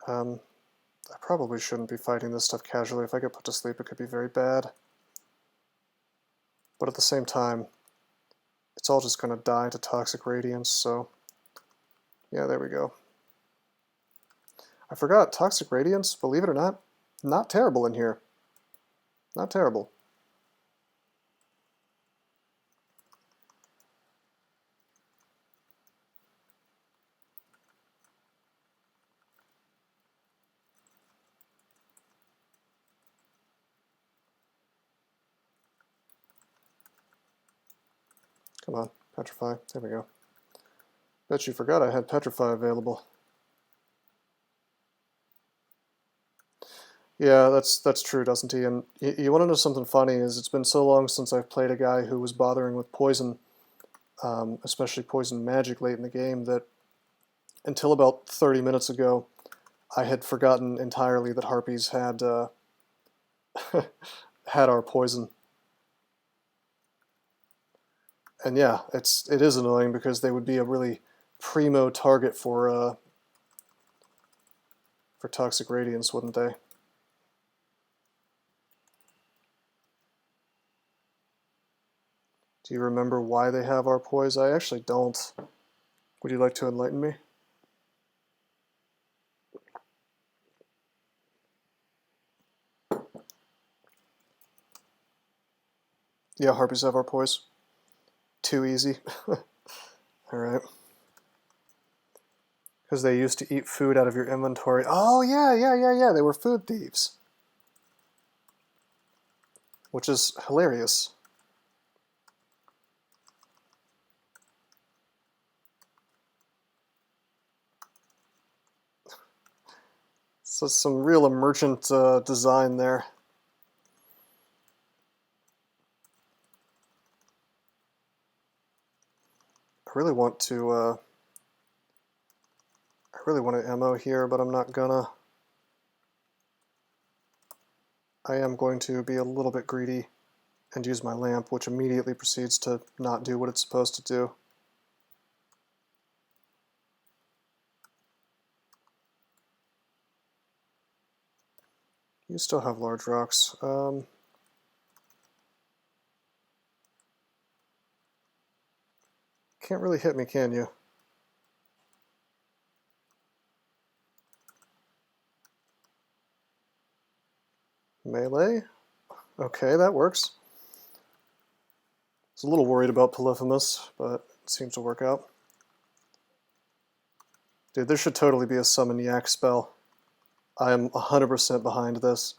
I probably shouldn't be fighting this stuff casually. If I get put to sleep, it could be very bad. But at the same time, it's all just going to die to toxic radiance, so yeah, there we go. I forgot, toxic radiance, believe it or not terrible in here. Not terrible. Come on, petrify. There we go. Bet you forgot I had petrify available. Yeah, that's true, doesn't he? And you want to know something funny is it's been so long since I've played a guy who was bothering with poison, especially poison magic late in the game, that until about 30 minutes ago, I had forgotten entirely that harpies had had our poison. And yeah, it is annoying because they would be a really primo target for toxic radiance, wouldn't they? Do you remember why they have our poise? I actually don't. Would you like to enlighten me? Yeah, harpies have our poise. Too easy. Alright. Because they used to eat food out of your inventory. Oh, yeah. They were food thieves. Which is hilarious. So some real emergent design there. I really want to ammo here, but I'm not gonna. I am going to be a little bit greedy and use my lamp, which immediately proceeds to not do what it's supposed to do. You still have large rocks. Can't really hit me, can you? Melee? Okay, that works. I was a little worried about Polyphemus, but it seems to work out. Dude, there should totally be a summon MiAK spell. I am 100% behind this.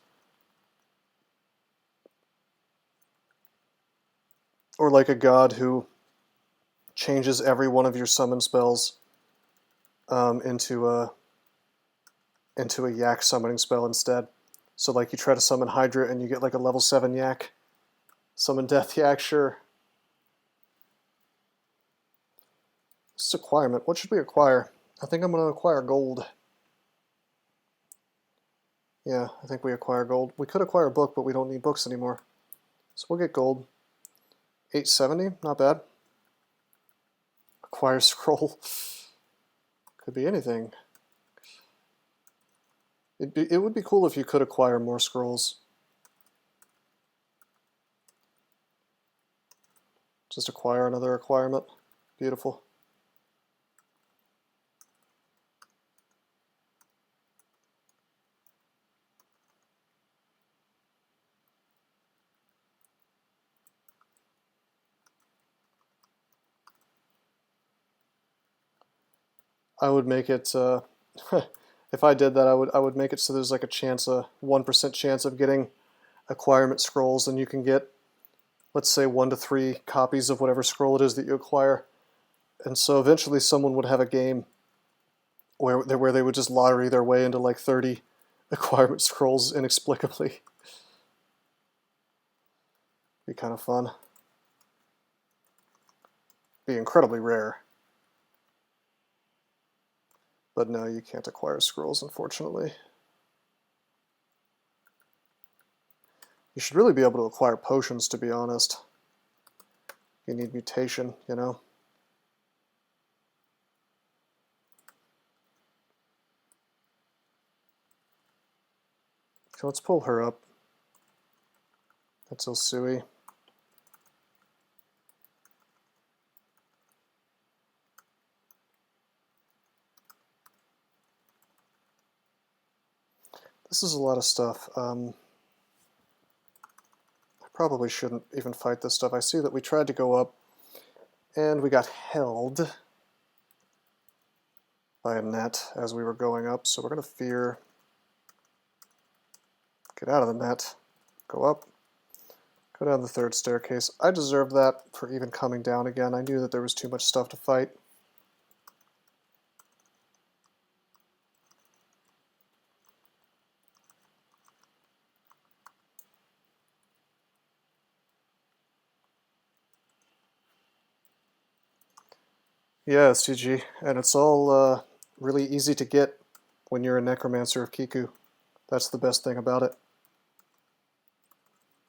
Or like a god who changes every one of your summon spells into a YAK summoning spell instead. So like you try to summon Hydra and you get like a level 7 YAK. Summon Death YAK, sure. This is acquirement. What should we acquire? I think I'm going to acquire gold. Yeah, I think we acquire gold. We could acquire a book, but we don't need books anymore. So we'll get gold. 870, not bad. Acquire scroll. Could be anything. It would be cool if you could acquire more scrolls. Just acquire another acquirement. Beautiful. I would make it, if I did that, I would make it so there's like a chance, a 1% chance of getting acquirement scrolls, and you can get, let's say, 1 to 3 copies of whatever scroll it is that you acquire. And so eventually someone would have a game where they would just lottery their way into like 30 acquirement scrolls inexplicably. Be kind of fun. Be incredibly rare. But no, you can't acquire scrolls, unfortunately. You should really be able to acquire potions, to be honest. You need mutation, you know? let's pull her up. That's SpIE. This is a lot of stuff. I probably shouldn't even fight this stuff. I see that we tried to go up and we got held by a net as we were going up, so we're going to fear. Get out of the net, go up, go down the third staircase. I deserved that for even coming down again. I knew that there was too much stuff to fight. Yeah, it's TeCj, and it's all really easy to get when you're a necromancer of Kiku. That's the best thing about it.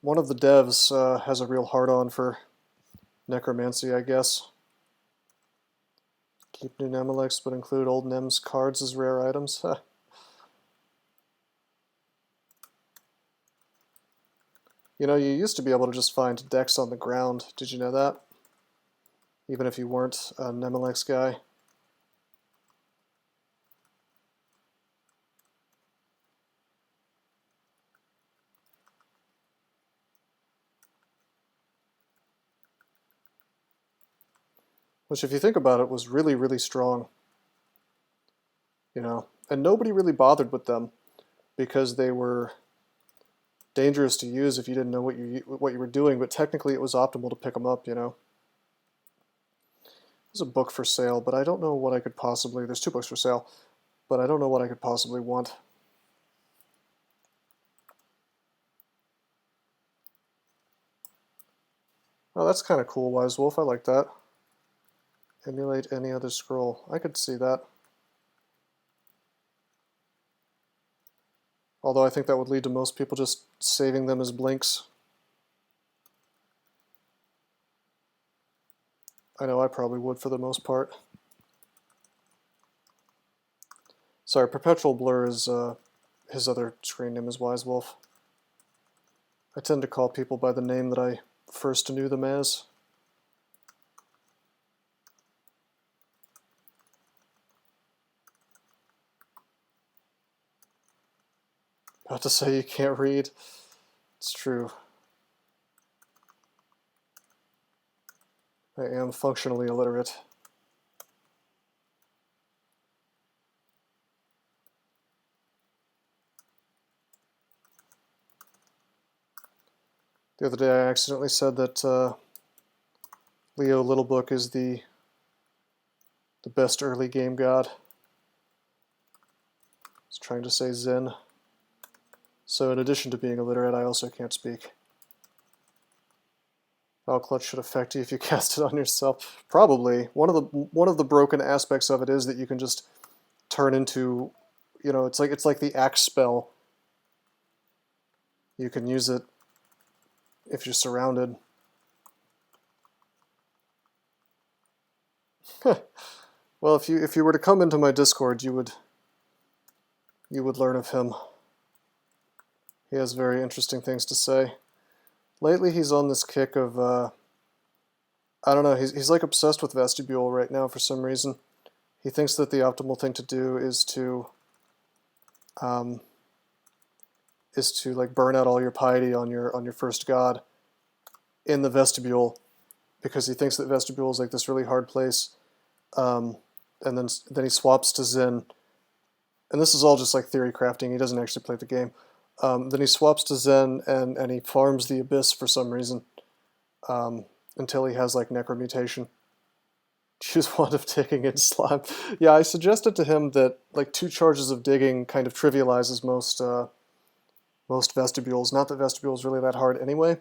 One of the devs has a real hard-on for necromancy, I guess. Keep new Nemelecks, but include old Nem's cards as rare items. You know, you used to be able to just find decks on the ground. Did you know that? Even if you weren't a Nemelecks guy. Which, if you think about it, was really, really strong. You know, and nobody really bothered with them because they were dangerous to use if you didn't know what you were doing. But technically, it was optimal to pick them up. You know, there's a book for sale, but I don't know what I could possibly. There's 2 books for sale, but I don't know what I could possibly want. Oh, that's kind of cool, Wise Wolf. I like that. Emulate any other scroll. I could see that. Although I think that would lead to most people just saving them as blinks. I know I probably would for the most part. Sorry, Perpetual Blur is his other screen name is Wise Wolf. I tend to call people by the name that I first knew them as. About to say you can't read. It's true. I am functionally illiterate. The other day I accidentally said that Leo Littlebook is the best early game god. I was trying to say Zen. So in addition to being illiterate, I also can't speak. Clutch should affect you if you cast it on yourself. Probably. One of the broken aspects of it is that you can just turn into, you know, it's like the axe spell. You can use it if you're surrounded. Well, if you were to come into my Discord, you would learn of him. He has very interesting things to say. Lately, he's on this kick of, I don't know, he's like obsessed with Vestibule right now for some reason. He thinks that the optimal thing to do is to like burn out all your piety on your first god in the Vestibule, because he thinks that Vestibule is like this really hard place, and then he swaps to Zen, and this is all just like theory crafting. He doesn't actually play the game. Then he swaps to Zen and he farms the Abyss for some reason until he has like Necromutation. Choose one of digging and slime. Yeah, I suggested to him that like 2 charges of digging kind of trivializes most vestibules. Not that vestibule is really that hard anyway.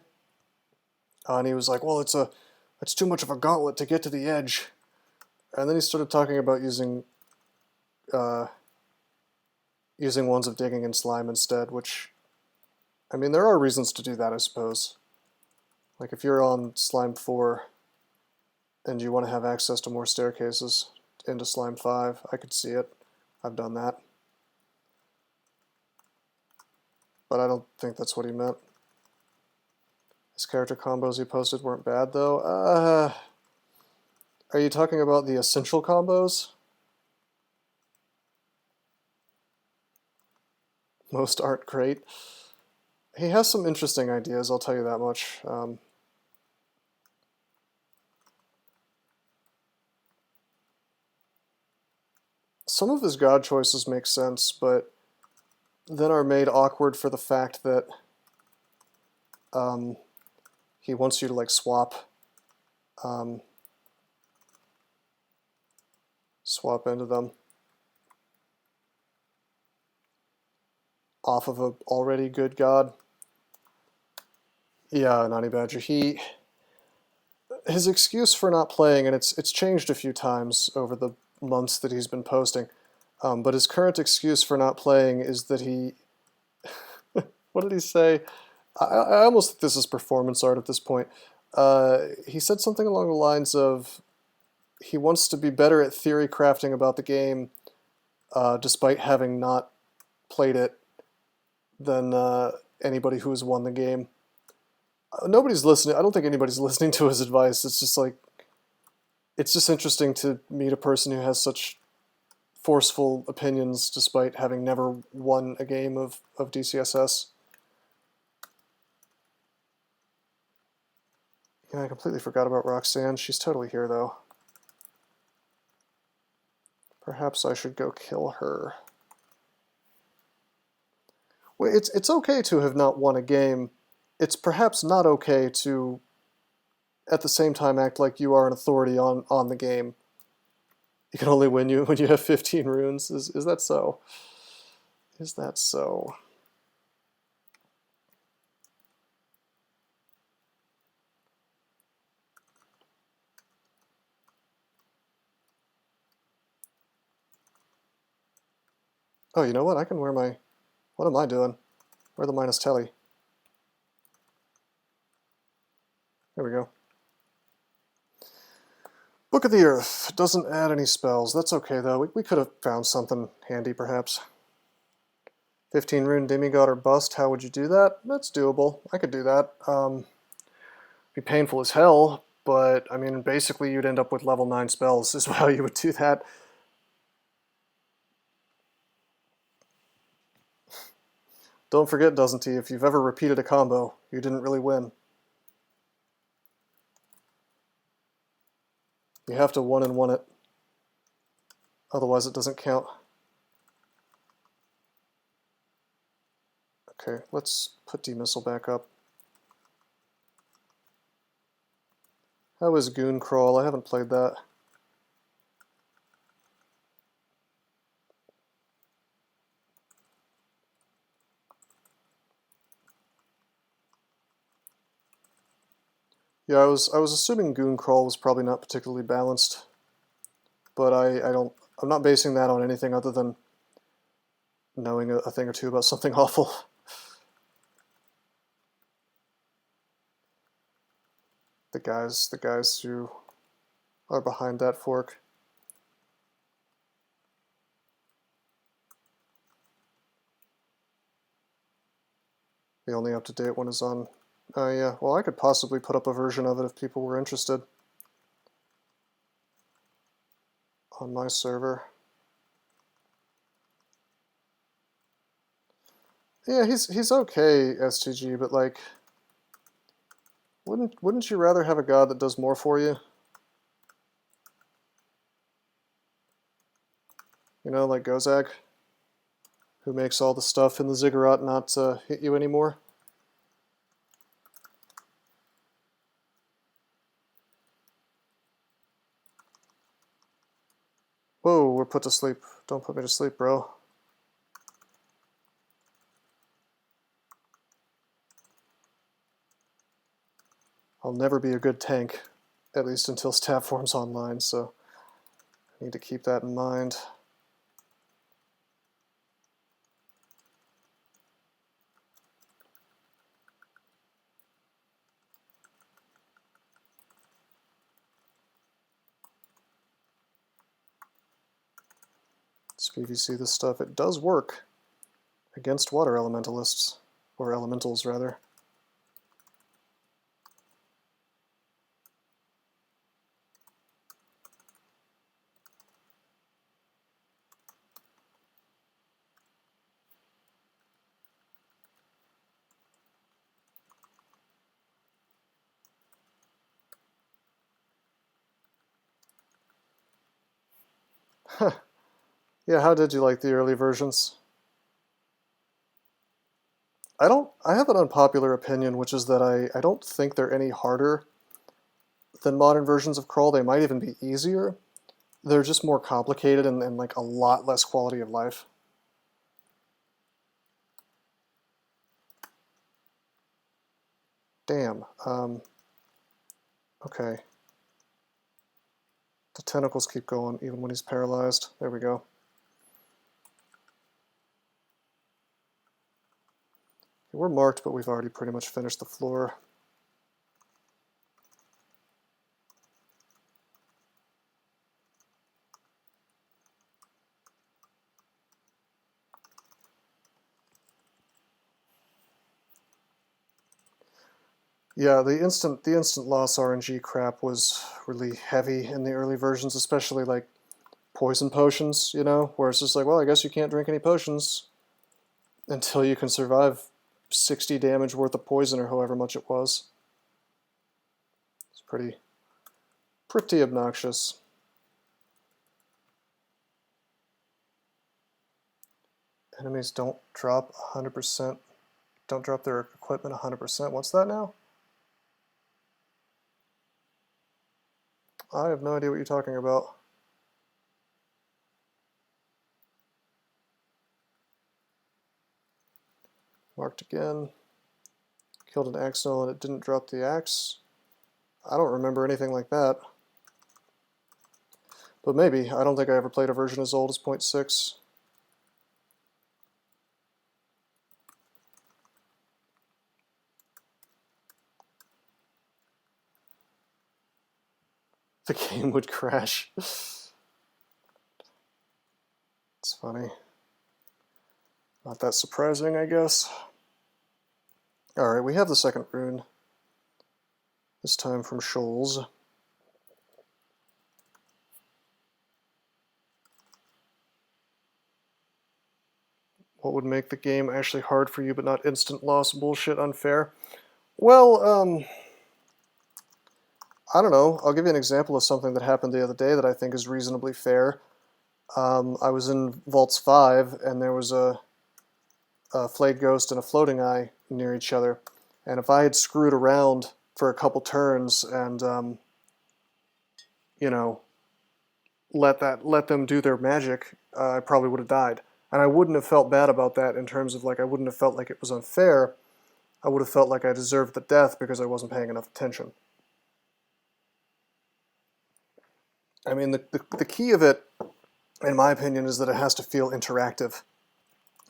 And he was like, well, it's too much of a gauntlet to get to the edge. And then he started talking about using Wands of Digging and Slime instead, which, I mean, there are reasons to do that, I suppose. Like if you're on Slime 4 and you want to have access to more staircases into Slime 5, I could see it. I've done that. but I don't think that's what he meant. His character combos he posted weren't bad, though. Are you talking about the essential combos? Most aren't great. He has some interesting ideas, I'll tell you that much. Some of his god choices make sense, but then are made awkward for the fact that he wants you to like swap into them off of a already good god. Yeah, NaNe Badger. His excuse for not playing, and it's changed a few times over the months that he's been posting, but his current excuse for not playing is that he... what did he say? I almost think this is performance art at this point. He said something along the lines of he wants to be better at theory crafting about the game despite having not played it than anybody who has won the game. Nobody's listening. I don't think anybody's listening to his advice. It's just like, it's just interesting to meet a person who has such forceful opinions despite having never won a game of DCSS. Yeah, I completely forgot about Roxanne. She's totally here, though. Perhaps I should go kill her. Well, it's okay to have not won a game. It's perhaps not okay to, at the same time, act like you are an authority on the game. You can only win when you have 15 runes. Is that so? Is that so? Oh, you know what? I can wear my... What am I doing? Wear the minus telly. There we go. Book of the Earth. Doesn't add any spells. That's okay, though. We could have found something handy, perhaps. 15 rune demigod or bust. How would you do that? That's doable. I could do that. Be painful as hell, but, I mean, basically you'd end up with level 9 spells is how you would do that. Don't forget, doesn't he, if you've ever repeated a combo, you didn't really win. You have to 1-in-1 it. Otherwise it doesn't count. Okay, let's put D-Missile back up. How is Goon Crawl? I haven't played that. Yeah, I was assuming Goon Crawl was probably not particularly balanced, but I'm not basing that on anything other than knowing a thing or two about something awful. The guys who are behind that fork. The only up-to-date one is on... yeah, well, I could possibly put up a version of it if people were interested. On my server. Yeah, he's okay, STG, but like... Wouldn't you rather have a god that does more for you? You know, like Gozag, who makes all the stuff in the ziggurat not hit you anymore? Whoa, we're put to sleep. Don't put me to sleep, bro. I'll never be a good tank, at least until Stab Form's online, so I need to keep that in mind. Let's PVC this stuff. It does work against water elementalists. or elementals rather. Yeah, how did you like the early versions? I have an unpopular opinion, which is that I don't think they're any harder than modern versions of curl. They might even be easier. They're just more complicated and like a lot less quality of life. Damn. Okay. The tentacles keep going even when he's paralyzed. There we go. We're marked, but we've already pretty much finished the floor. Yeah, the instant loss RNG crap was really heavy in the early versions, especially like poison potions, you know, where it's just like, well, I guess you can't drink any potions until you can survive 60 damage worth of poison or however much it was. It's pretty obnoxious. Enemies don't drop 100%, don't drop their equipment 100%. What's that now? I have no idea what you're talking about. Marked again. Killed an axle and it didn't drop the axe. I don't remember anything like that. But maybe. I don't think I ever played a version as old as 0.6. The game would crash. It's funny. Not that surprising, I guess. Alright, we have the second rune. This time from Shoals. What would make the game actually hard for you but not instant loss bullshit unfair? Well, I don't know. I'll give you an example of something that happened the other day that I think is reasonably fair. I was in Vaults 5 and there was a Flayed Ghost and a Floating Eye near each other. And if I had screwed around for a couple turns and, you know, let them do their magic, I probably would have died. And I wouldn't have felt bad about that in terms of, like, I wouldn't have felt like it was unfair. I would have felt like I deserved the death because I wasn't paying enough attention. I mean, the key of it, in my opinion, is that it has to feel interactive.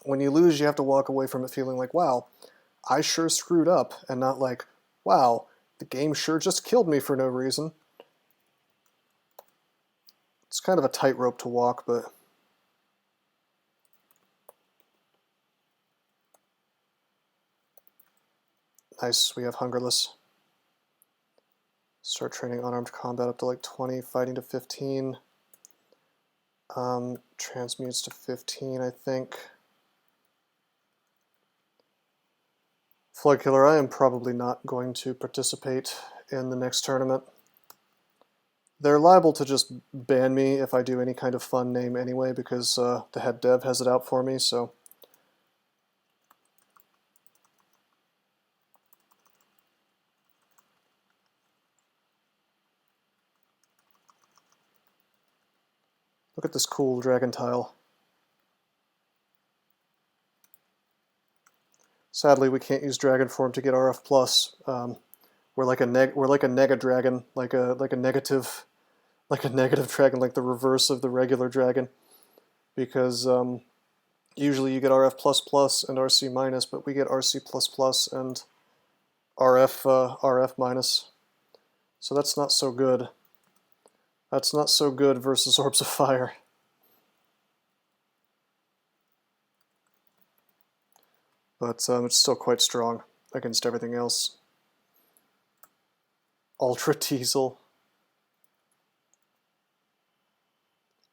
When you lose, you have to walk away from it feeling like, wow, I sure screwed up, and not like, wow, the game sure just killed me for no reason. It's kind of a tightrope to walk, but... Nice, we have Hungerless. Start training unarmed combat up to like 20, fighting to 15. Transmutes to 15, I think. Flood Killer, I am probably not going to participate in the next tournament. They're liable to just ban me if I do any kind of fun name anyway, because the head dev has it out for me, so... Look at this cool dragon tile. Sadly, we can't use dragon form to get RF plus. We're like a nega dragon, like a negative dragon, like the reverse of the regular dragon, because usually you get RF plus plus and RC minus, but we get RC plus plus and RF minus. So that's not so good. That's not so good versus Orbs of Fire. but it's still quite strong against everything else. Ultra Teasel.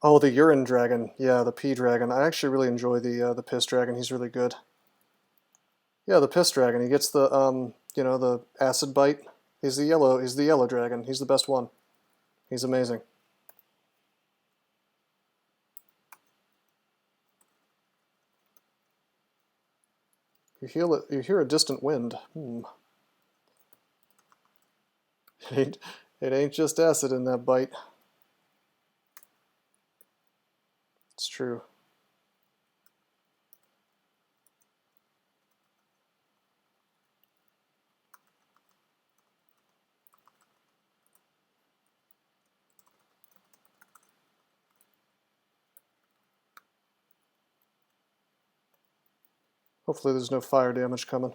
Oh, the Urine Dragon. Yeah, the Pee Dragon. I actually really enjoy the Piss Dragon. He's really good. Yeah, the Piss Dragon. He gets the you know, the acid bite. He's the yellow dragon. He's the best one. He's amazing. You hear a distant wind. It ain't just acid in that bite. It's true. Hopefully there's no fire damage coming.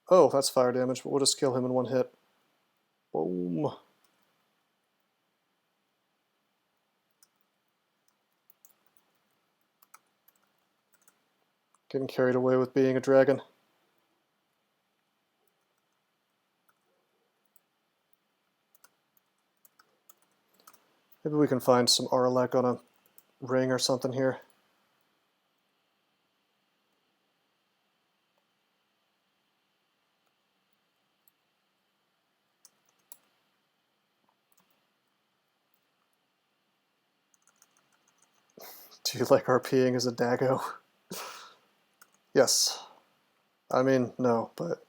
Oh, that's fire damage, but we'll just kill him in one hit. Boom. Getting carried away with being a dragon. Maybe we can find some Aralek on a ring or something here. Do you like RPing as a Dago? Yes. I mean, no, but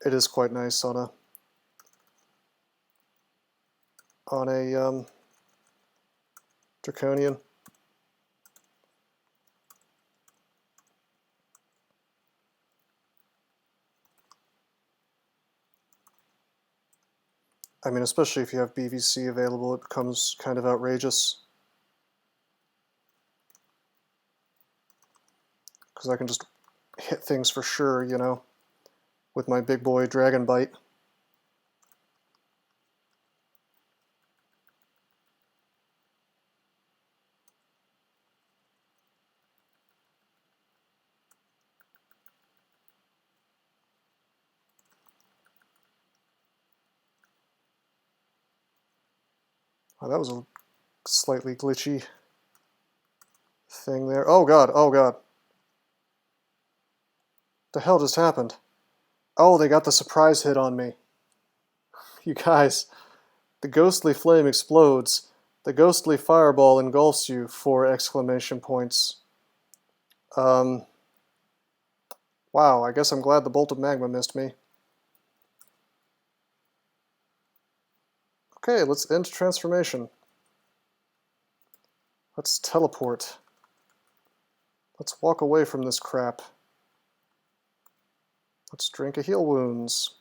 it is quite nice on a Draconian. I mean, especially if you have BVC available, it becomes kind of outrageous. Because I can just hit things for sure, you know, with my big boy Dragon Bite. Oh, that was a slightly glitchy thing there. Oh god, oh god. The hell just happened? Oh, they got the surprise hit on me. You guys, the ghostly flame explodes. The ghostly fireball engulfs you, 4 exclamation points. Wow, I guess I'm glad the bolt of magma missed me. Okay, let's end transformation. Let's teleport. Let's walk away from this crap. Let's drink a heal wounds.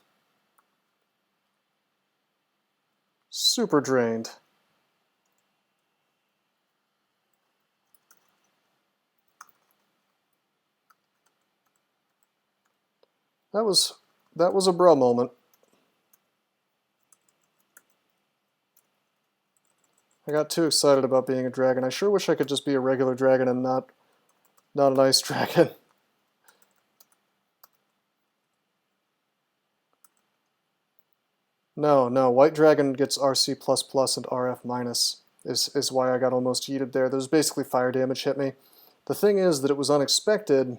Super drained. That was a bro moment. I got too excited about being a dragon. I sure wish I could just be a regular dragon and not an ice dragon. No, white dragon gets RC++ and RF- is why I got almost yeeted there. There's basically fire damage hit me. The thing is that it was unexpected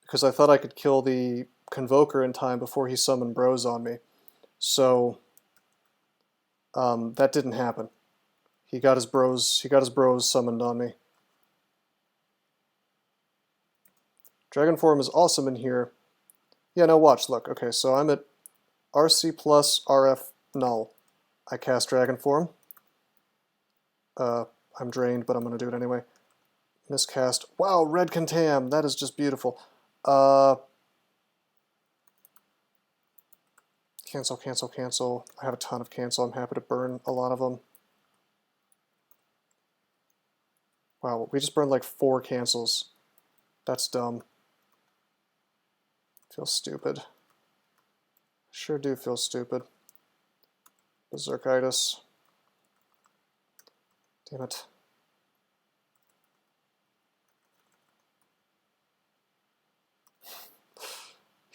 because I thought I could kill the Convoker in time before he summoned bros on me. So that didn't happen. He got his bros summoned on me. Dragon form is awesome in here. Yeah, no, watch, look. Okay, so I'm at RC plus RF null. I cast dragon form. I'm drained, but I'm going to do it anyway. Miscast. Wow, red contam. That is just beautiful. Cancel, cancel, cancel. I have a ton of cancel. I'm happy to burn a lot of them. Wow, we just burned like 4 cancels. That's dumb. Feels stupid. Sure do feel stupid. Berserkitis. Damn it.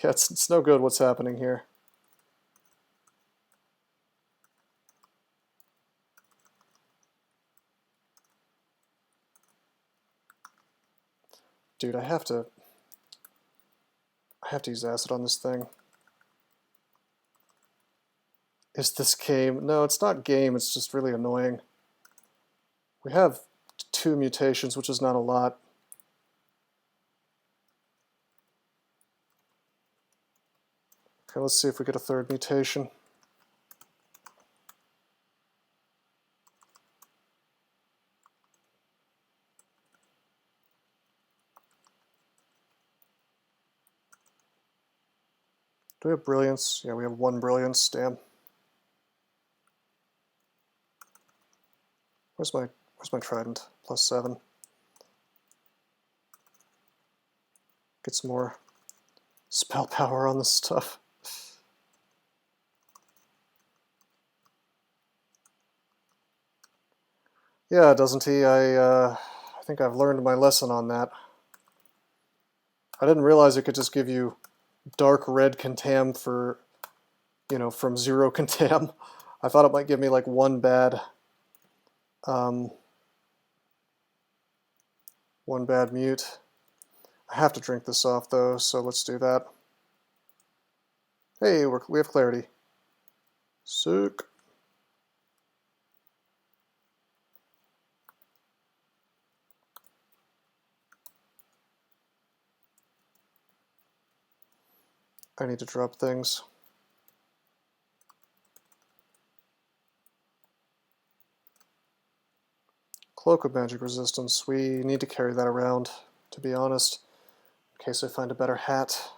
Yeah, it's no good what's happening here. Dude, I have to use acid on this thing. Is this game? No, it's not game, it's just really annoying. We have 2 mutations, which is not a lot. Okay, let's see if we get a 3rd mutation. Do we have brilliance? Yeah, we have 1 brilliance, damn. Where's my trident? +7. Get some more spell power on this stuff. Yeah, doesn't he? I think I've learned my lesson on that. I didn't realize it could just give you dark red contam for, you know, from 0 contam. I thought it might give me like 1 bad, 1 bad mute. I have to drink this off though, so let's do that. Hey, we have clarity. CeCK. I need to drop things. Cloak of Magic Resistance. We need to carry that around, to be honest, in case I find a better hat.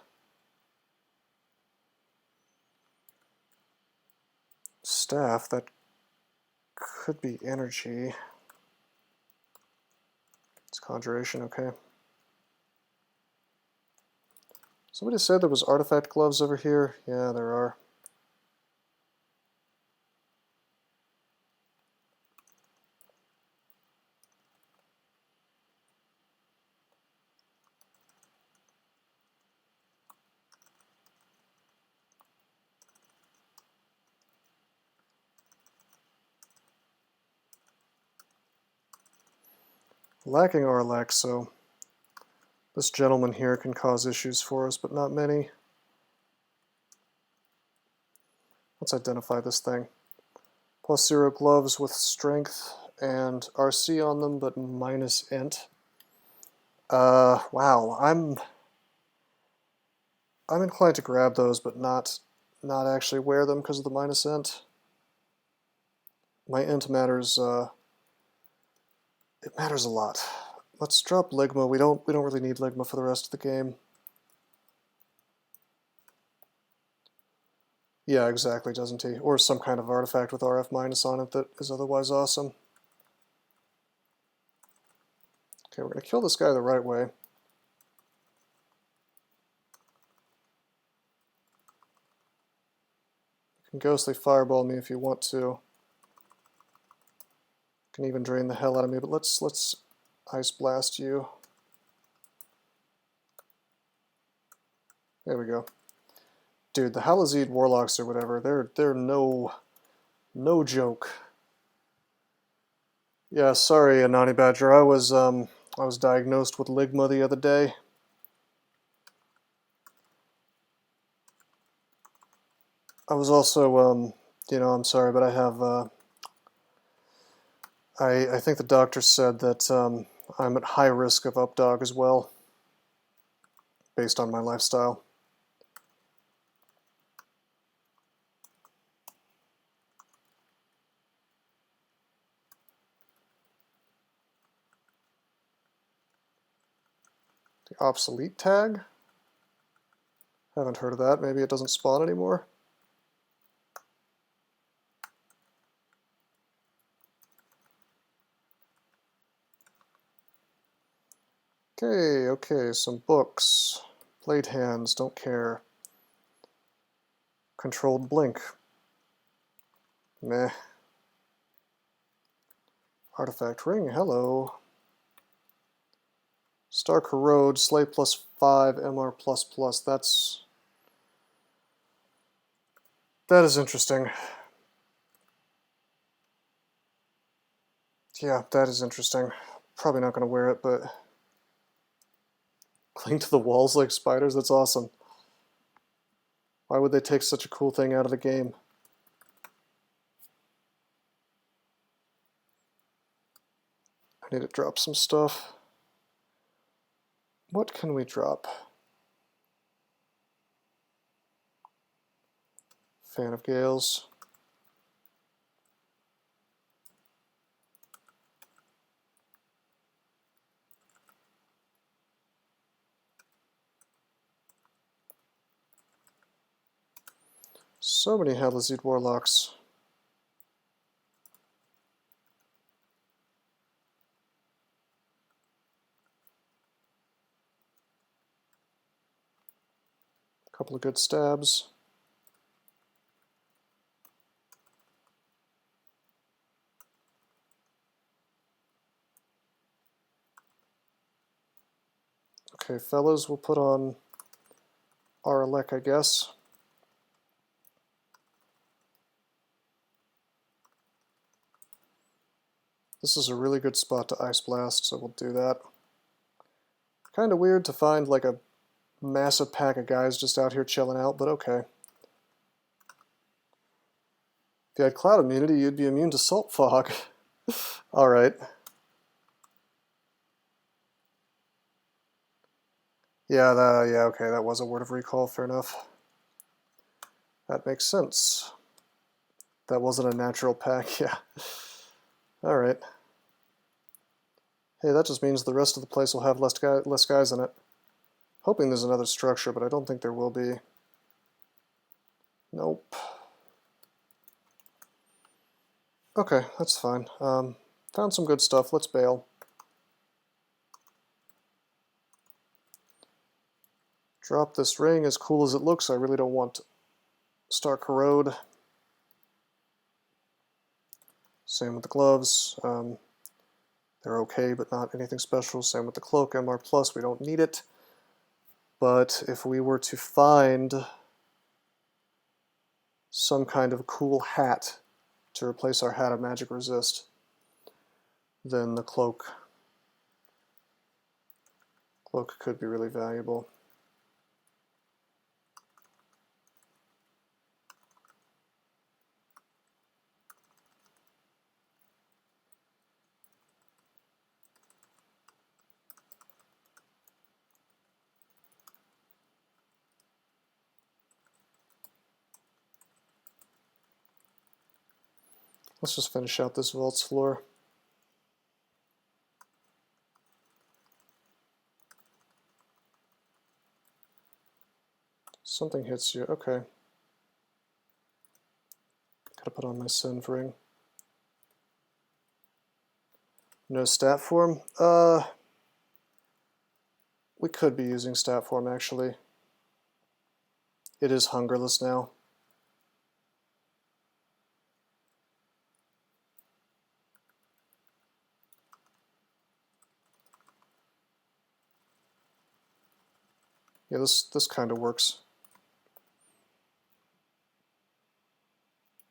Staff, that could be energy. It's conjuration, okay. Somebody said there was artifact gloves over here. Yeah, there are. Lacking Arlac, so this gentleman here can cause issues for us, but not many. Let's identify this thing. +0 gloves with strength and RC on them, but -int. Wow, I'm inclined to grab those, but not actually wear them because of the -int. My int matters. It matters a lot. Let's drop Ligma. We don't really need Ligma for the rest of the game. Yeah, exactly, doesn't he? Or some kind of artifact with RF- on it that is otherwise awesome. Okay, we're going to kill this guy the right way. You can Ghostly Fireball me if you want to. You can even drain the hell out of me, but let's Ice Blast you. There we go. Dude, the Halazid Warlocks or whatever, they're no joke. Yeah, sorry, NaNe Badger. I was diagnosed with Ligma the other day. I was also, you know, I'm sorry, but I have, I think the doctor said that I'm at high risk of updog as well, based on my lifestyle. The obsolete tag? Haven't heard of that. Maybe it doesn't spawn anymore. Okay, some books. Blade hands, don't care. Controlled blink. Meh. Artifact ring, hello. Star corrode, slay +5, MR++, that's That is interesting. Yeah, that is interesting. Probably not going to wear it, but cling to the walls like spiders, that's awesome. Why would they take such a cool thing out of the game? I need to drop some stuff. What can we drop? Fan of Gales. So many Halazid Warlocks. Couple of good stabs. Okay, fellas, we'll put on RLEC, I guess. This is a really good spot to Ice Blast, so we'll do that. Kind of weird to find like a massive pack of guys just out here chilling out, but okay. If you had Cloud Immunity, you'd be immune to Salt Fog. Alright. Yeah, okay, that was a Word of Recall, fair enough. That makes sense. That wasn't a natural pack, yeah. Alright. Hey, that just means the rest of the place will have less guys in it. Hoping there's another structure, but I don't think there will be. Nope. Okay, that's fine. Found some good stuff. Let's bail. Drop this ring, as cool as it looks. I really don't want Star Corrode. Same with the gloves. They're okay, but not anything special. Same with the cloak, MR+, we don't need it. But if we were to find some kind of cool hat to replace our hat of Magic Resist, then the cloak could be really valuable. Let's just finish out this vault's floor. Something hits you, okay. Gotta put on my Synth ring. No stat form? We could be using stat form actually. It is hungerless now. Yeah, this kind of works.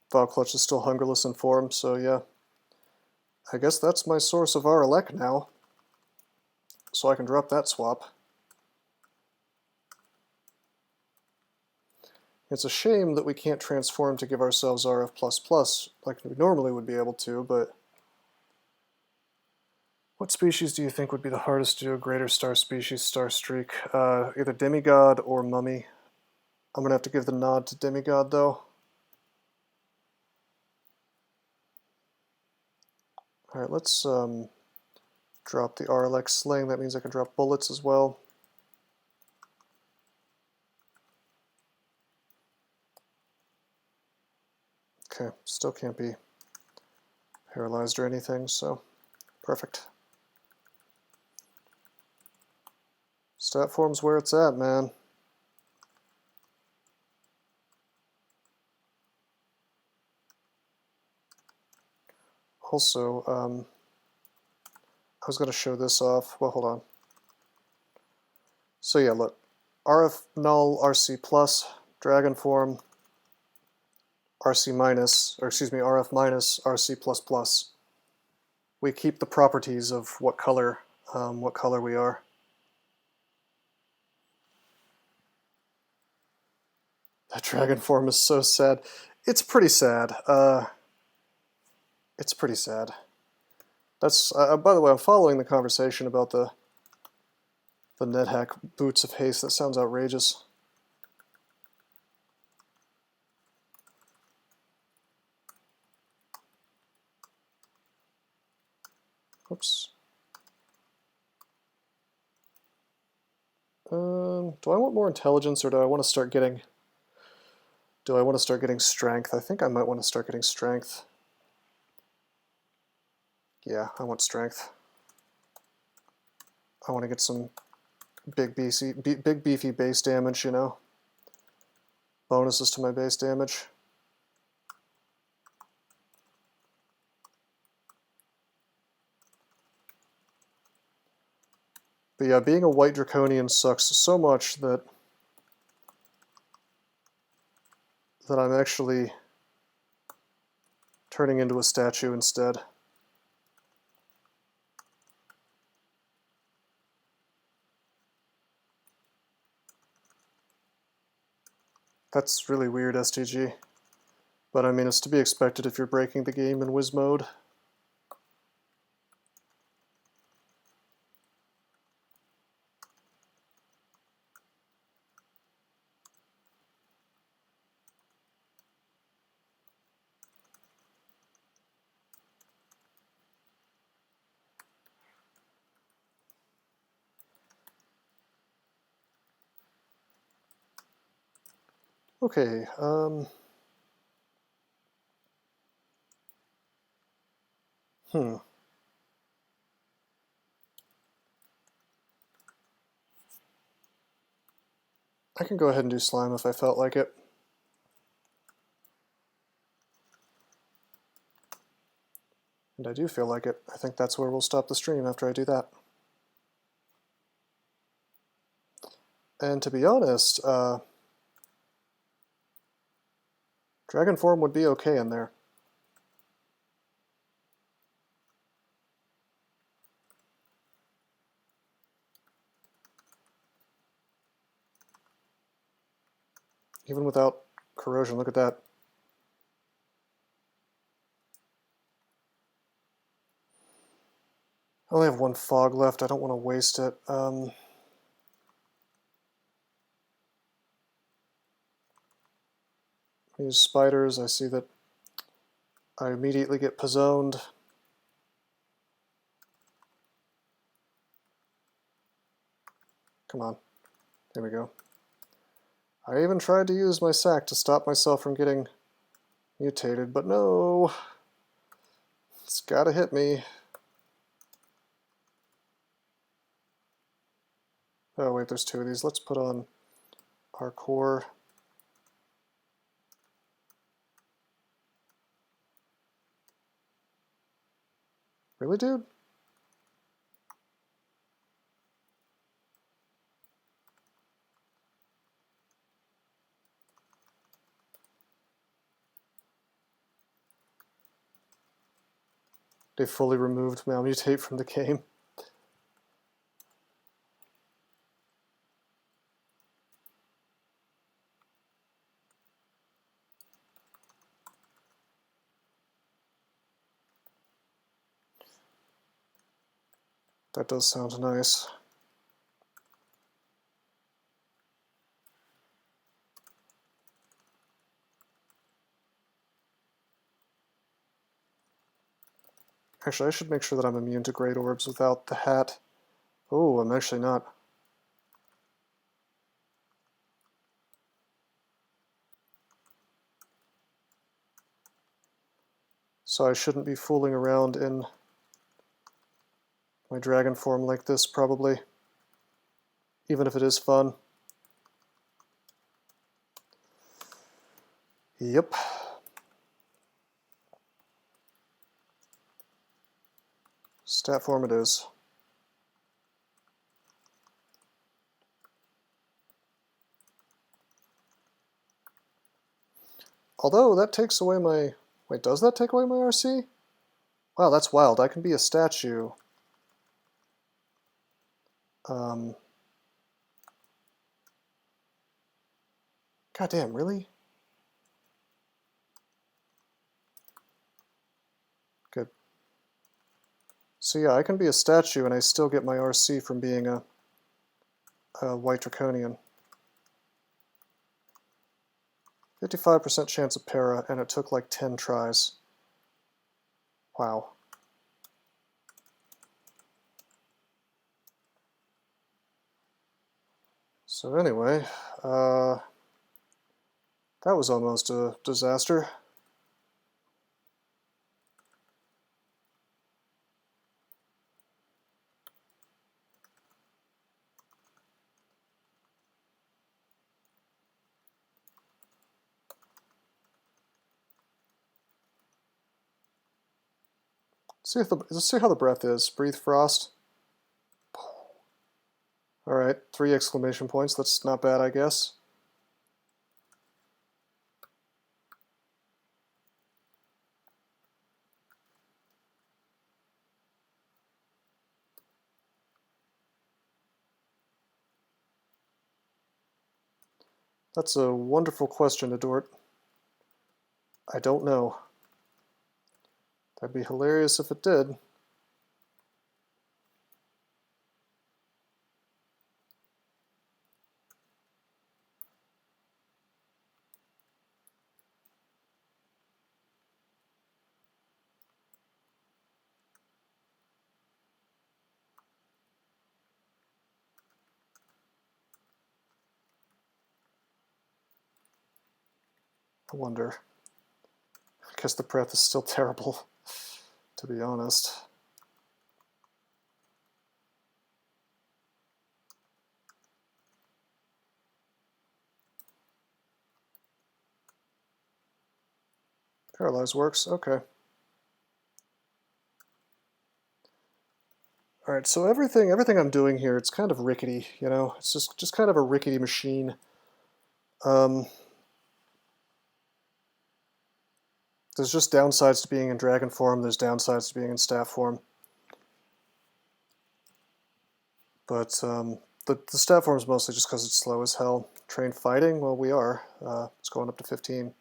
Fog Clutch is still hungerless in form, so yeah. I guess that's my source of RLEC now. So I can drop that swap. It's a shame that we can't transform to give ourselves RF++ like we normally would be able to, but what species do you think would be the hardest to do a greater star species star streak? Either Demigod or Mummy. I'm going to have to give the nod to Demigod though. Alright, let's drop the RLX Sling. That means I can drop bullets as well. Okay, still can't be paralyzed or anything, so perfect. Stat form's where it's at, man. Also, I was going to show this off. Well, hold on. So yeah, look. RF null RC plus, dragon form. RC minus, or excuse me, RF minus RC plus plus. We keep the properties of what color we are. That dragon form is so sad. It's pretty sad. It's pretty sad. That's by the way, I'm following the conversation about the NetHack boots of haste. That sounds outrageous. Oops. Do I want more intelligence, or do I want to start getting? Do I want to start getting strength? I think I might want to start getting strength. Yeah, I want strength. I want to get some big beefy base damage, you know. Bonuses to my base damage. But yeah, being a white draconian sucks so much that I'm actually turning into a statue instead. That's really weird, STG. But I mean, it's to be expected if you're breaking the game in Wiz mode. Okay, I can go ahead and do slime if I felt like it. And I do feel like it. I think that's where we'll stop the stream after I do that. And to be honest, dragon form would be okay in there. Even without corrosion, look at that. I only have one fog left, I don't want to waste it. Use spiders, I see that I immediately get pizzoned. Come on, there we go. I even tried to use my CeCK to stop myself from getting mutated, but no. It's gotta hit me. Oh wait, there's two of these. Let's put on our core. Really, dude? They fully removed malmutate from the game. That does sound nice. Actually, I should make sure that I'm immune to great orbs without the hat. Oh, I'm actually not. So I shouldn't be fooling around in my dragon form like this, probably. Even if it is fun. Yep. Stat form it is. Although that takes away my... Wait, does that take away my RC? Wow, that's wild. I can be a statue. God damn, really? Good. So yeah, I can be a statue and I still get my RC from being a white draconian. 55% chance of para, and it took like 10 tries. Wow. So anyway, that was almost a disaster. Let's see how the breath is. Breathe frost. Alright, 3 exclamation points. That's not bad, I guess. That's a wonderful question, Adort. I don't know. That'd be hilarious if it did. I wonder. I guess the breath is still terrible, to be honest. Paralyze works, okay. Alright, so everything I'm doing here, it's kind of rickety, you know? It's just kind of a rickety machine. There's just downsides to being in dragon form, there's downsides to being in staff form. But the staff form is mostly just because it's slow as hell. Trained fighting? Well, we are. It's going up to 15.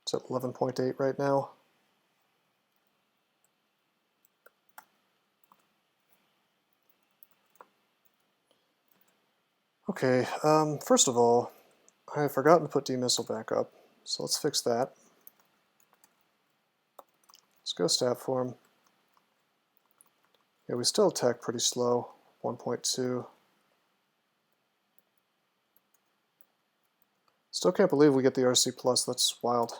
It's at 11.8 right now. Okay, first of all, I have forgotten to put D-missile back up, so let's fix that. Let's go staff form. Yeah, we still attack pretty slow, 1.2. Still can't believe we get the RC+, that's wild.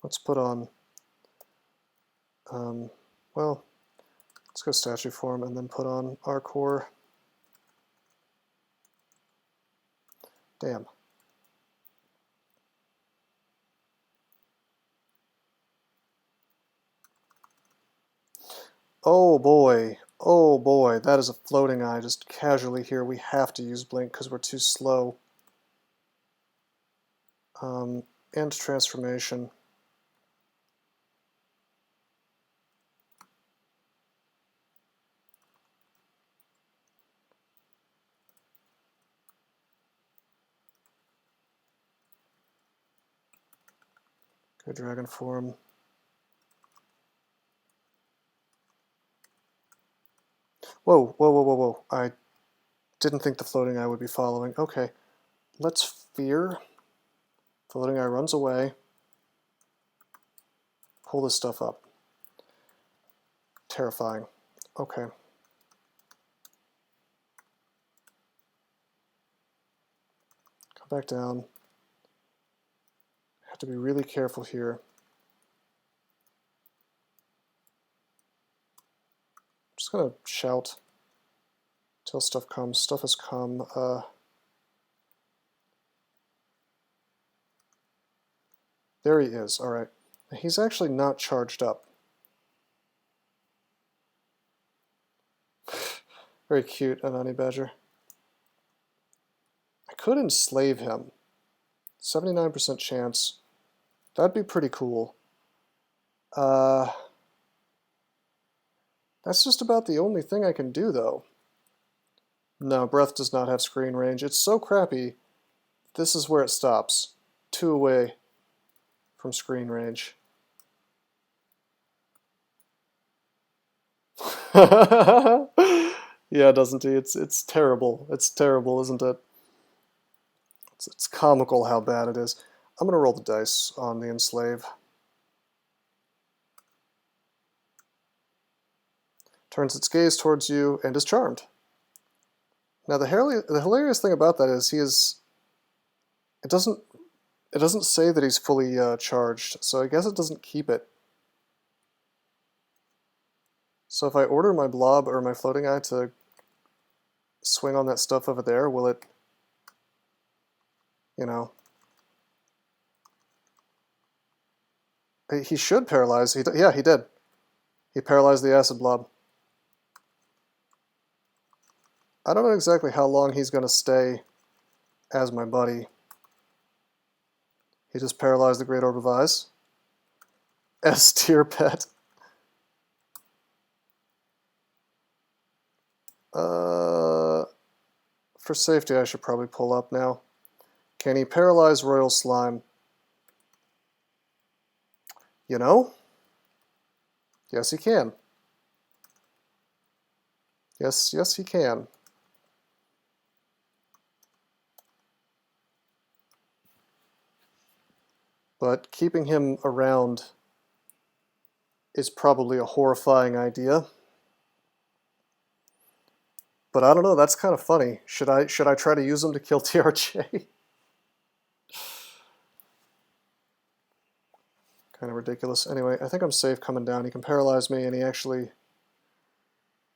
Let's put on, well, let's go statue form and then put on our core. Damn. Oh boy, that is a floating eye just casually here. We have to use blink because we're too slow. And transformation. Go dragon form. Whoa. I didn't think the floating eye would be following. Okay, let's fear. Floating eye runs away. Pull this stuff up. Terrifying. Okay. Come back down. Have to be really careful here. Just gonna shout till stuff comes. Stuff has come. There he is. All right. He's actually not charged up. Very cute, an honey badger. I could enslave him. 79% chance. That'd be pretty cool. That's just about the only thing I can do, though. No, breath does not have screen range. It's so crappy. This is where it stops. 2 away from screen range. Yeah, doesn't he? It's terrible. It's terrible, isn't it? It's comical how bad it is. I'm gonna roll the dice on the enslave. Turns its gaze towards you and is charmed. Now the hilarious thing about that is it doesn't say that he's fully charged, so I guess it doesn't keep it. So if I order my blob or my floating eye to swing on that stuff over there, will it, you know... He should paralyze. Yeah, he did. He paralyzed the acid blob. I don't know exactly how long he's going to stay as my buddy. He just paralyzed the Great Orb of Eyes. S tier pet. For safety, I should probably pull up now. Can he paralyze Royal Slime? You know? Yes, he can. Yes, he can. But keeping him around is probably a horrifying idea. But I don't know, that's kind of funny. Should I try to use him to kill TRJ? Kind of ridiculous. Anyway, I think I'm safe coming down. He can paralyze me, and he actually...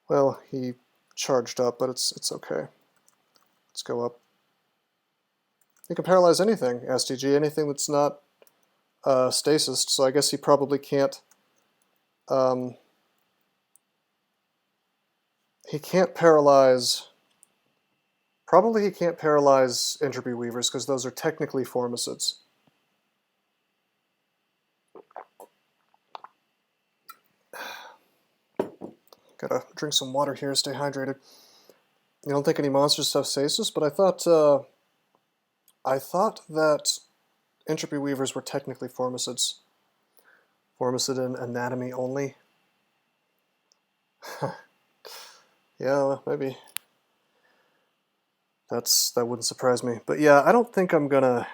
Well, he charged up, but it's okay. Let's go up. He can paralyze anything, STG, anything that's not stasis, so I guess he probably can't... he can't paralyze... Probably he can't paralyze Entropy Weavers, because those are technically formicids. Gotta drink some water here, stay hydrated. You don't think any monsters have stasis, but I thought that Entropy Weavers were technically formicids. Formicid and anatomy only. Yeah, maybe. That wouldn't surprise me. But yeah, I don't think I'm gonna...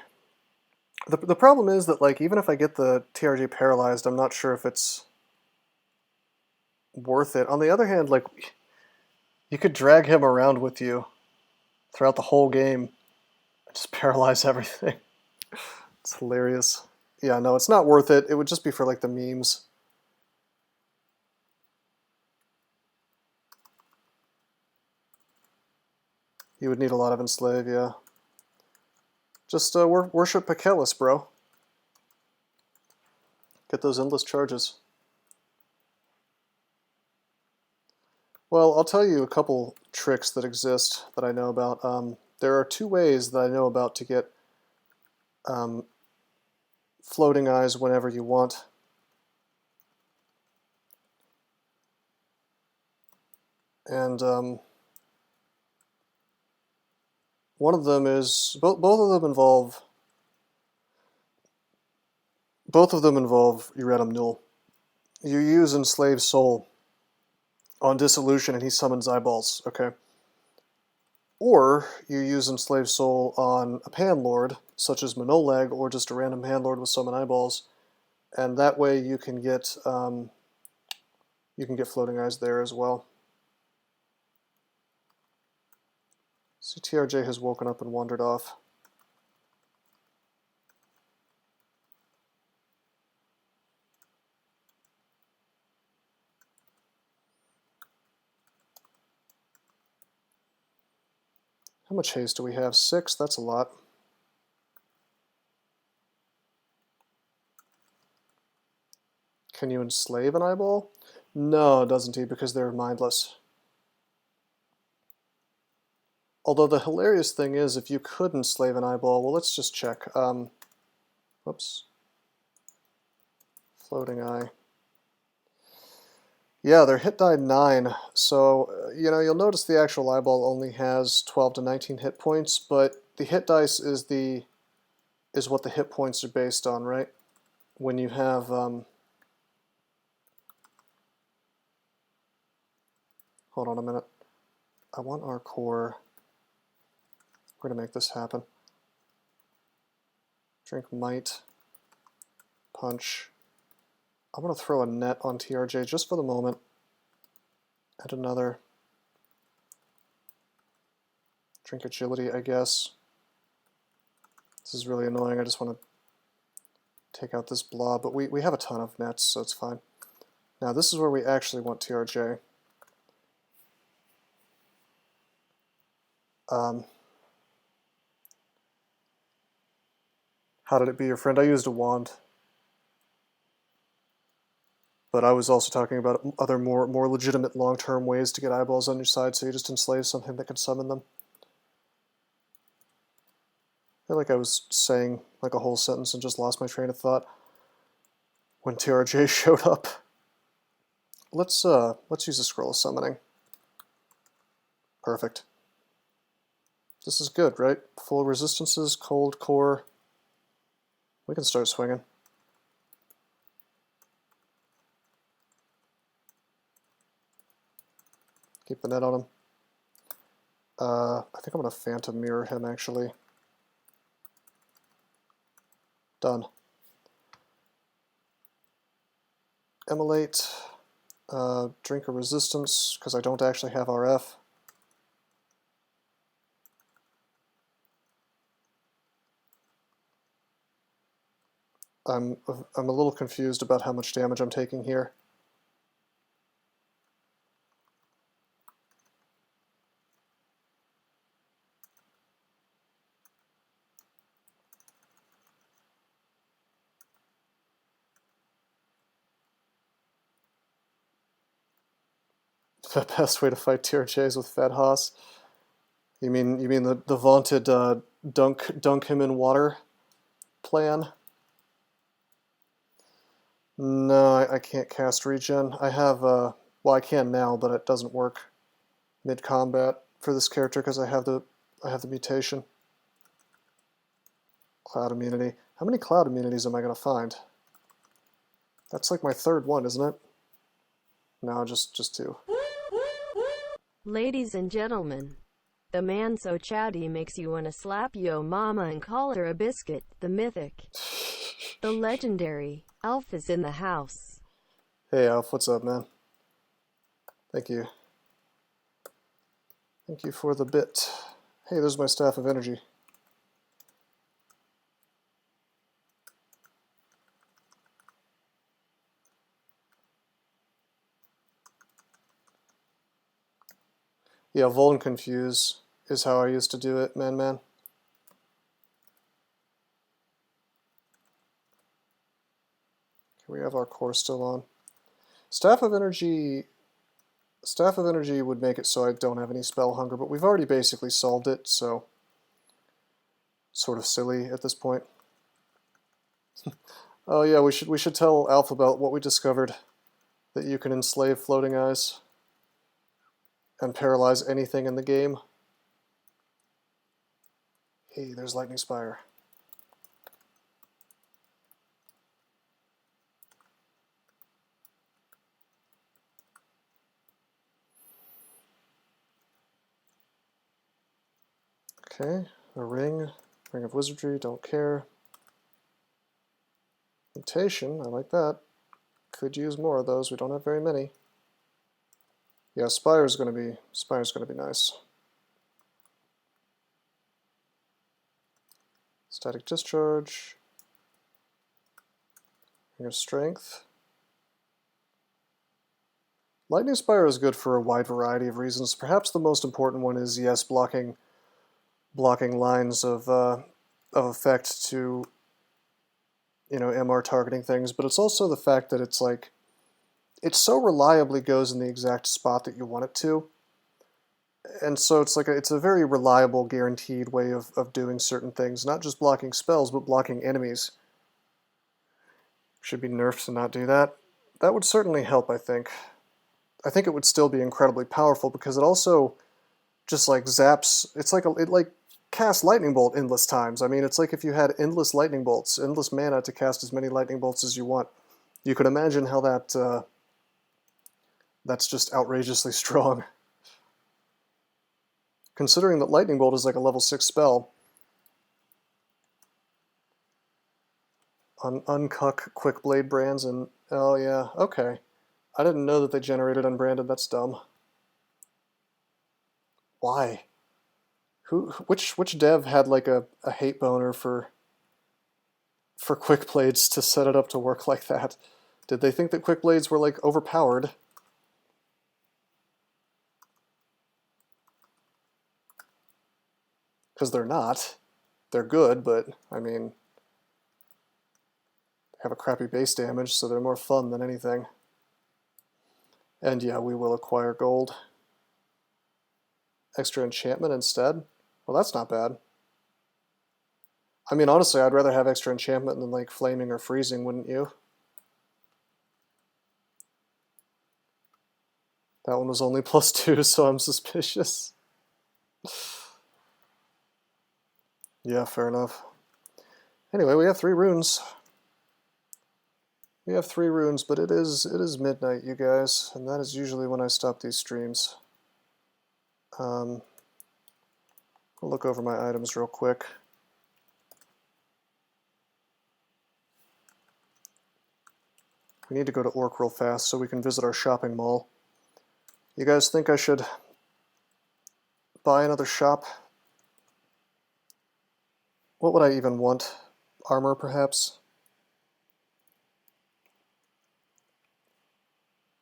The problem is that, like, even if I get the TRJ paralyzed, I'm not sure if it's worth it. On the other hand, like, you could drag him around with you throughout the whole game and just paralyze everything. It's hilarious. Yeah, no, it's not worth it. It would just be for, like, the memes. You would need a lot of enslave, yeah. Just worship Pakelis, bro. Get those endless charges. Well, I'll tell you a couple tricks that exist that I know about. There are 2 ways that I know about to get floating eyes whenever you want. And one of them is both of them involve Euretum Null. You use Enslaved Soul on Dissolution and he summons eyeballs, okay? Or you use Enslaved Soul on a Panlord, such as Manolag, or just a random Panlord with summon eyeballs, and that way you can get floating eyes there as well. See, TRJ has woken up and wandered off. How much haste do we have? 6? That's a lot. Can you enslave an eyeball? No, doesn't he, because they're mindless. Although the hilarious thing is, if you could enslave an eyeball, well, let's just check. Whoops. Floating eye. Yeah, their hit die 9, so, you know, you'll notice the actual eyeball only has 12 to 19 hit points, but the hit dice is what the hit points are based on, right? When you have, hold on a minute. I want our core. We're going to make this happen. Drink might. Punch. I'm going to throw a net on TRJ just for the moment. Add another. Drink agility, I guess. This is really annoying. I just want to take out this blob, but we have a ton of nets, so it's fine. Now this is where we actually want TRJ. How did it be your friend? I used a wand. But I was also talking about other more legitimate long-term ways to get eyeballs on your side, so you just enslave something that can summon them. I feel like I was saying like a whole sentence and just lost my train of thought when TRJ showed up. Let's use a scroll of summoning. Perfect. This is good, right? Full resistances, cold core. We can start swinging. Keep the net on him. I think I'm going to Phantom Mirror him, actually. Done. Immolate. Drink a resistance, because I don't actually have RF. I'm a little confused about how much damage I'm taking here. The best way to fight TRJs with Fed Haas? You mean the vaunted dunk him in water plan? No, I can't cast regen. I have well, I can now, but it doesn't work mid combat for this character because I have the mutation. Cloud immunity. How many cloud immunities am I gonna find? That's like my third one, isn't it? No, just 2. Ladies and gentlemen, the man so chatty makes you wanna slap yo mama and call her a biscuit. The mythic, the legendary Alf is in the house. Hey Alf, what's up, man? Thank you. Thank you for the bit. Hey, there's my Staff of Energy. Yeah, Vuln Confuse is how I used to do it, man. Okay, we have our core still on. Staff of Energy would make it so I don't have any spell hunger, but we've already basically solved it, so sort of silly at this point. Oh yeah, we should tell Alpha about what we discovered, that you can enslave floating eyes and paralyze anything in the game. Hey, there's Lightning Spire. Okay, a ring of wizardry, don't care. Mutation, I like that. Could use more of those, we don't have very many. Yeah, Spire's gonna be nice. Static Discharge. Ring of Strength. Lightning Spire is good for a wide variety of reasons. Perhaps the most important one is, yes, blocking lines of effect to you know, MR targeting things, but it's also the fact that it's like, it so reliably goes in the exact spot that you want it to. And so it's like it's a very reliable, guaranteed way of doing certain things, not just blocking spells, but blocking enemies. Should be nerfed to not do that. That would certainly help, I think. I think it would still be incredibly powerful because it also just like zaps. It's like it like casts lightning bolt endless times. I mean, it's like if you had endless lightning bolts, endless mana to cast as many lightning bolts as you want. You could imagine how that's just outrageously strong. Considering that lightning bolt is like a level 6 spell. Uncuck quick blade brands and oh yeah, okay. I didn't know that they generated unbranded. That's dumb. Why? Which dev had like a hate boner for quick blades to set it up to work like that? Did they think that quick blades were like overpowered? Because they're not. They're good, but I mean, they have a crappy base damage, so they're more fun than anything. And yeah, we will acquire gold. Extra enchantment instead? Well, that's not bad. I mean, honestly, I'd rather have extra enchantment than like flaming or freezing, wouldn't you? That one was only +2, so I'm suspicious. Yeah, fair enough. Anyway, we have 3 runes. We have 3 runes, but it is midnight, you guys, and that is usually when I stop these streams. I'll look over my items real quick. We need to go to Orc real fast so we can visit our shopping mall. You guys think I should buy another shop? What would I even want? Armor, perhaps?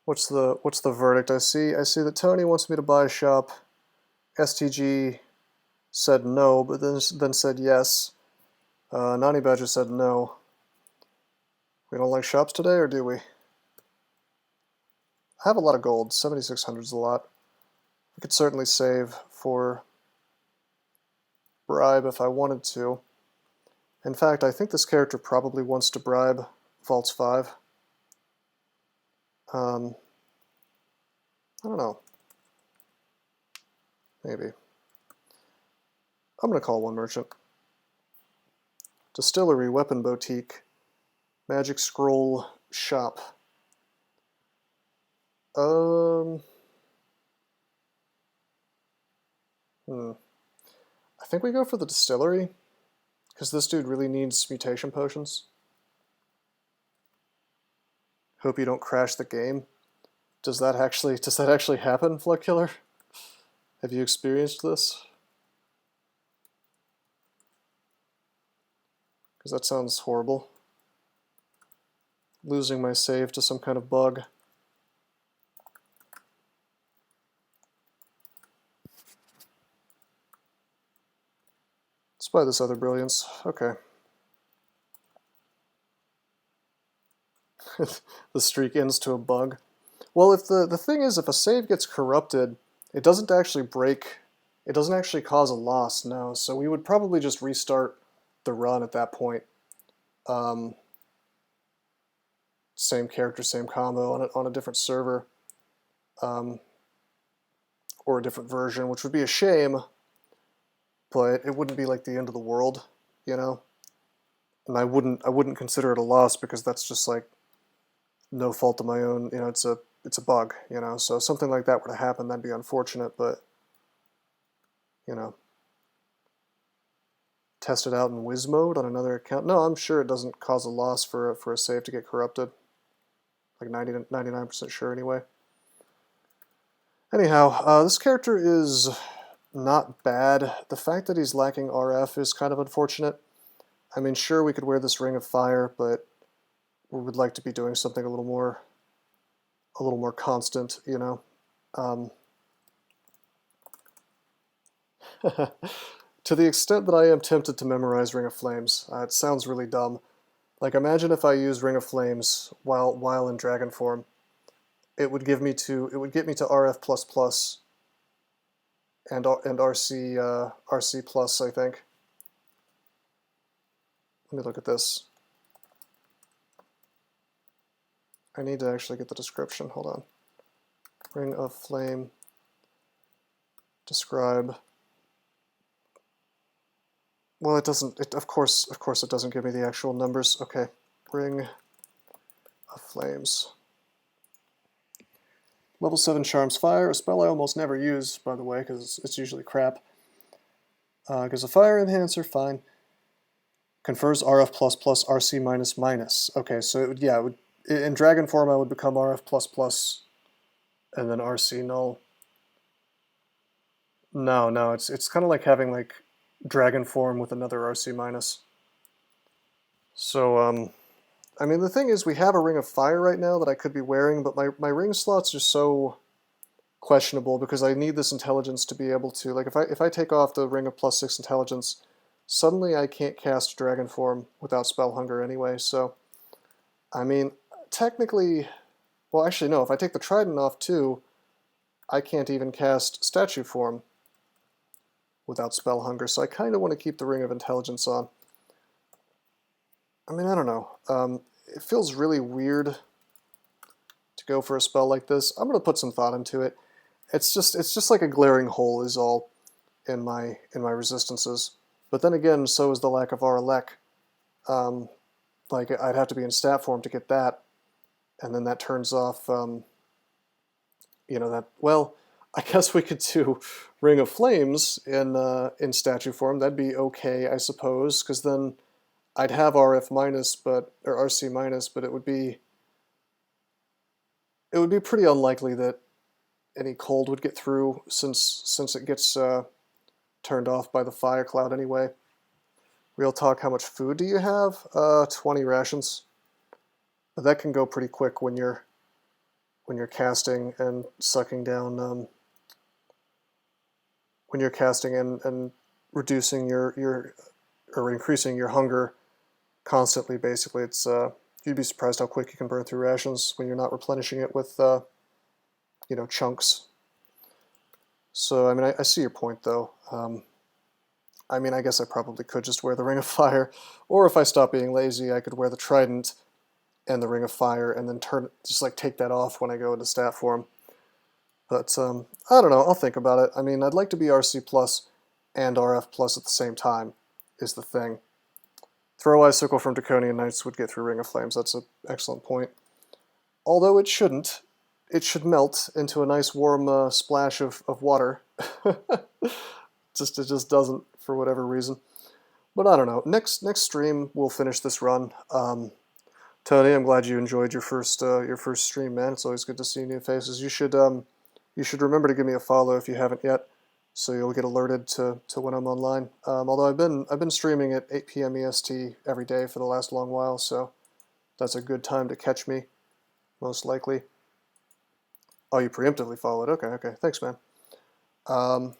What's the verdict? I see that Tony wants me to buy a shop. STG said no, but then said yes. NaNe Badger said no. We don't like shops today, or do we? I have a lot of gold. 7,600 is a lot. I could certainly save for bribe if I wanted to. In fact, I think this character probably wants to bribe Vaults 5. I don't know. Maybe. I'm going to call one merchant. Distillery, Weapon Boutique, Magic Scroll Shop. I think we go for the distillery, because this dude really needs mutation potions. Hope you don't crash the game. Does that actually happen, Flood Killer? Have you experienced this? Because that sounds horrible. Losing my save to some kind of bug. Let's buy this other brilliance. Okay. The streak ends to a bug. Well, if the thing is, if a save gets corrupted, it doesn't actually break, it doesn't actually cause a loss, no. So we would probably just restart the run at that point. Same character, same combo on a different server. Or a different version, which would be a shame, but it wouldn't be like the end of the world, you know? And I wouldn't consider it a loss because that's just like no fault of my own, you know, it's a bug, you know, so if something like that were to happen, that'd be unfortunate, but, you know, test it out in Wiz mode on another account. No, I'm sure it doesn't cause a loss for a save to get corrupted, like 99% sure anyway. Anyhow, this character is not bad. The fact that he's lacking RF is kind of unfortunate. I mean, sure, we could wear this Ring of Fire, but we would like to be doing something a little more constant, you know. To the extent that I am tempted to memorize Ring of Flames, it sounds really dumb, Like, imagine if I use Ring of Flames while in dragon form. It would get me to RF++ and RC plus, I think. Let me look at this. I need to actually get the description. Hold on. Ring of Flame. Describe. Well, it doesn't. Of course, it doesn't give me the actual numbers. Okay. Ring of Flames. Level 7 Charms Fire, a spell I almost never use, by the way, because it's usually crap. Gives a fire enhancer, fine. Confers RF++ RC-. Okay, so it would, in dragon form I would become RF++ and then RC null. No, it's kind of like having like dragon form with another RC-. So, I mean, the thing is, we have a Ring of Fire right now that I could be wearing, but my ring slots are so questionable because I need this intelligence to be able to, like, if I take off the Ring of +6 intelligence, suddenly I can't cast Dragon Form without Spell Hunger anyway, so, I mean, technically, well, actually, no, if I take the Trident off too, I can't even cast Statue Form without Spell Hunger, so I kind of want to keep the Ring of Intelligence on. I mean, I don't know. It feels really weird to go for a spell like this. I'm going to put some thought into it. It's just like a glaring hole is all in my resistances. But then again, so is the lack of Aralek. Like, I'd have to be in stat form to get that, and then that turns off, you know, that, well, I guess we could do Ring of Flames in statue form. That'd be okay, I suppose, because then I'd have RF-, or RC-, but it would be pretty unlikely that any cold would get through since it gets turned off by the fire cloud anyway. Real talk, how much food do you have? 20 rations. But that can go pretty quick when you're casting and sucking down. When you're casting and reducing or increasing your hunger constantly, basically, it's you'd be surprised how quick you can burn through rations when you're not replenishing it with you know, chunks. So I mean, I see your point though. I mean, I guess I probably could just wear the Ring of Fire, or if I stop being lazy, I could wear the Trident and the Ring of Fire, and then just like take that off when I go into stat form. But I don't know. I'll think about it. I mean, I'd like to be RC plus and RF plus at the same time. Is the thing. Throw Icicle from Draconian Knights would get through Ring of Flames. That's an excellent point. Although it shouldn't. It should melt into a nice warm splash of water. It just doesn't for whatever reason. But I don't know. Next stream we'll finish this run. Tony, I'm glad you enjoyed your first stream, man. It's always good to see new faces. You should remember to give me a follow if you haven't yet, so you'll get alerted to when I'm online. Although I've been streaming at 8 p.m. EST every day for the last long while, so that's a good time to catch me, most likely. Oh, you preemptively followed. Okay. Thanks, man. But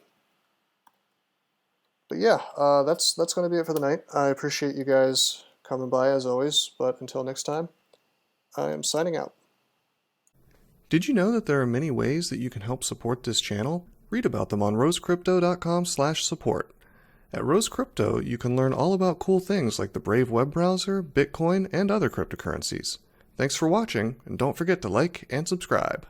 yeah, that's going to be it for the night. I appreciate you guys coming by as always, but until next time, I am signing out. Did you know that there are many ways that you can help support this channel? Read about them on rosecrypto.com/support. At Rose Crypto, you can learn all about cool things like the Brave web browser, Bitcoin, and other cryptocurrencies. Thanks for watching, and don't forget to like and subscribe.